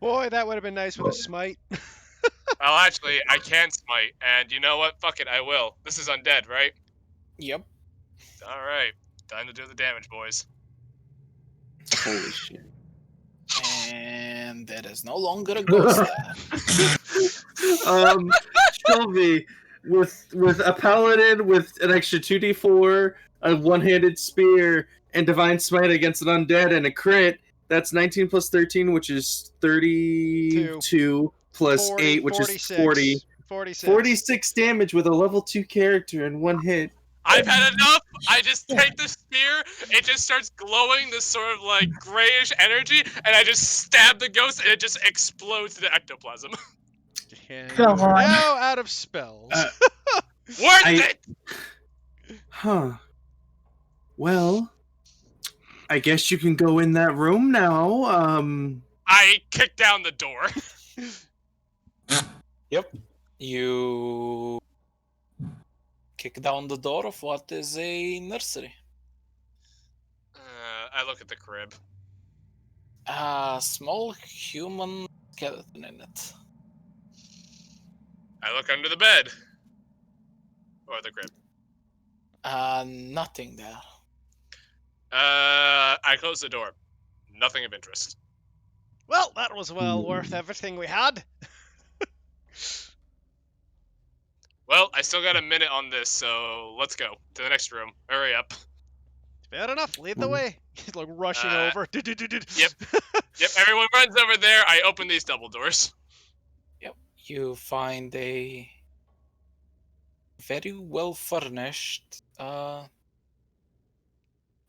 Boy, that would have been nice with a smite. Well, actually, I can smite, and you know what? Fuck it, I will. This is undead, right? Yep. Alright, time to do the damage, boys. Holy shit. And there is no longer a ghost there. Shelby, with a paladin with an extra 2d4, a one-handed spear, and divine smite against an undead and a crit, that's 19 plus 13, which is 32 plus 40, 8, which 46, is 40. 46. 46 damage with a level 2 character in one hit. I've had enough! I just take the spear, it just starts glowing this sort of like grayish energy, and I just stab the ghost and it just explodes into ectoplasm. And Go you're on. now out of spells. Worth I- it! Huh. Well, I guess you can go in that room now. I kick down the door. Yep. You kick down the door of what is a nursery. I look at the crib. A small human skeleton in it. I look under the bed. Or the crib. Nothing there. I close the door. Nothing of interest. Well, that was well worth everything we had. Well, I still got a minute on this, so let's go to the next room. Hurry up. Fair enough. Lead the way. He's like rushing over. Yep. Yep, everyone runs over there. I open these double doors. Yep. You find a very well furnished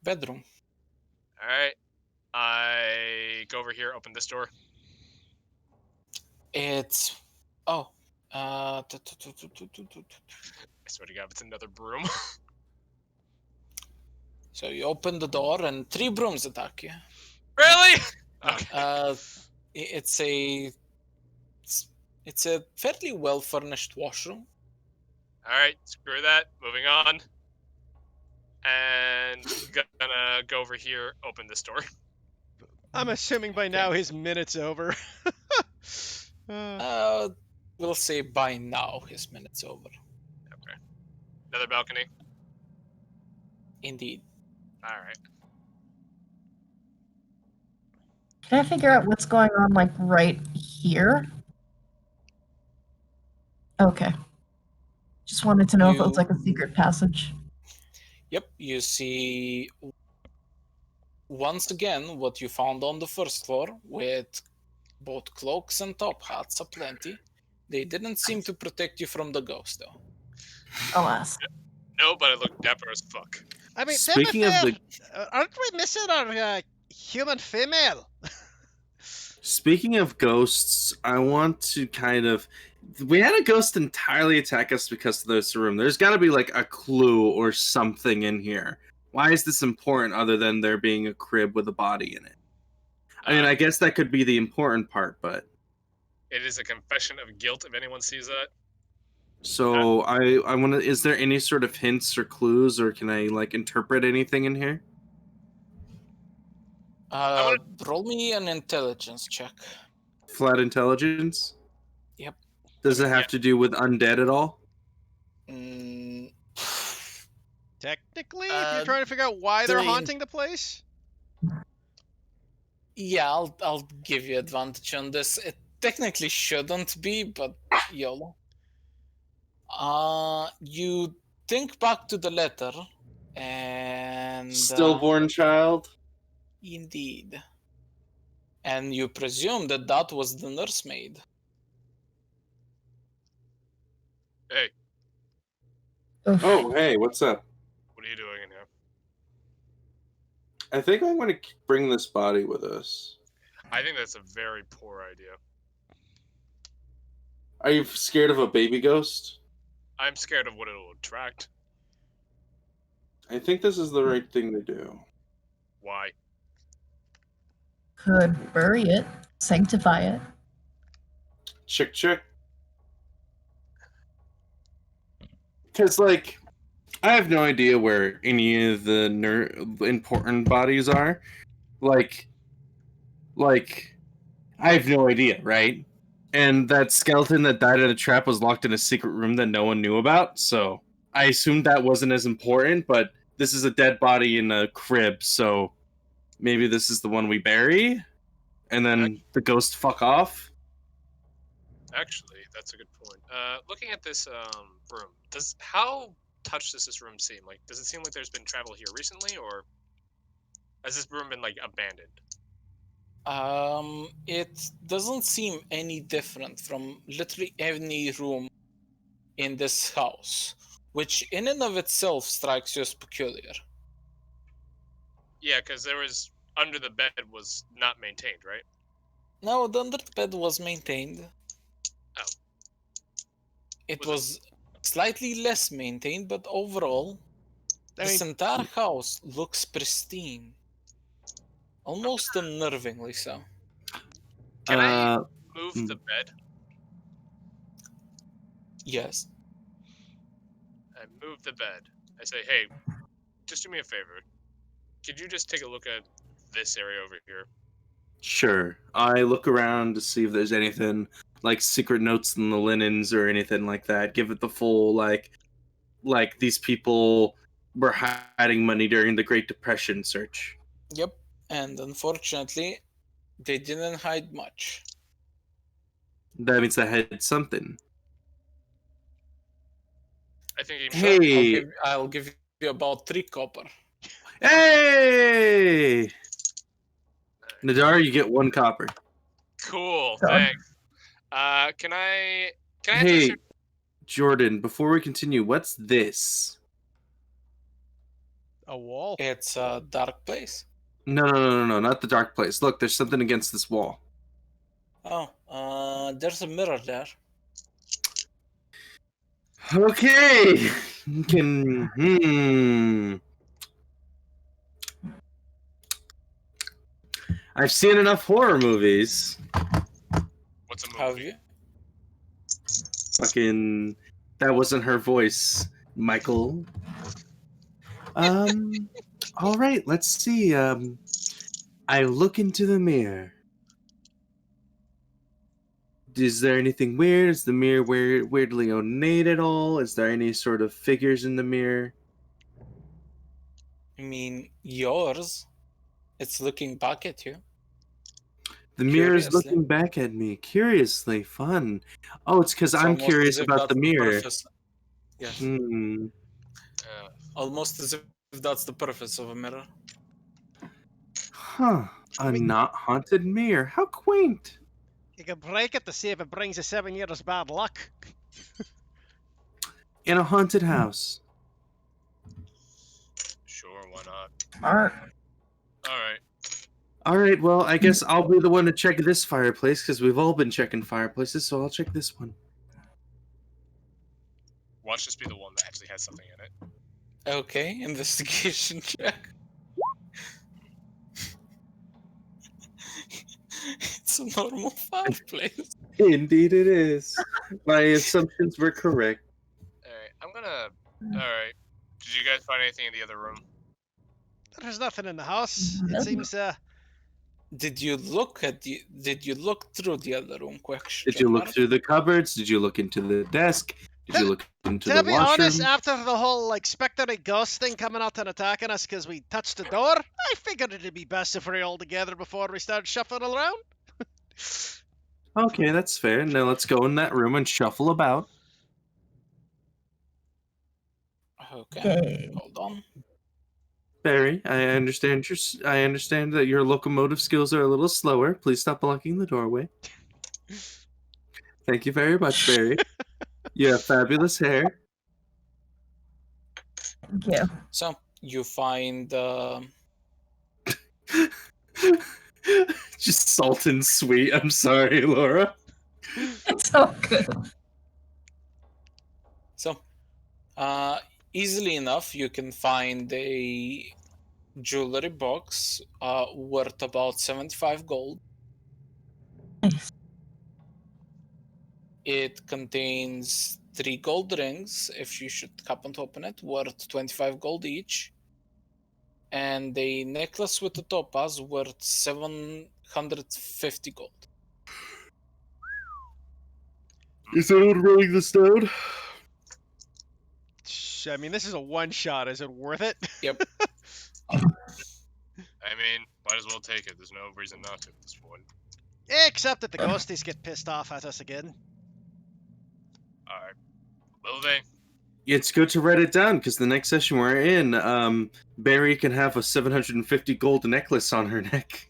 bedroom. Alright. I go over here, open this door. It's I swear to God, it's another broom. so you open the door and 3 brooms attack you. Really? Okay. It's a fairly well furnished washroom. Alright, screw that. Moving on. And gonna go over here, open this door. I'm assuming by now his minute's over. We'll say by now his minute's over. Okay. Another balcony. Indeed. Alright. Can I figure out what's going on, like, right here? Okay. Just wanted to know if it was like a secret passage. Yep, you see once again what you found on the first floor with both cloaks and top hats aplenty. They didn't seem to protect you from the ghost, though. Alas. No, but I look dapper as fuck. I mean, Speaking of the aren't we missing our human female? Speaking of ghosts, I want to kind of. We had a ghost entirely attack us because of this room. There's got to be like a clue or something in here. Why is this important other than there being a crib with a body in it? I mean, I guess that could be the important part, but. It is a confession of guilt if anyone sees that. So I want to. Is there any sort of hints or clues, or can I like interpret anything in here? Roll me an intelligence check. Flat intelligence. Yep. Does it have to do with undead at all? Technically, if you're trying to figure out why they're haunting the place. Yeah, I'll give you advantage on this. It technically shouldn't be, but YOLO. You think back to the letter, and Stillborn child. Indeed. And you presume that that was the nursemaid. Hey, Oh, hey, what's up? what are you doing in here? I think I want to bring this body with us. I think that's a very poor idea. Are you scared of a baby ghost? I'm scared of what it'll attract. I think this is the right thing to do. Why? Could bury it, sanctify it. Chick. Because, like, I have no idea where any of the important bodies are. Like, I have no idea, right? And that skeleton that died in a trap was locked in a secret room that no one knew about, so I assumed that wasn't as important, but this is a dead body in a crib, so maybe this is the one we bury, and then the ghost fuck off? Actually, that's a good point. Looking at this room, how touched does this room seem? Like, does it seem like there's been travel here recently, or has this room been like abandoned? It doesn't seem any different from literally any room in this house, which in and of itself strikes you as peculiar. Yeah, because there was under the bed was not maintained, right? No, the under the bed was maintained. Oh. It was slightly less maintained, but overall, I this mean, entire house looks pristine. Almost unnervingly so. Can I Uh, move hmm. the bed? Yes. I move the bed. I say, hey, just do me a favor. Could you just take a look at this area over here? Sure. I look around to see if there's anything like secret notes in the linens or anything like that. Give it the full like these people were hiding money during the Great Depression search. Yep. And unfortunately, they didn't hide much. That means I had something. I think he Hey, I'll give you about 3 copper. hey, Nadar, you get 1 copper. Cool, Sure. thanks. Can I enter Hey, this? Jordan, before we continue, what's this? a wall. It's a dark place. No, not the dark place. Look, there's something against this wall. Oh, there's a mirror there. Okay. I've seen enough horror movies. What's a Have movie? you? Fucking, that wasn't her voice, Michael. All right, let's see. I look into the mirror. Is there anything weird? Is the mirror weirdly ornate at all? Is there any sort of figures in the mirror? I mean, yours. It's looking back at you. The mirror is Curiously. looking back at me. Curiously fun. Oh, it's because It's I'm almost curious as if about the that's mirror. purpose. Yes. Hmm. Almost as if that's the purpose of a mirror. Huh. A not haunted mirror. How quaint. You can break it to see if it brings you 7 years bad luck. In a haunted house. Sure, why not? Smart. All right. All right, well, I guess I'll be the one to check this fireplace because we've all been checking fireplaces, so I'll check this one. Watch this be the one that actually has something in it. Okay, investigation check. It's a normal fireplace. Indeed it is. My assumptions were correct. All right, I'm gonna. All right. Did you guys find anything in the other room? There's nothing in the house. It Nope. seems Did you look through the other room, question Did you look mark? through the cupboards? Did you look into the desk? Did you look into to the be washroom? honest, after the whole like spectre ghost thing coming out and attacking us because we touched the door, I figured it'd be best if we were all together before we started shuffling around. Okay, that's fair. Now let's go in that room and shuffle about. Okay, Okay. hold on. Barry, I understand that your locomotive skills are a little slower. Please stop blocking the doorway. Thank you very much, Barry. You have fabulous hair. Thank you. So you find Just salt and sweet. I'm sorry, Laura. It's all good. so easily enough you can find a jewelry box worth about 75 gold. Nice. It contains 3 gold rings, if you should happen to open it, worth 25 gold each. And a necklace with a topaz worth 750 gold. Is anyone rolling the stone? I mean, this is a one shot. Is it worth it? Yep. I mean, might as well take it. There's no reason not to at this point. Except that the ghosties get pissed off at us again. All right. Will they? It's good to write it down because the next session we're in, Barry can have a 750 gold necklace on her neck.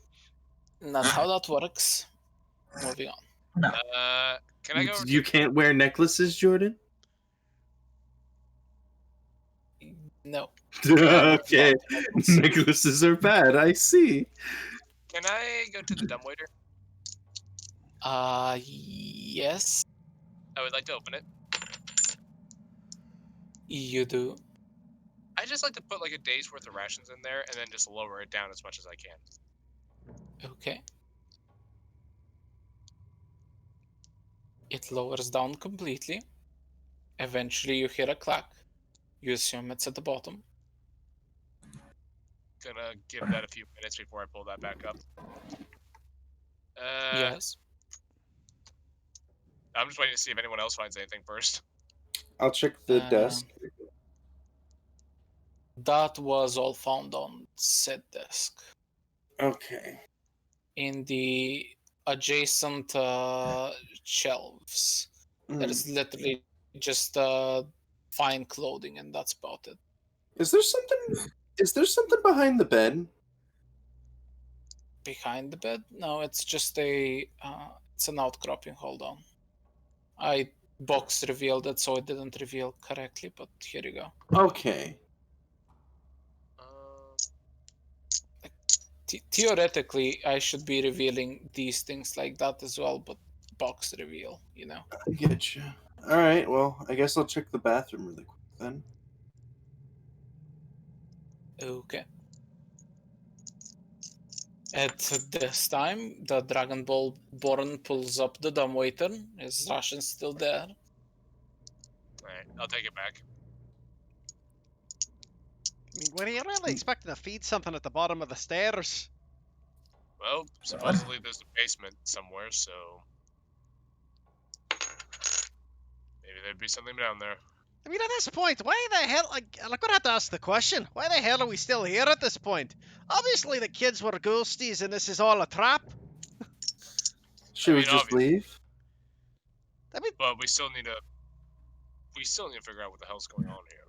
Not how that works. Moving on. Can I go? You can't wear necklaces, Jordan? No. Okay. Necklaces are bad, I see. Can I go to the dumbwaiter? Yes. I would like to open it. You do. I just like to put like a day's worth of rations in there and then just lower it down as much as I can. Okay. It lowers down completely. Eventually, you hear a clack. You assume it's at the bottom. Gonna give that a few minutes before I pull that back up. Yes. I'm just waiting to see if anyone else finds anything first. I'll check the desk. That was all found on said desk. Okay. In the adjacent shelves. There's literally just fine clothing, and that's about it. Is there something behind the bed? Behind the bed? No, it's just it's an outcropping. Hold on. I box revealed it, so it didn't reveal correctly, but here you go. Okay. Theoretically, I should be revealing these things like that as well, but box reveal, you know. I get you. All right. Well, I guess I'll check the bathroom really quick then. Okay. At this time, the Dragon Ball Born pulls up the dumbwaiter. His ration's still there. Alright, I'll take it back. I mean, were you really expecting to feed something at the bottom of the stairs? Well, supposedly there's a basement somewhere, so maybe there'd be something down there. I mean, at this point, why the hell? Like, I'm gonna have to ask the question. Why the hell are we still here at this point? Obviously, the kids were ghosties, and this is all a trap. Should we just obviously. leave? I mean, But we still need to figure out what the hell's going on here.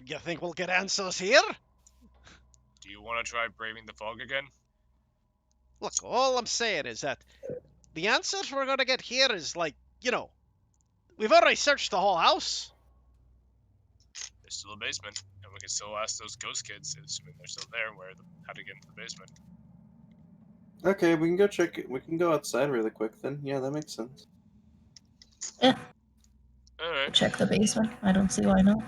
you think we'll get answers here? Do you want to try braving the fog again? Look, all I'm saying is that the answers we're gonna get here is like, you know, we've already searched the whole house. There's still a basement, and we can still ask those ghost kids, assuming they're still there, how to get into the basement. Okay, we can go check it. We can go outside really quick then. Yeah, that makes sense. Alright. Check the basement. I don't see why not.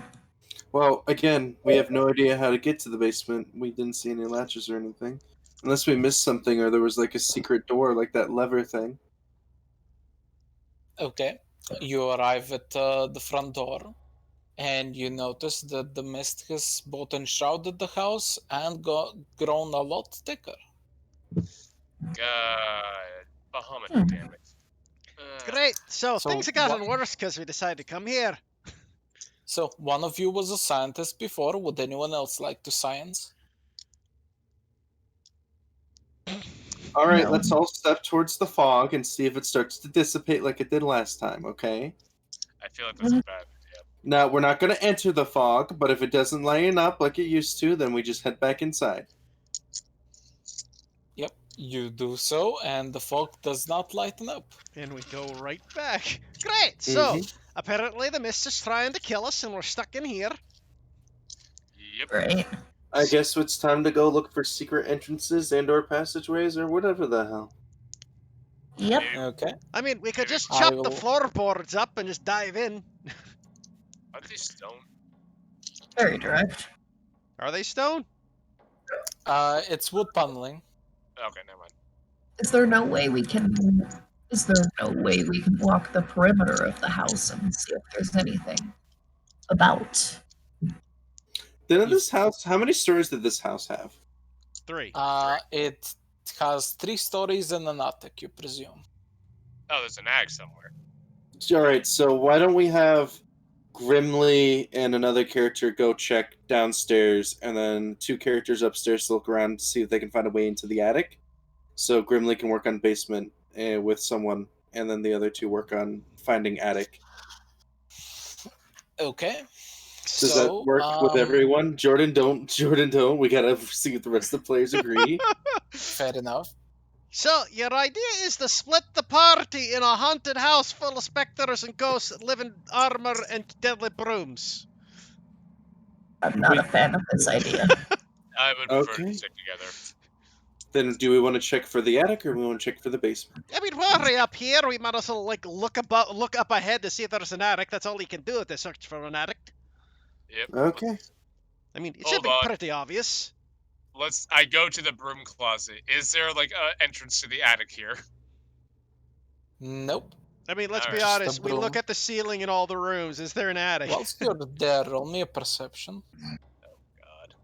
Well, again, we have no idea how to get to the basement. We didn't see any latches or anything. Unless we missed something or there was like a secret door, like that lever thing. Okay. You arrive at the front door, and you notice that the mist has both enshrouded the house and grown a lot thicker. God, Bahamut, damn it. Great. So things have gotten what- worse because we decided to come here. So, one of you was a scientist before. Would anyone else like to science? All right, No. let's all step towards the fog and see if it starts to dissipate like it did last time, okay? I feel like that's a bad idea. Now, we're not going to enter the fog, but if it doesn't lighten up like it used to, then we just head back inside. Yep, you do so, and the fog does not lighten up. And we go right back. Great. So apparently the mist is trying to kill us, and we're stuck in here. Yep. Right. I guess it's time to go look for secret entrances and/or passageways or whatever the hell. Yep. Okay. I mean, we could just I chop the will- floorboards up and just dive in. Are these stone? Very direct. Are they stone? It's wood paneling. Okay, never mind. Is there no way we can walk the perimeter of the house and see if there's anything about? Didn't this house, how many stories did this house have? 3. It has 3 stories and an attic, you presume. Oh, there's an ag somewhere. All right, so why don't we have Grimly and another character go check downstairs, and then 2 characters upstairs to look around to see if they can find a way into the attic. So Grimly can work on basement with someone, and then the other 2 work on finding attic. Okay. Does that work with everyone? Jordan, don't. We gotta see if the rest of the players agree. Fair enough. So, your idea is to split the party in a haunted house full of specters and ghosts that live in armor and deadly brooms. I'm not a fan of this idea. I would prefer Okay. to stick together. Then do we want to check for the attic or we want to check for the basement? I mean, we're already up here. We might as well like look up ahead to see if there's an attic. That's all you can do if they search for an attic. Yep. Okay. I mean, it Hold should be on. pretty obvious. I go to the broom closet. Is there like an entrance to the attic here? Nope. I mean, let's be Alright. honest. Just a We look broom. at the ceiling in all the rooms. Is there an attic? Whilst you're there, roll me a perception. God.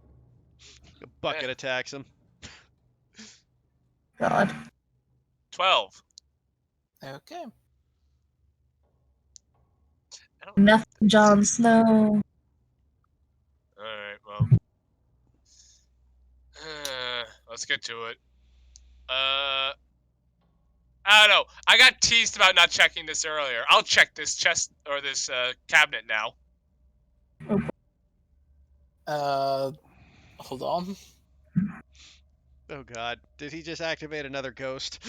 A bucket attacks him. God. 12. Okay. I don't- Nothing, Jon Snow. Alright, well. Let's get to it. I don't know. I got teased about not checking this earlier. I'll check this chest or this cabinet now. Hold on. Oh God! Did he just activate another ghost?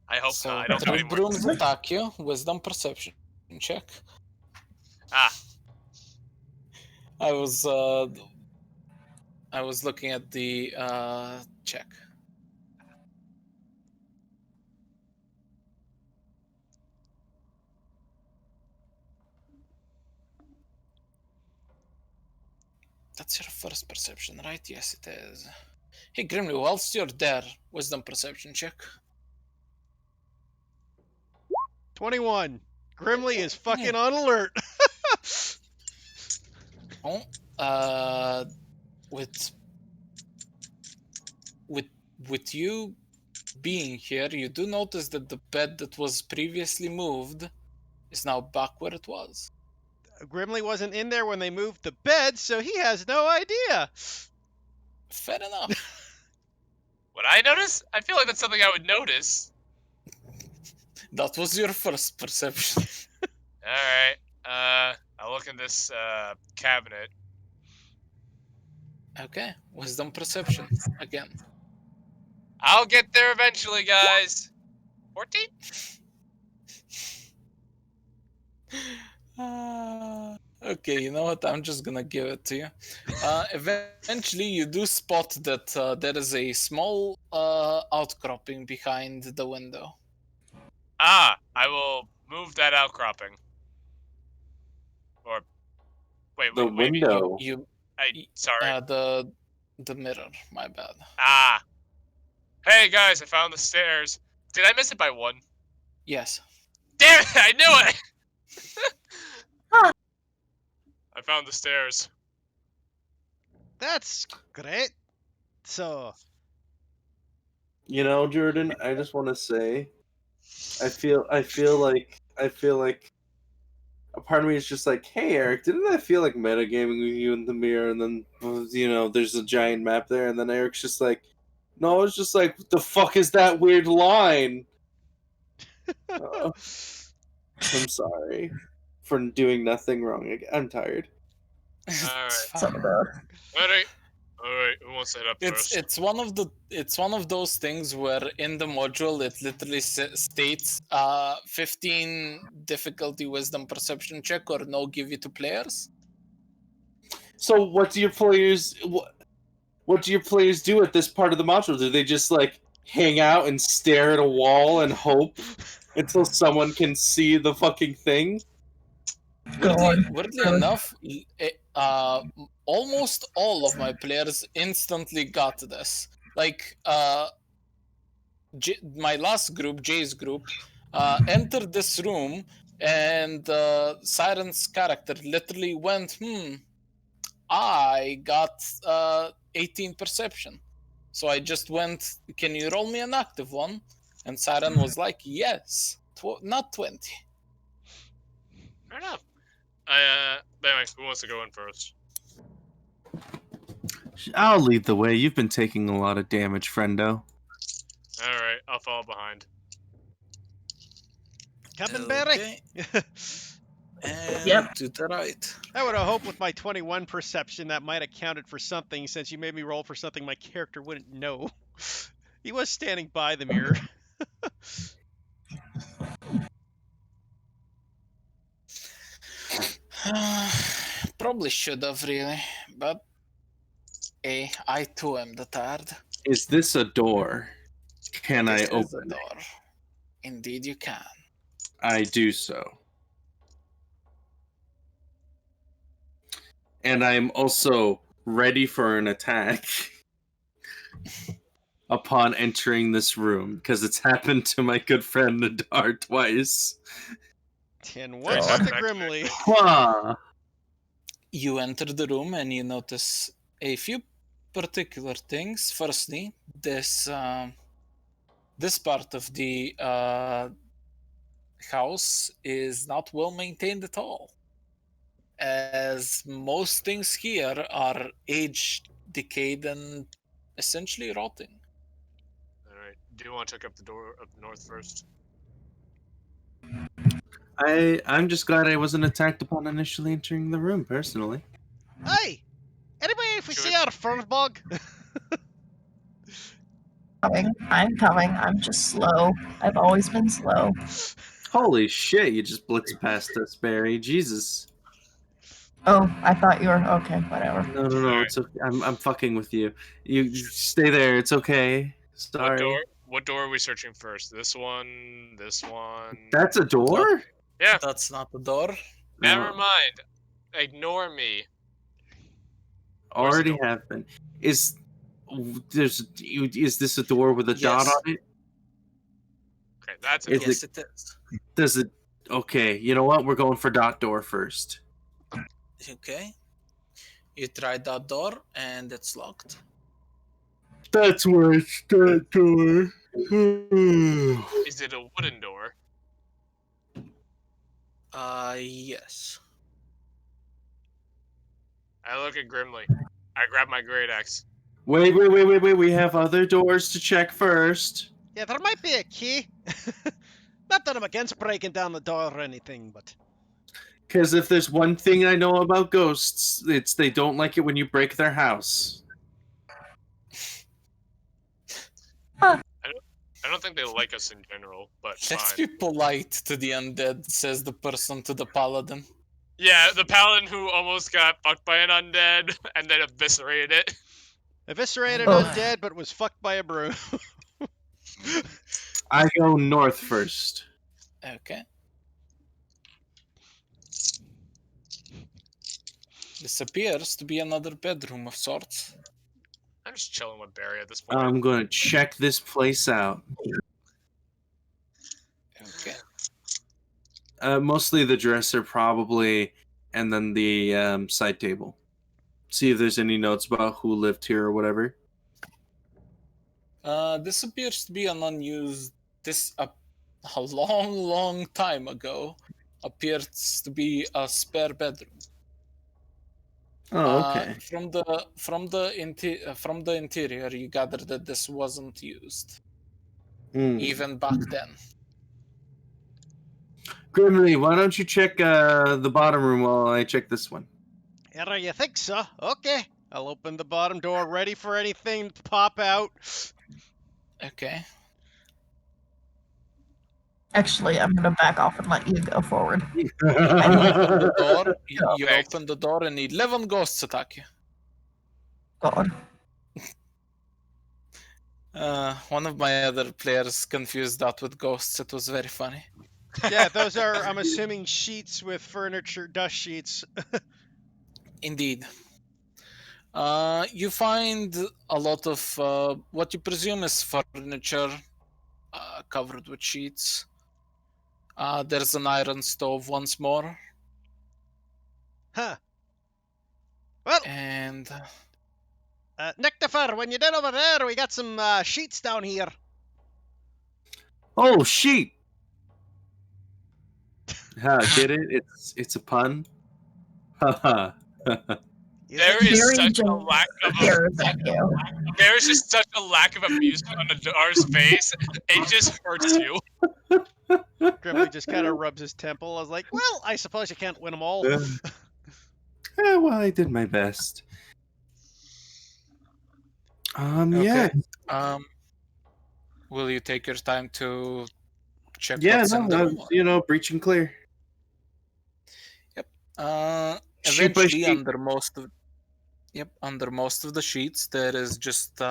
I hope So not. I don't have three any more. brooms attack you. Wisdom perception check. Ah, I was looking at the check. That's your first perception, right? Yes, it is. Hey, Grimly, whilst you're there, wisdom perception check. 21. Grimly is fucking on alert. Oh, with you being here, you do notice that the bed that was previously moved is now back where it was. Grimly wasn't in there when they moved the bed, so he has no idea. Fair enough. would I notice? I feel like that's something I would notice. That was your first perception. Alright. I'll look in this cabinet. Okay, wisdom perception again. I'll get there eventually, guys. 14? Okay, you know what? I'm just gonna give it to you. Eventually, you do spot that there is a small outcropping behind the window. Ah, I will move that outcropping. Or wait, The wait, window. sorry. The mirror. My bad. Ah. Hey guys, I found the stairs. Did I miss it by one? Yes. Damn it! I knew it. Huh. I found the stairs. That's great. So, You know, Jordan, I just want to say, I feel like a part of me is just like, hey, Eric, didn't I feel like metagaming with you in the mirror? And then, you know, there's a giant map there, and then Eric's just like, no, it's just like, what the fuck is that weird line? I'm sorry for doing nothing wrong. I'm tired. It's Alright. fine. Alright, who wants to head up first? It's one of those things where in the module it literally states 15 difficulty wisdom perception check or no give you to players. So what do your players do at this part of the module? Do they just like hang out and stare at a wall and hope until someone can see the fucking thing? Weirdly enough, almost all of my players instantly got this. Like my last group, Jay's group, entered this room and Siren's character literally went, I got 18 perception. So I just went, can you roll me an active one? And Siren was like, yes, not 20. Fair enough. Anyway, who wants to go in first? I'll lead the way. You've been taking a lot of damage, friendo. Alright, I'll follow behind. Captain Barry. Okay. And Yep. to the right. I would have hoped with my 21 perception that might have counted for something, since you made me roll for something my character wouldn't know. He was standing by the mirror. Probably should have really, but I too am the third. Is this a door? Can I This is open the it? door. Indeed, you can. I do so. and I'm also ready for an attack upon entering this room because it's happened to my good friend Nadar twice. And Very once fun to fact, Grimly. Huh. You enter the room and you notice a few particular things. Firstly, this part of the house is not well maintained at all, as most things here are aged, decayed, and essentially rotting. All right. Do you want to check up the door up north first? I'm just glad I wasn't attacked upon initially entering the room, personally. Hey! Anybody if we Should see we- our fur bug? I'm coming. I'm just slow. I've always been slow. Holy shit, you just blitzed past us, Barry. Jesus. Oh, I thought you were okay. Whatever. No, it's okay. I'm fucking with you. You stay there, it's okay. Sorry. What door are we searching first? This one? This one? That's a door? Yeah. That's not the door. Never No, mind. Ignore me. Where's the already door? have been. Is this a door with a dot Yes. on it? Okay, that's a Is door. Yes, it is. Does it? Okay, you know what? We're going for dot door first. Okay. You try that door and it's locked. That's where it's that door. Is it a wooden door? Yes. I look at Grimly. I grab my great axe. Wait. We have other doors to check first. Yeah, there might be a key. Not that I'm against breaking down the door or anything, but Because if there's one thing I know about ghosts, it's they don't like it when you break their house. I don't think they like us in general, but Let's fine. be polite to the undead, says the person to the paladin. Yeah, the paladin who almost got fucked by an undead and then eviscerated it. eviscerated Oh. undead, but was fucked by a broom. I go north first. Okay. This appears to be another bedroom of sorts. I'm just chilling with Barry at this point. I'm gonna check this place out. Okay. Mostly the dresser, probably, and then the side table. See if there's any notes about who lived here or whatever. This appears to be an unused. This a long time ago appears to be a spare bedroom. Oh, okay. From the interior, you gather that this wasn't used Hmm. even back then. Grimly, why don't you check the bottom room while I check this one? Yeah, you think so? Okay. I'll open the bottom door, ready for anything to pop out. Okay. Actually, I'm gonna back off and let you go forward. You open the door. You Okay. open the door, and 11 ghosts attack you. God. One of my other players confused that with ghosts. It was very funny. Yeah, those are, I'm assuming, sheets with furniture, dust sheets. Indeed. You find a lot of what you presume is furniture covered with sheets. There's an iron stove once more. Huh. Well, And Nectifer, when you did over there, we got some sheets down here. Oh, sheet! Get it? It's a pun. Haha. There is Very such a gentle lack of stares at you. there is just such a lack of amusement on Nadar's face. It just hurts you. Grimly just kind of rubs his temple. I was like, well, I suppose you can't win them all. Well, I did my best. Yeah. will you take your time to check Yeah, what's in the no, room? breach and clear. Sheet by Eventually, sheet. under most of the sheets, there is just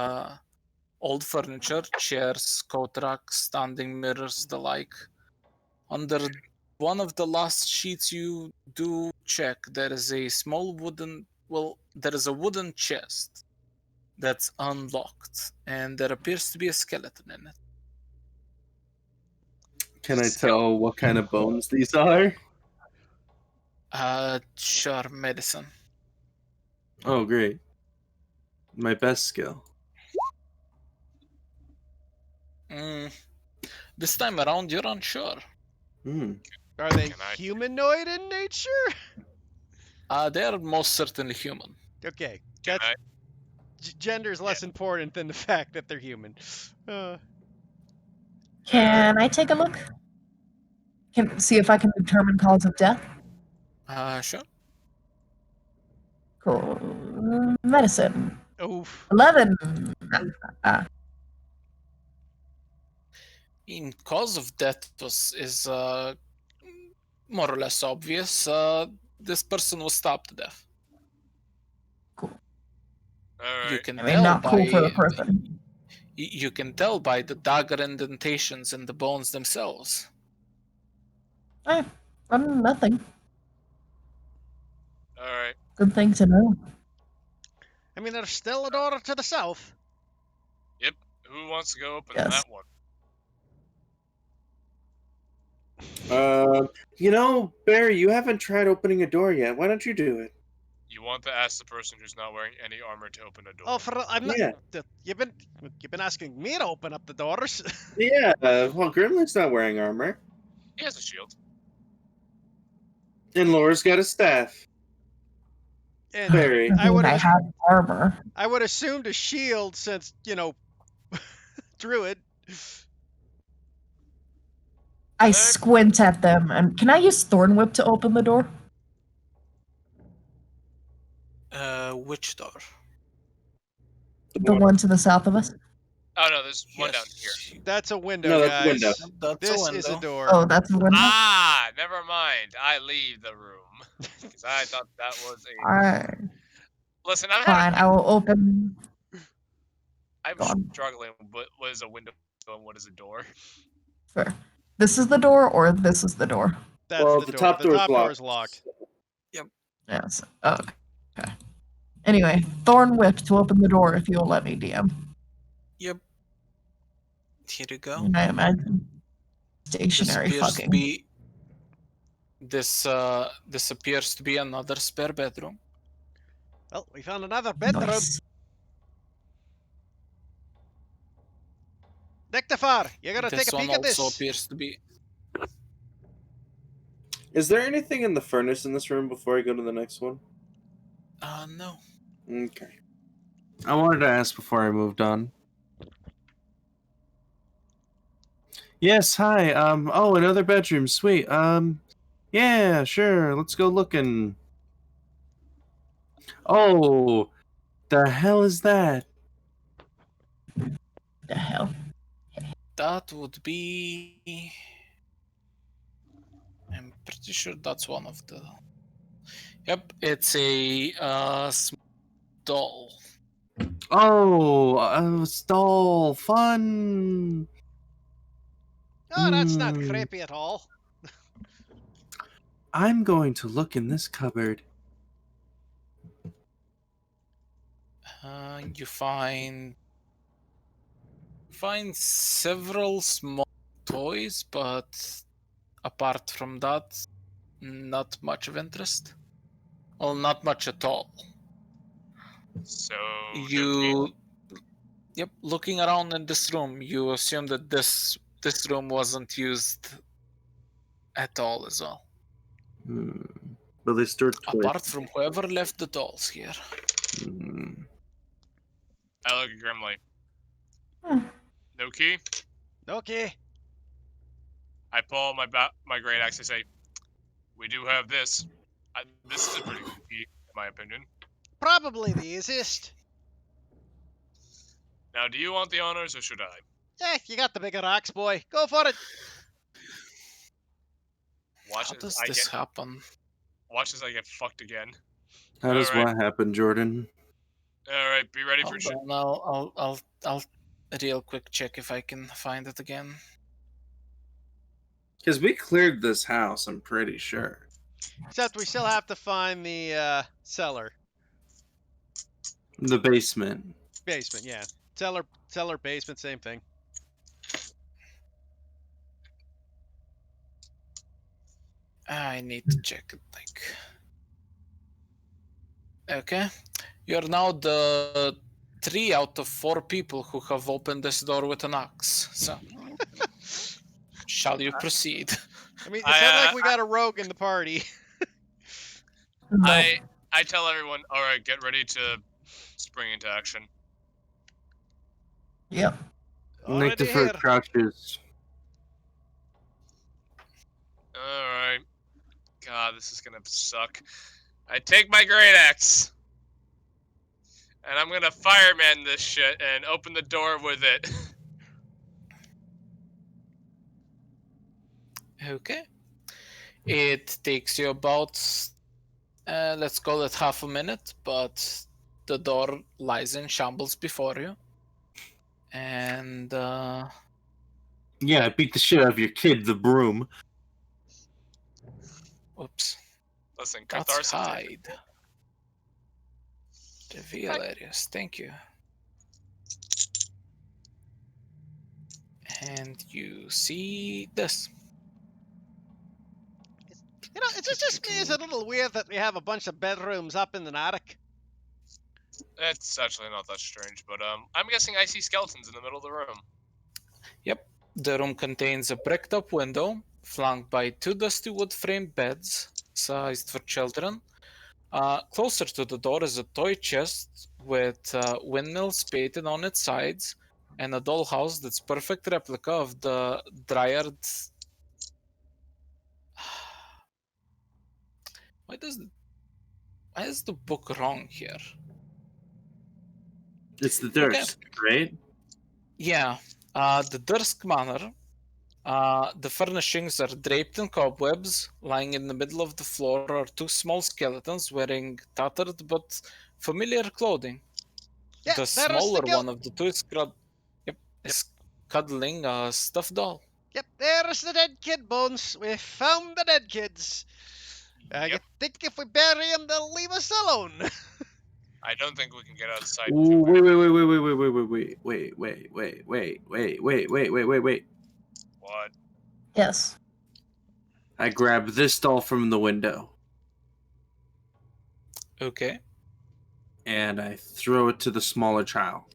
old furniture, chairs, coat racks, standing mirrors, the like. Under one of the last sheets you do check, there is a small wooden Well, there is a wooden chest that's unlocked, and there appears to be a skeleton in it. Can I tell what kind of bones these are? Sure, medicine. Oh, great. My best skill. This time around, you're unsure. Hmm. Are they Can I- humanoid in nature? They're most certainly human. Okay, Can that's I? gender's less important than the fact that they're human. Can I take a look? Can see if I can determine cause of death? Sure. Cool. Medicine. Oof. 11. In cause of death is more or less obvious. This person was stabbed to death. All You right. can I mean, tell not cool for the by person. you can tell by the dagger indentations in the bones themselves. Nothing. All right. Good thing to know. I mean, there's still a door to the south. Who wants to go open Yes. that one? Barry, you haven't tried opening a door yet. Why don't you do it? You want to ask the person who's not wearing any armor to open a door. Oh, I'm not. Yeah. You've been asking me to open up the doors. Yeah, well, Grimly's not wearing armor. He has a shield. And Laura's got a staff. And Barry. I would I have have armor. assumed a shield since druid. I squint at them. And can I use Thorn Whip to open the door? Which door? The one to the south of us? Oh no, there's one down here. Yes. That's a window, No, that's a guys. window. That's This a is a window. door. Oh, that's the window? Ah, never mind. I leave the room because I thought that was a. Alright. Listen, I'm Fine, I will open. I'm Go on. struggling. What is a window and what is a door? Fair. This is the door, or this is the door? That's Well, the the door. top The door is top locked. door is locked. Yes. Oh, okay. Anyway, Thorn Whip to open the door if you'll let me, DM. Yep. Here you go. And I imagine This stationary appears to fucking. be this appears to be another spare bedroom. Well, we found another bedroom. Nice. Nectafar, you gotta This take a one peek at also this. appears to be. Is there anything in the furnace in this room before I go to the next one? No. Okay. I wanted to ask before I moved on. Yes, hi. Oh, another bedroom. Sweet. Yeah, sure. Let's go looking. Oh, the hell is that? The hell. That would be. I'm pretty sure that's one of the. Yep, it's a doll. Oh, a stall. Fun. Oh, that's not Hmm. creepy at all. I'm going to look in this cupboard. You find several small toys, but apart from that, not much of interest. Well, not much at all. So Yep, looking around in this room, you assume that this room wasn't used at all as well. But they stored toys. Apart from whoever left the dolls here. Hmm. I look at Grimly. Hmm. No key. Okay. I pull my great axe and say, "We do have this. This is a pretty good key, in my opinion. Probably the easiest. Now, do you want the honors or should I?" You got the bigger axe, boy. Go for it. Watch How as does I this get happen? watch as I get fucked again. How does Alright. what happen, Jordan? All right, be ready for Hold shit. on, I'll real quick check if I can find it again. Because we cleared this house, I'm pretty sure. Except we still have to find the cellar. The basement. Basement, yeah. Cellar, basement, same thing. I need to check it. Like, okay, you're now the 3 out of 4 people who have opened this door with an axe. So, shall you proceed? I mean, it's not like we got a rogue in the party. No. I tell everyone, all right, get ready to spring into action. Yep. Already Nyctifer here. crouches. All right. God, this is gonna suck. I take my great axe, and I'm gonna fireman this shit and open the door with it. Okay. It takes you about, let's call it half a minute, but the door lies in shambles before you. And, Yeah, I beat the shit out of your kid, the broom. oops, Listen, that's catharsis. hide. Reveal areas, thank you. And you see this. You know, it's just me. It's a little weird that we have a bunch of bedrooms up in an attic. It's actually not that strange, but I'm guessing I see skeletons in the middle of the room. Yep. The room contains a bricked up window, flanked by 2 dusty wood framed beds, sized for children. Closer to the door is a toy chest with windmills painted on its sides, and a dollhouse that's perfect replica of the Dryad. Why is the book wrong here? It's the Durst, right? Yeah, the Dursk Manor. The furnishings are draped in cobwebs. Lying in the middle of the floor are 2 small skeletons wearing tattered but familiar clothing. Yeah, The there's smaller the one of the 2 is cuddling a stuffed doll. Yep, there's the dead kid bones. We found the dead kids. You Yep. think if we bury them, they'll leave us alone? I don't think we can get outside. Ooh, wait. What? Yes. I grab this doll from the window Okay. and I throw it to the smaller child.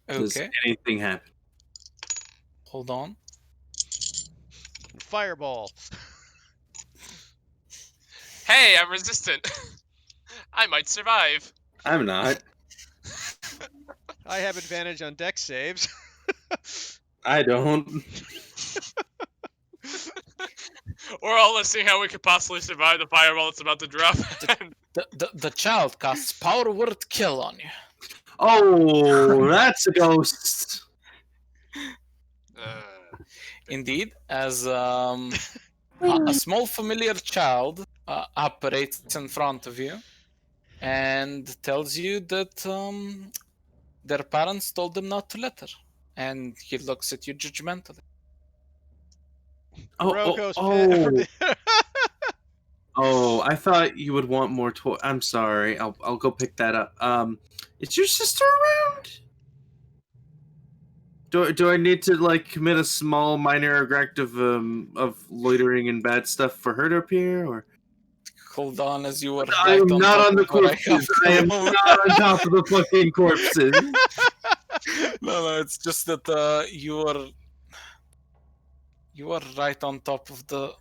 Does Okay. anything happen? Hold on. Fireball. Hey, I'm resistant. I might survive. I'm not. I have advantage on dex saves. I don't. We're all listening how we could possibly survive the fireball that's about to drop. The child casts Power Word Kill on you. Oh, that's a ghost. Indeed, as a small familiar child apparates in front of you and tells you that their parents told them not to let her. And he looks at you judgmentally. Oh, I thought you would want more toy. I'm sorry. I'll go pick that up. Is your sister around? Do I need to like commit a small minor act of loitering and bad stuff for her to appear, or? Hold on, as you were I am not on the what I have corpses. to I am remove. not on top of the fucking corpses. No, it's just that you are right on top of the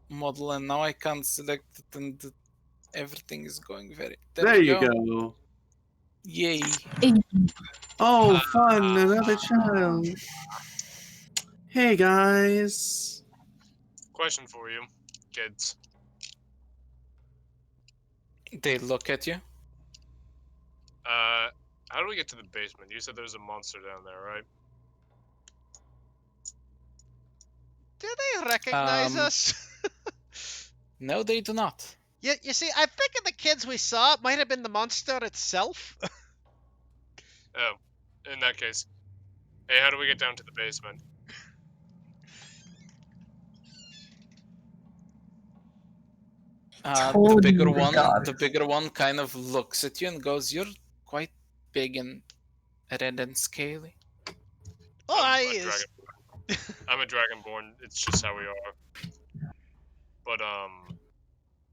model, and now I can't select it, and everything is going very. There you go. Yay! Oh, fun! Another child. Hey guys. Question for you, kids. They look at you. How do we get to the basement? You said there's a monster down there, right? Do they recognize us? No, they do not. You see, I think the kids we saw might have been the monster itself. Oh, in that case. Hey, how do we get down to the basement? Told the you bigger the one, god. the bigger one, kind of looks at you and goes, "You're quite big and red and scaly." Oh, I'm a is. dragon. I'm a dragonborn. It's just how we are. But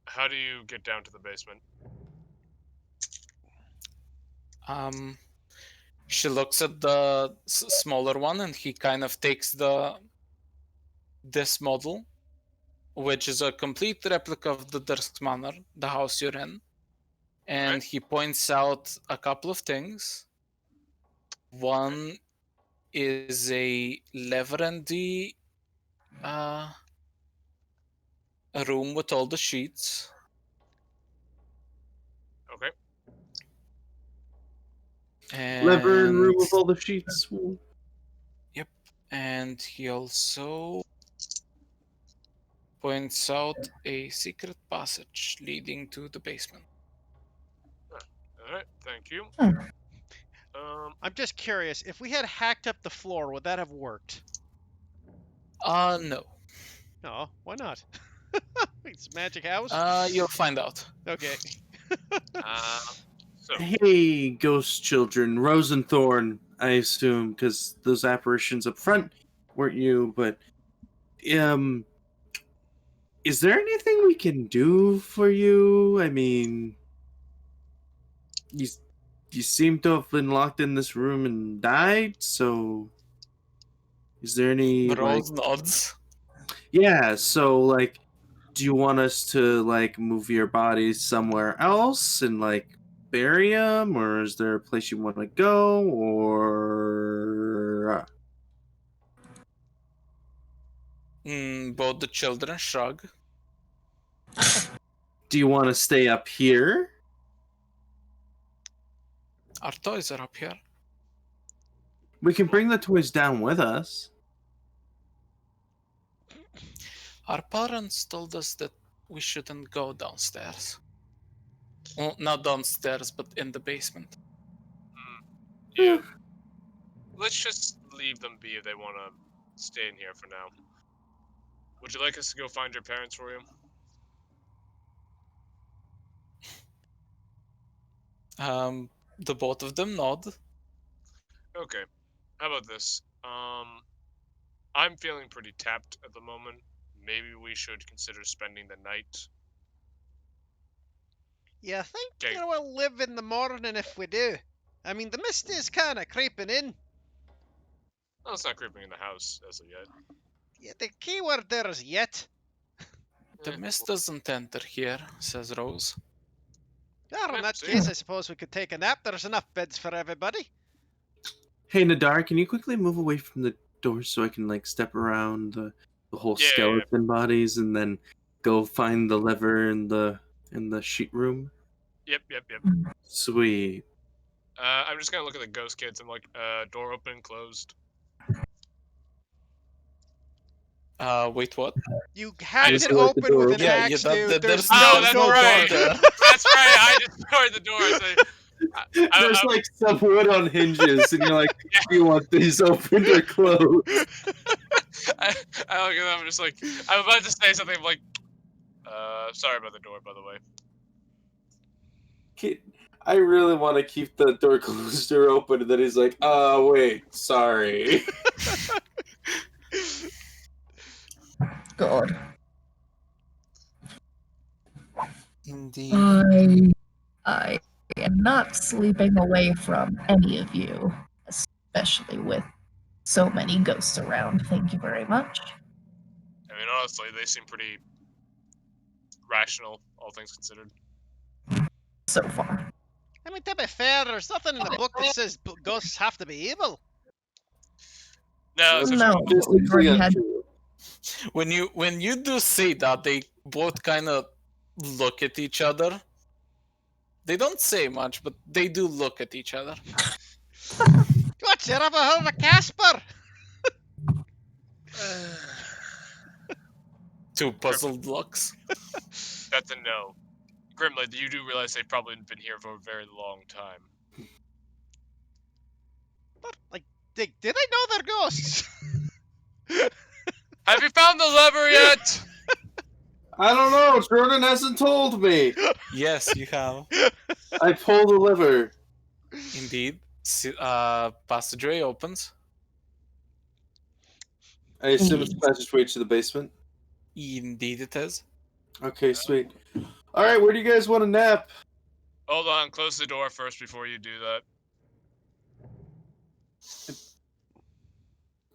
how do you get down to the basement? She looks at the smaller one, and he kind of takes this model, which is a complete replica of the Dursk Manor, the house you're in, and Right. he points out a couple of things. One is a Leverandy a room with all the sheets. Okay. Lever and room And with all the sheets. and he also points out a secret passage leading to the basement. All right. Thank you. Hmm. I'm just curious. If we had hacked up the floor, would that have worked? No. No. Why not? It's a magic house. You'll find out. Okay. So Hey, ghost children, Rosenthorn, I assume, because those apparitions up front weren't you. But is there anything we can do for you? I mean, you seem to have been locked in this room and died. So, is there any Rose nods. Yeah, so like, do you want us to like move your body somewhere else and like bury them, or is there a place you want to go, or Both the children shrug. do you want to stay up here? Our toys are up here. We can bring the toys down with us. Our parents told us that we shouldn't go downstairs. Well, not downstairs, but in the basement. yeah, let's just leave them be if they want to stay in here for now. Would you like us to go find your parents for you? The both of them nod. Okay. How about this? I'm feeling pretty tapped at the moment. Maybe we should consider spending the night. You think Okay. we'll live in the morning if we do? I mean, the mist is kind of creeping in. No, it's not creeping in the house as of yet. Yeah, the key word there is yet. The Eh, mist doesn't enter here, says Rose. Well, in that see. case, I suppose we could take a nap. There's enough beds for everybody. Hey, Nadar, can you quickly move away from the door so I can like step around the whole Yeah, yeah, yeah. skeleton bodies and then go find the lever in the sheet room? Yep. Sweet. I'm just gonna look at the ghost kids. I'm like, door open, closed. Wait, what? You hacked just it let the open door with open. an Yeah, axe, that- dude. that- There's there's Oh, no that's door right. there. That's right. I destroyed the door. So There's like some wood on hinges, and you're like, do you want these opened or closed? I look at them. I'm just like, I'm about to say something. I'm like, sorry about the door, by the way. I really want to keep the door closed or open, and then he's like, wait, sorry. God. Indeed. I am not sleeping away from any of you, especially with so many ghosts around. Thank you very much. I mean, honestly, they seem pretty rational, all things considered. So far. I mean, to be fair, there's nothing in the book that says ghosts have to be evil. No, it's No, Just we've already had untrue. When you do say that, they both kind of look at each other. They don't say much, but they do look at each other. What, you ever heard of Casper? Two puzzled looks. That's a no. Grimly, you do realize they've probably been here for a very long time. But, like, did I know they're ghosts? Have you found the lever yet? I don't know. Jordan hasn't told me. Yes, you have. I pull the lever. Indeed. Passageway opens. I assume it's the passageway to the basement. Indeed it is. Okay, sweet. All right, where do you guys want to nap? Hold on, close the door first before you do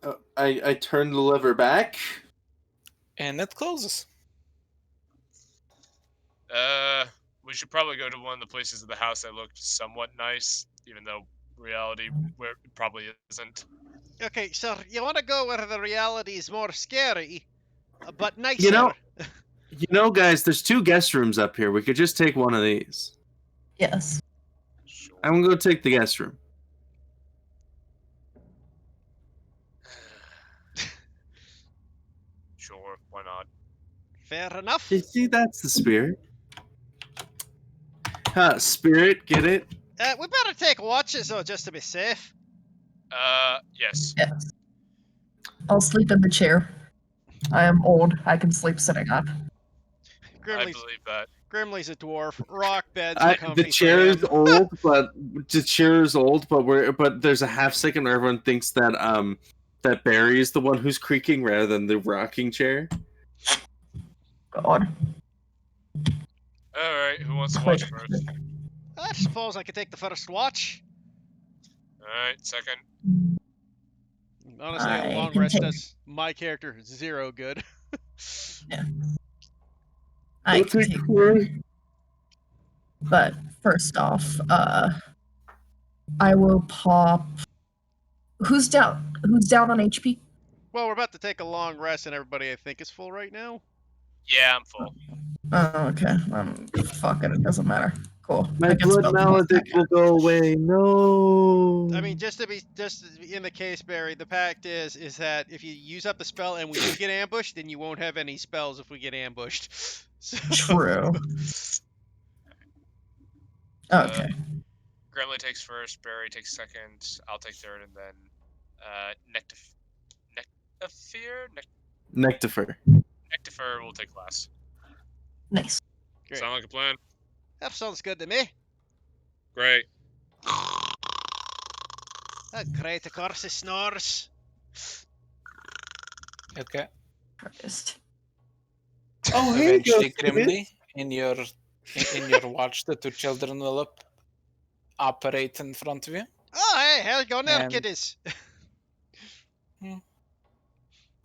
that. I turn the lever back. And it closes. We should probably go to one of the places of the house that looked somewhat nice, even though reality where it probably isn't. Okay, so you want to go where the reality is more scary, but nicer. You know, guys, there's 2 guest rooms up here. We could just take one of these. Yes. Sure. I'm gonna go take the guest room. Sure, why not? Fair enough. You see, that's the spirit. Spirit, get it? We better take watches though, just to be safe. Yes. Yes. I'll sleep in the chair. I am old. I can sleep sitting up. I Grimly's, believe that. Grimly's a dwarf. Rock beds are comfy The chair for is him. old, but there's a half second where everyone thinks that that Barry is the one who's creaking rather than the rocking chair. God. Alright, who wants to watch first? I suppose I could take the first watch. Alright, second. Honestly, I a long can rest take- does my character 0 good. I What's can it take called? But first off, I will pop. Who's down? Who's down on HP? Well, we're about to take a long rest, and everybody I think is full right now. Yeah, I'm full. Oh, okay. Fuck it. It doesn't matter. Cool. My I can blood spell maledict will go away. No. I mean, just in the case, Barry, the pact is that if you use up the spell and we do get ambushed, then you won't have any spells if we get ambushed. So, True. Okay. Gremlin takes first, Barry takes second, I'll take third, and then Nectifer. Nectifer will take last. Nice. Great. Sound like a plan? That sounds good to me. Great. Great, of course, it snores. Okay. First. Oh, hey, Eventually, Ghost Kid. Grimly, in your watch, the 2 children will operate in front of you. Oh, hey, how you going there, And- kiddies?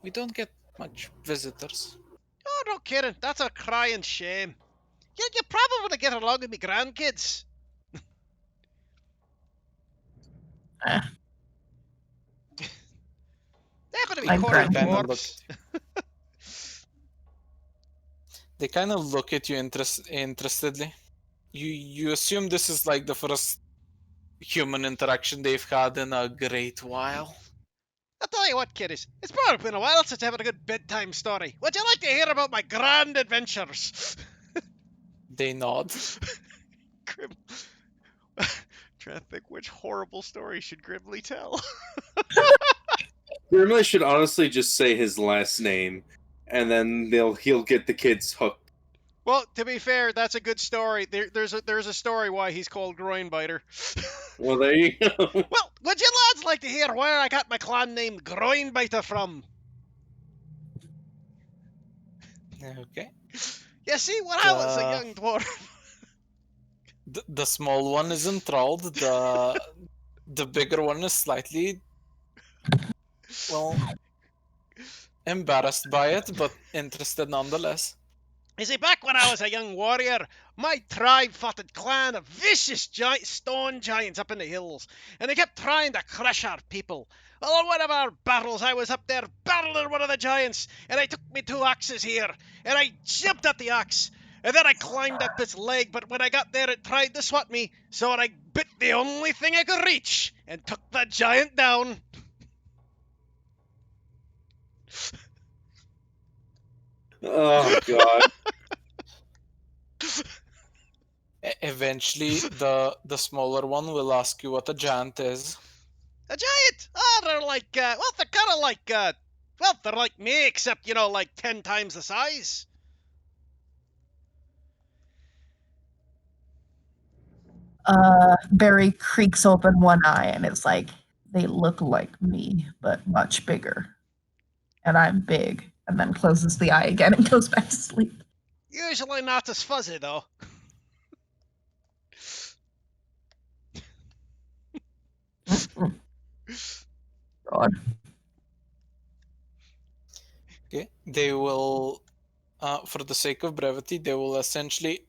We don't get much visitors. Oh, no kidding. That's a crying shame. You probably want to get along with me grandkids. They're going to be I'm quarter Kinda look- dwarfs. They kind of look at you interestedly. You assume this is like the first human interaction they've had in a great while. I'll tell you what, kiddies. It's probably been a while since I had a good bedtime story. Would you like to hear about my grand adventures? They nod. Grim. Trying to think which horrible story should Grimly tell. Grimly should honestly just say his last name, and then he'll get the kids hooked. Well, to be fair, that's a good story. There's a story why he's called Groinbiter. Well, there you go. Well, would you lads like to hear where I got my clan name Groinbiter from? Okay. You see, when I was a young dwarf. The small one is enthralled. The bigger one is slightly, well, embarrassed by it, but interested nonetheless. You see, back when I was a young warrior, my tribe fought a clan of vicious stone giants up in the hills, and they kept trying to crush our people. Well, in one of our battles, I was up there battling one of the giants, and I took me 2 axes here, and I jumped at the axe, and then I climbed up its leg, but when I got there, it tried to swat me, so I bit the only thing I could reach, and took the giant down. Oh god. Eventually, the smaller one will ask you what a giant is. A giant? Oh, they're like, well, they're kind of like, well, they're like me, except, like 10 times the size. Barry creaks open one eye and is like, they look like me, but much bigger. And I'm big. And then closes the eye again and goes back to sleep. Usually not as fuzzy, though. God. Okay. They will, for the sake of brevity, they will essentially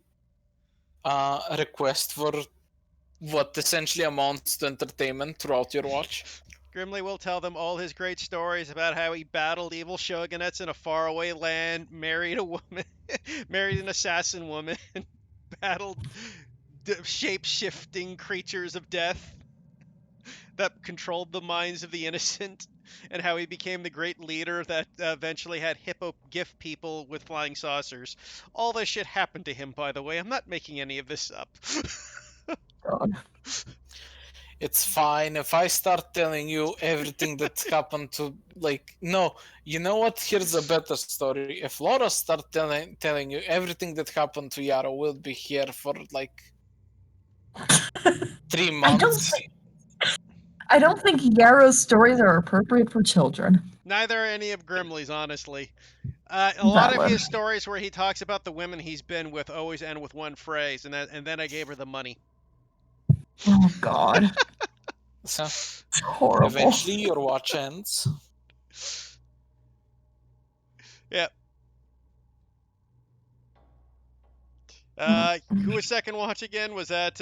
request for what essentially amounts to entertainment throughout your watch. Grimly will tell them all his great stories about how he battled evil shogunates in a faraway land, married a woman, married an assassin woman, battled shape-shifting creatures of death that controlled the minds of the innocent, and how he became the great leader that eventually had hippo gift people with flying saucers. All this shit happened to him, by the way. I'm not making any of this up. God. It's fine if I start telling you everything that happened to, like, no, you know what? Here's a better story. If Laura starts telling you everything that happened to Yarrow, we'll be here for like 3 months. I don't think Yarrow's stories are appropriate for children. Neither are any of Grimley's, honestly. A lot of Valid. his stories where he talks about the women he's been with always end with one phrase, and then I gave her the money. Oh God. So It's horrible. eventually your watch ends. Yep. Who was second watch again? Was that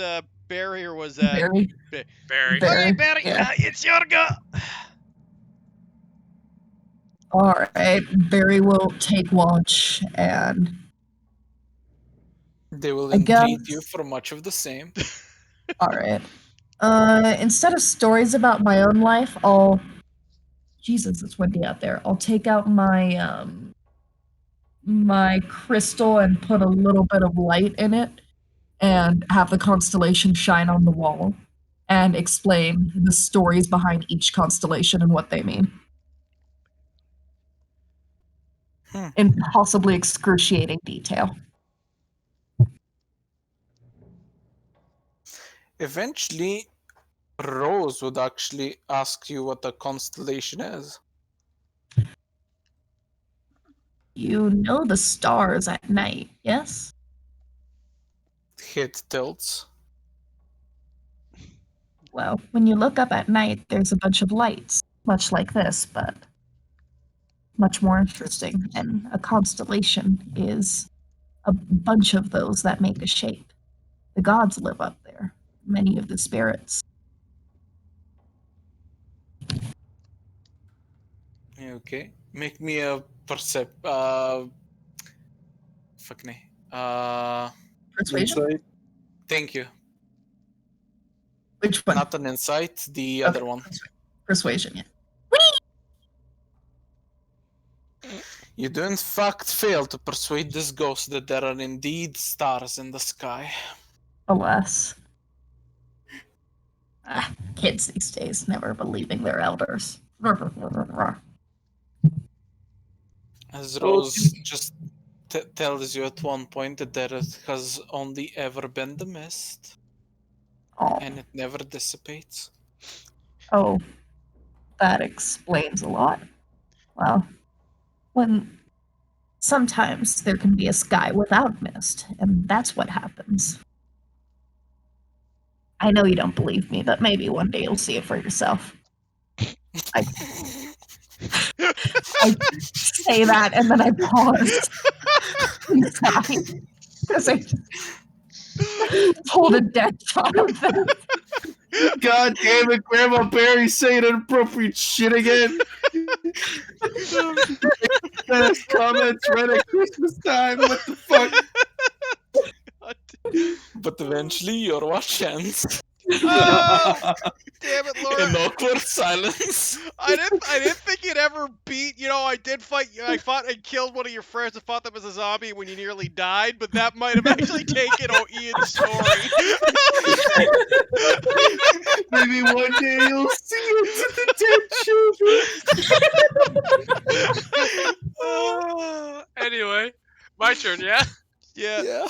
Barry or was that Barry. Barry. Barry. Okay, Barry, Yeah. it's your go. All right. Barry will take watch and They will I entreat guess- you for much of the same. all right. Instead of stories about my own life, Jesus, it's windy out there. I'll take out my my crystal and put a little bit of light in it and have the constellation shine on the wall and explain the stories behind each constellation and what they mean. In possibly excruciating detail. Eventually, Rose would actually ask you what a constellation is. You know the stars at night, yes? Head tilts. Well, when you look up at night, there's a bunch of lights, much like this, but much more interesting. And a constellation is a bunch of those that make a shape. The gods live up there, many of the spirits. Okay. Make me a fuck me. Persuasion? Insight. Thank you. Which one? Not an insight, the other one. Persuasion, yeah. You do in fact fail to persuade this ghost that there are indeed stars in the sky. Alas. Kids these days never believing their elders. As Rose just tells you at one point that there has only ever been the mist, Oh, and it never dissipates. oh, that explains a lot. Well, when sometimes there can be a sky without mist, and that's what happens. I know you don't believe me, but maybe one day you'll see it for yourself. I say that and then I pause inside because I just hold a dead thought of them. God damn it, Grandma Barry saying inappropriate shit again. Best comments right at Christmas time. What the fuck? But eventually your watch ends Oh, damn it, in Laura. awkward silence. I didn't think you'd ever beat. I did fight. I fought and killed one of your friends and thought that was a zombie when you nearly died. But that might have actually taken Ian's story. Maybe one day you'll see it to the dead children. Anyway, my turn, yeah? Yeah. Yeah.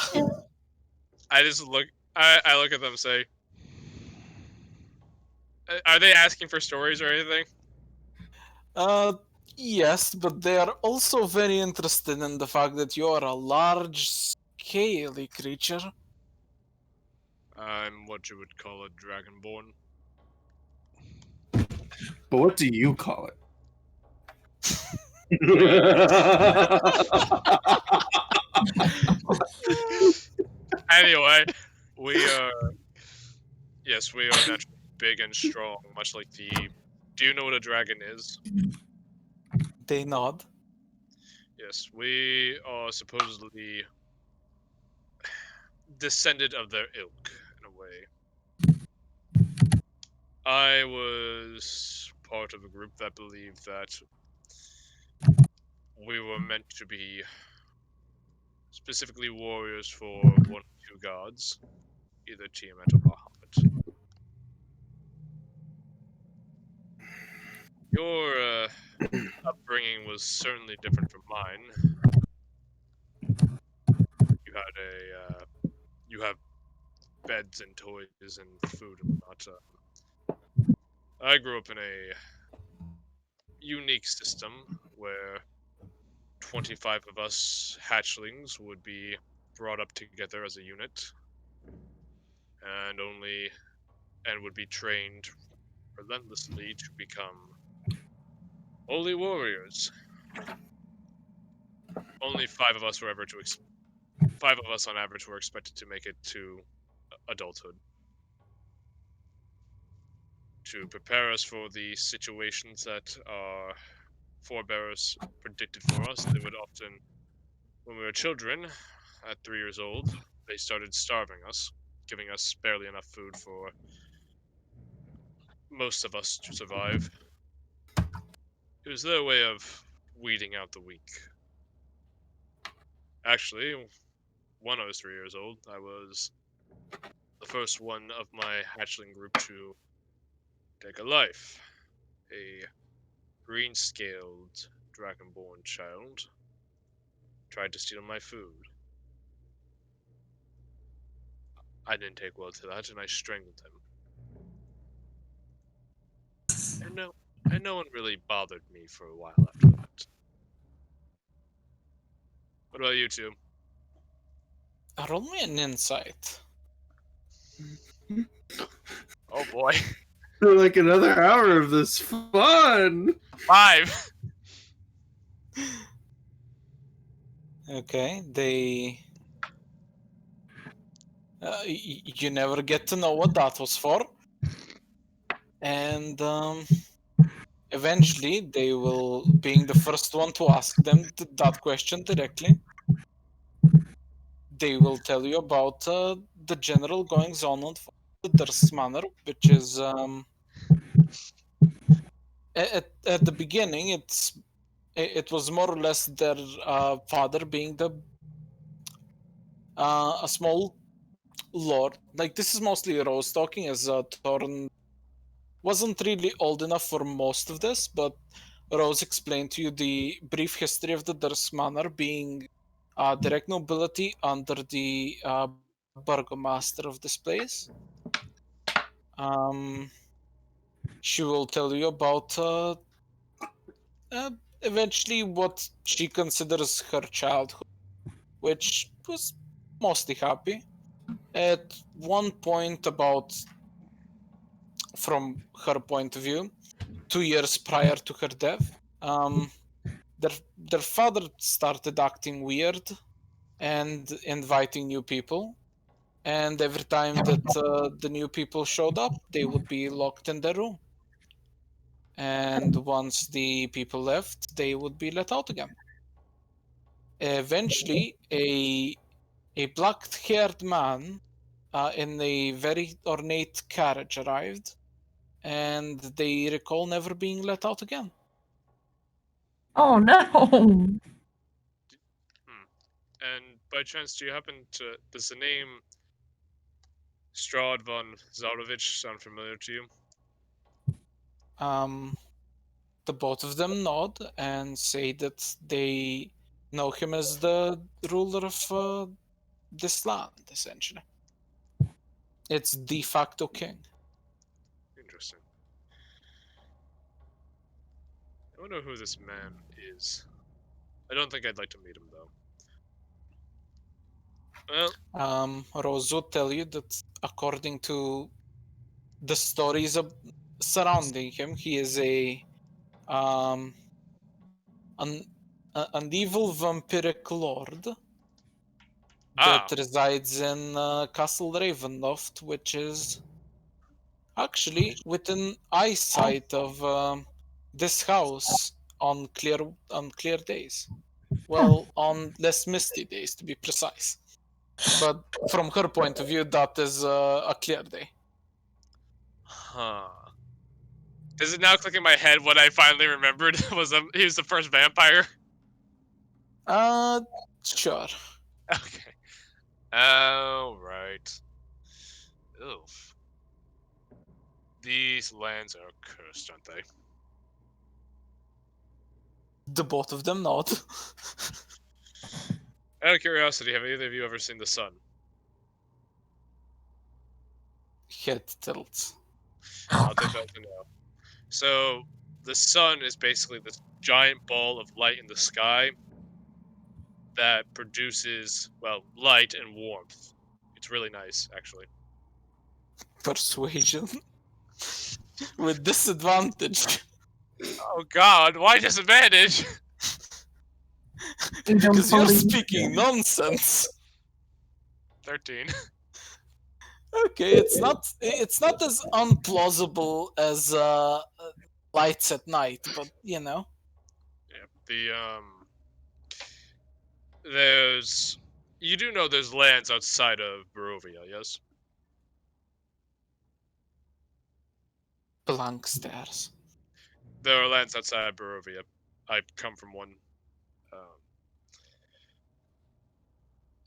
I just look I look at them and say, are they asking for stories or anything? Yes, but they are also very interested in the fact that you are a large, scaly creature. I'm what you would call a dragonborn. But what do you call it? Anyway, we are. Yes, we are naturally big and strong, much like the. Do you know what a dragon is? They nod. Yes, we are supposedly descended of their ilk, in a way. I was part of a group that believed that we were meant to be specifically warriors for one or two gods, either Tiamat or Bahamut. Your upbringing was certainly different from mine. You had you have beds and toys and food and whatnot. I grew up in a unique system where 25 of us hatchlings would be brought up together as a unit and would be trained relentlessly to become holy warriors. Only 5 of us on average were expected to make it to adulthood. To prepare us for the situations that our forebears predicted for us, they would often, when we were children, at 3 years old, they started starving us, giving us barely enough food for most of us to survive. It was their way of weeding out the weak. Actually, when I was 3 years old, I was the first one of my hatchling group to take a life. A green-scaled dragonborn child tried to steal my food. I didn't take well to that, and I strangled him. And no one really bothered me for a while after that. What about you two? Roll me an insight. Oh boy. For like another hour of this fun. 5! Okay, they. You never get to know what that was for. And eventually they will, being the first one to ask them that question directly, they will tell you about the general goings on of the Durst Manor, which is at the beginning it was more or less their father being the a small lord. Like, this is mostly Rose talking, as Thorn wasn't really old enough for most of this, but Rose explained to you the brief history of the Durst Manor being direct nobility under the burgomaster of this place. She will tell you about eventually what she considers her childhood, which was mostly happy. At one point, about from her point of view, 2 years prior to her death, their father started acting weird and inviting new people. And every time that the new people showed up, they would be locked in their room. And once the people left, they would be let out again. Eventually, a black-haired man in a very ornate carriage arrived, and they recall never being let out again. Oh no! And by chance, do you happen to... Does the name Strahd von Zarovich sound familiar to you? The both of them nod and say that they know him as the ruler of this land, essentially. It's de facto king. Interesting. I don't know who this man is. I don't think I'd like to meet him, though. Well, Rose will tell you that according to the stories surrounding him, he is an evil vampiric lord that resides in Castle Ravenloft, which is actually within eyesight of this house on clear days. Well, on less misty days, to be precise. But from her point of view, that is a clear day. huh. Does it now click in my head what I finally remembered was he was the first vampire? Sure. Okay. Oh, right. Oof. These lands are cursed, aren't they? The both of them not. Out of curiosity, have either of you ever seen the sun? Head tilts. I'll take that to know. So, the sun is basically this giant ball of light in the sky that produces, well, light and warmth. It's really nice, actually. Persuasion. With disadvantage. Oh god, why disadvantage? Because you're speaking nonsense. 13. Okay, it's not as unplausible as lights at night, but you know. Yeah, you do know there's lands outside of Barovia, yes? Blank stares. There are lands outside Barovia. I come from one.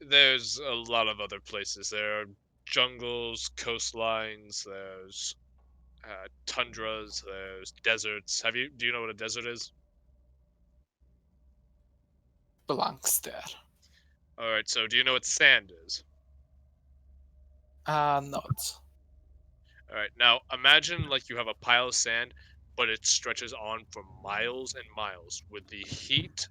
There's a lot of other places. There are jungles, coastlines, there's tundras, there's deserts. Do you know what a desert is? Blank stare. Alright, so do you know what sand is? Not. Alright, now imagine like you have a pile of sand, but it stretches on for miles and miles with the heat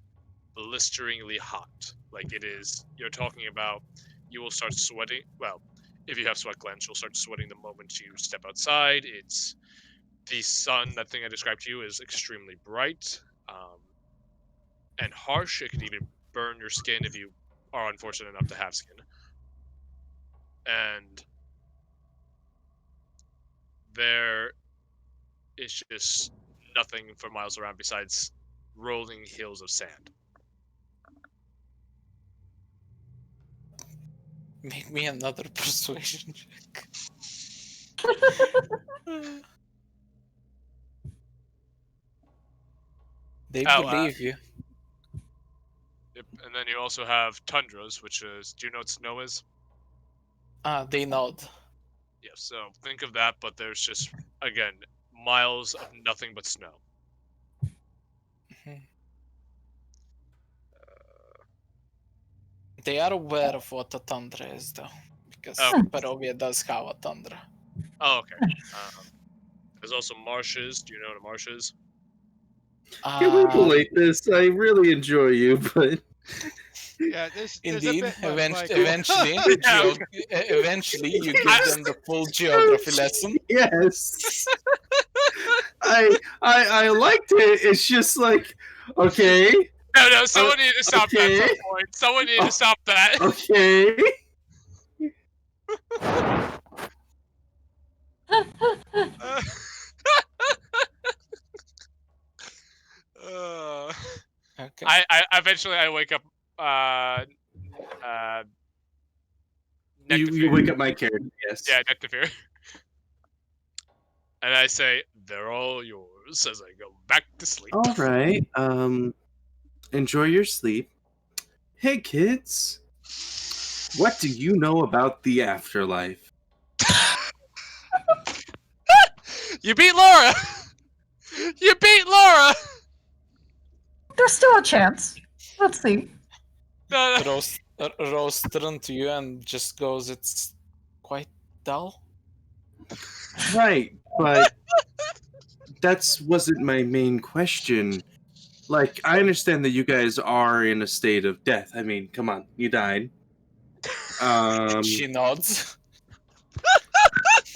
blisteringly hot. Like it is, you're talking about, you will start sweating. Well, if you have sweat glands, you'll start sweating the moment you step outside. It's the sun, that thing I described to you, is extremely bright and harsh. It can even burn your skin if you are unfortunate enough to have skin. And there is just nothing for miles around besides rolling hills of sand. Make me another persuasion check. They believe you. Yep, and then you also have tundras, which is, do you know what snow is? They nod. Yeah, so think of that, but there's just, again, miles of nothing but snow. They are aware of what a tundra is, though, because Barovia does have a tundra. Oh, okay. There's also marshes. Do you know what a marsh is? Can we relate this? I really enjoy you, but Yeah, there's indeed, a bit much like eventually, eventually, you give them the full geography lesson. yes, I liked it. It's just like, okay, No, someone needed to stop that at some point. Someone needed to stop that. okay. Okay. I eventually wake up. You wake up my character, yes. Yeah, Nectafear. And I say, they're all yours as I go back to sleep. All right. Enjoy your sleep. Hey, kids. What do you know about the afterlife? You beat Laura! You beat Laura! There's still a chance. Let's see. No. Rose turns to you and just goes, "It's quite dull." Right, but wasn't my main question. Like, I understand that you guys are in a state of death. I mean, come on, you died. She nods.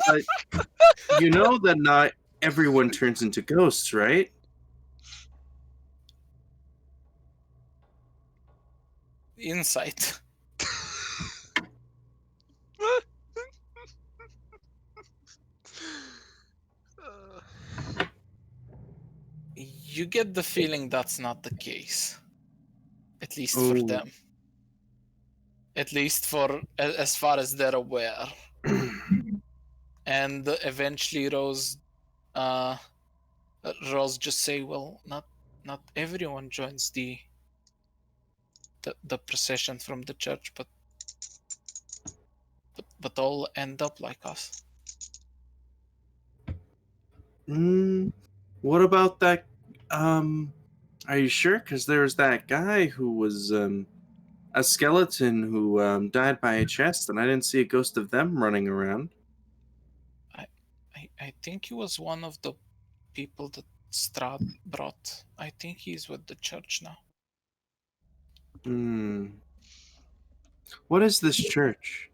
But you know that not everyone turns into ghosts, right? Insight. You get the feeling that's not the case. At least for Oh. them. At least for as far as they're aware. And eventually Rose just say, well, not everyone joins the procession from the church, but all end up like us. What about that? Are you sure? Because there was that guy who was a skeleton who died by a chest, and I didn't see a ghost of them running around. I think he was one of the people that Strahd brought. I think he's with the church now. What is this church?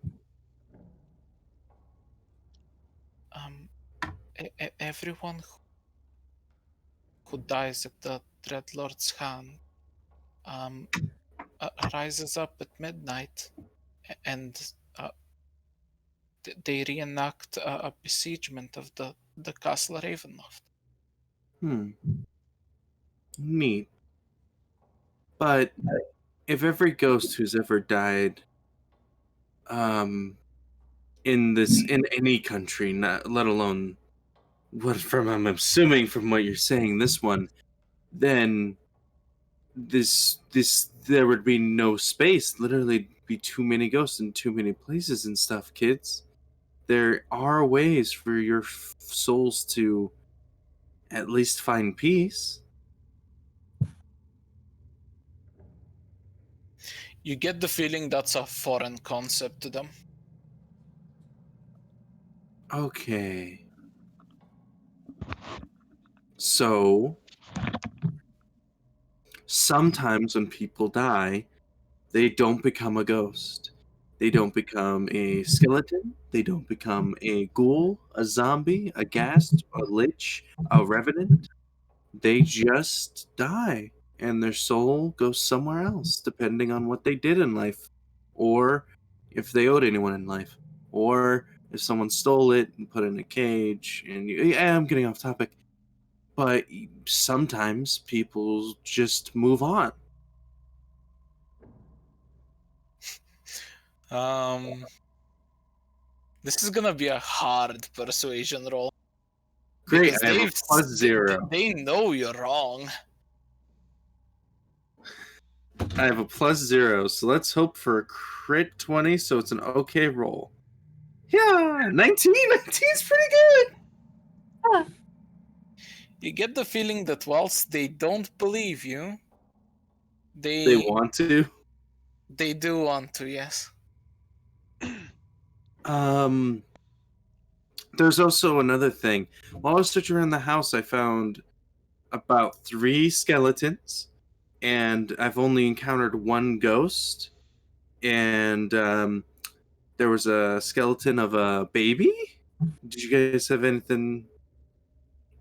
Everyone who dies at the Dreadlord's hand rises up at midnight and they reenact a besiegement of the Castle Ravenloft. Neat. But if every ghost who's ever died in any country, not let alone I'm assuming from what you're saying, this one, then there would be no space. Literally be too many ghosts in too many places and stuff, kids. There are ways for your souls to at least find peace. You get the feeling that's a foreign concept to them. Okay. So, sometimes when people die, they don't become a ghost. They don't become a skeleton. They don't become a ghoul, a zombie, a ghast, a lich, a revenant. They just die, and their soul goes somewhere else, depending on what they did in life, or if they owed anyone in life, or if someone stole it and put it in a cage. And yeah, I'm getting off topic, but sometimes people just move on. This is gonna be a hard persuasion roll. Great, Because I have a +0. They know you're wrong. I have a +0, so let's hope for a crit 20, so it's an okay roll. Yeah, 19. 19's pretty good. You get the feeling that whilst they don't believe you, They want to. They do want to, yes. There's also another thing. While I was searching around the house, I found about 3 skeletons, and I've only encountered 1 ghost. And there was a skeleton of a baby. Did you guys have anything?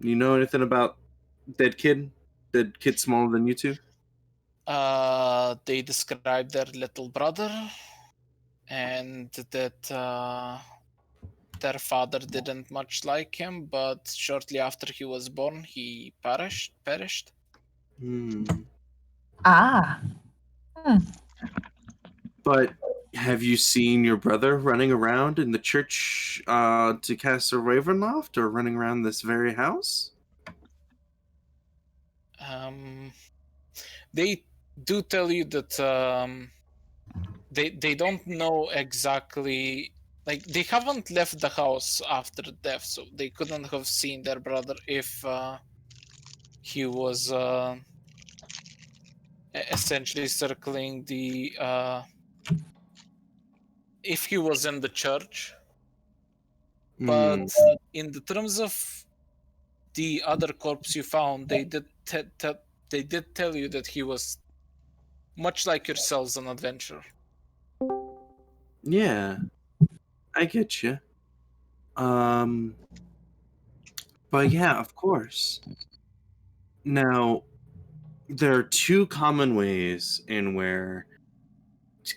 You know anything about dead kid? Dead kid smaller than you two? They described their little brother, and that their father didn't much like him, but shortly after he was born, he perished. But have you seen your brother running around in the church to Castle Ravenloft, or running around this very house? They do tell you that they don't know exactly. Like, they haven't left the house after death, so they couldn't have seen their brother if he was essentially circling the if he was in the church. But in the terms of the other corpse you found, they did tell you that he was much like yourselves, an adventurer. Yeah, I get you. But yeah, of course. Now, there are two common ways in where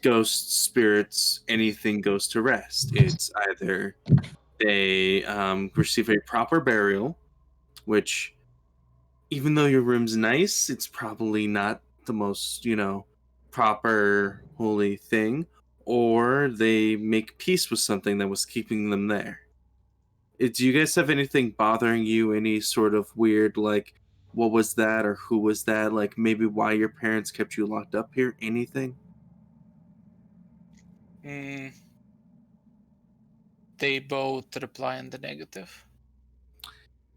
ghosts, spirits, anything goes to rest. It's either they receive a proper burial, which, even though your room's nice, it's probably not the most, proper holy thing, or they make peace with something that was keeping them there. Do you guys have anything bothering you? Any sort of weird, like, what was that or who was that? Like, maybe why your parents kept you locked up here? Anything? They both reply in the negative.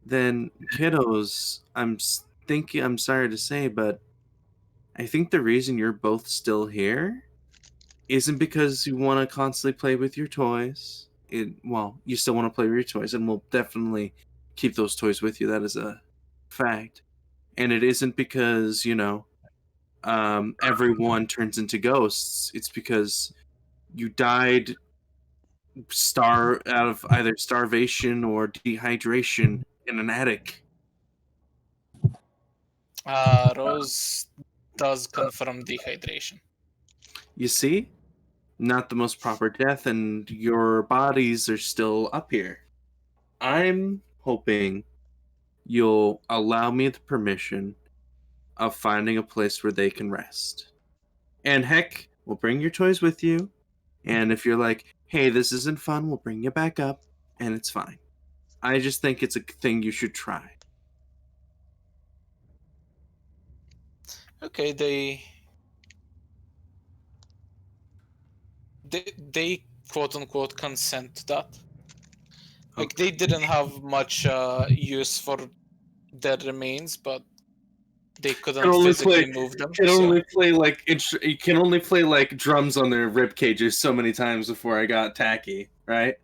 Then, kiddos, I'm sorry to say, but I think the reason you're both still here isn't because you want to constantly play with your toys. Well, you still want to play with your toys, and we'll definitely keep those toys with you. That is a fact. And it isn't because, everyone turns into ghosts. It's because you died out of either starvation or dehydration in an attic. Rose does confirm dehydration. You see? Not the most proper death, and your bodies are still up here. I'm hoping you'll allow me the permission of finding a place where they can rest. And heck, we'll bring your toys with you. And if you're like, hey, this isn't fun, we'll bring you back up, and it's fine. I just think it's a thing you should try. Okay, they quote unquote consent to that. Like, they didn't have much use for their remains, but they couldn't physically move them. You can only play like drums on their rib cages so many times before I got tacky, right?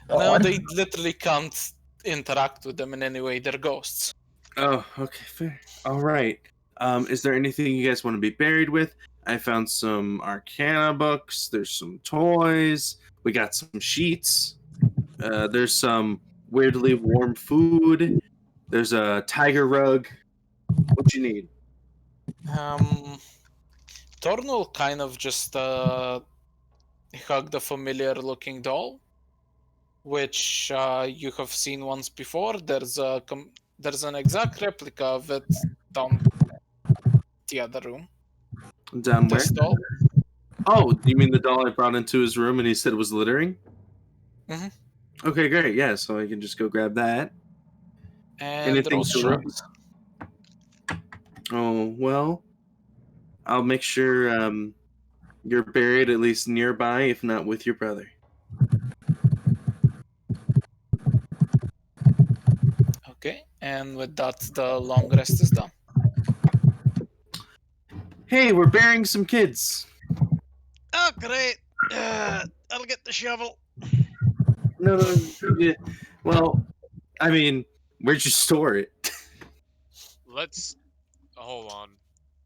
No, they literally can't interact with them in any way. They're ghosts. Oh, okay, fair. All right. Is there anything you guys want to be buried with? I found some Arcana books. There's some toys. We got some sheets. There's some weirdly warm food. There's a tiger rug. What you need? Thorn will kind of just hug the familiar-looking doll, which you have seen once before. There's an exact replica of it down the other room. Down where? This doll. Oh, you mean the doll I brought into his room and he said it was littering? Mhm. Okay, great. Yeah, so I can just go grab that. And Anything Rose to shrugs. Oh, well, I'll make sure you're buried at least nearby, if not with your brother. Okay, and with that, the long rest is done. Hey, we're burying some kids. Oh, great. I'll get the shovel. No. Yeah. Well, I mean, where'd you store it? Let's hold on.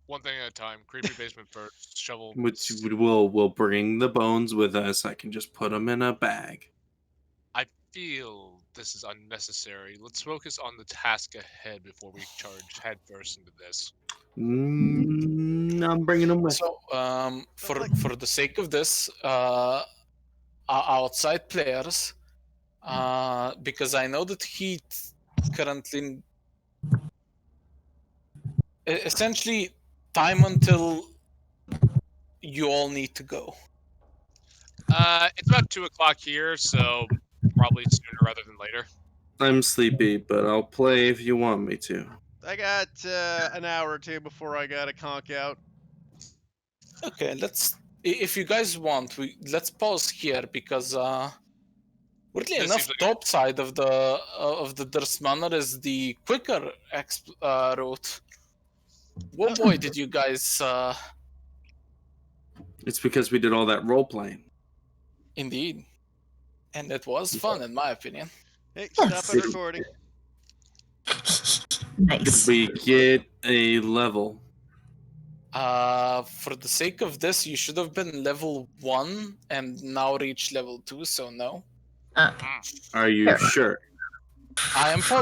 One thing at a time. Creepy basement first. Shovel. Which we'll bring the bones with us. I can just put them in a bag. I feel this is unnecessary. Let's focus on the task ahead before we charge headfirst into this. I'm bringing them with. So, for the sake of this, outside players, because I know that Heat currently, essentially, time until you all need to go. It's about 2 o'clock here, so probably sooner rather than later. I'm sleepy, but I'll play if you want me to. I got an hour or two before I gotta conk out. Okay, if you guys want, let's pause here because weirdly This enough, seems like top side of the Durst Manor is the quicker route. What boy did you guys? It's because we did all that role playing. Indeed. And it was fun, in my opinion. Hey, Yes. stop it recording. Did Nice. we get a level? For the sake of this, you should have been level 1 and now reach level 2, so no. Are you Fair. sure? I am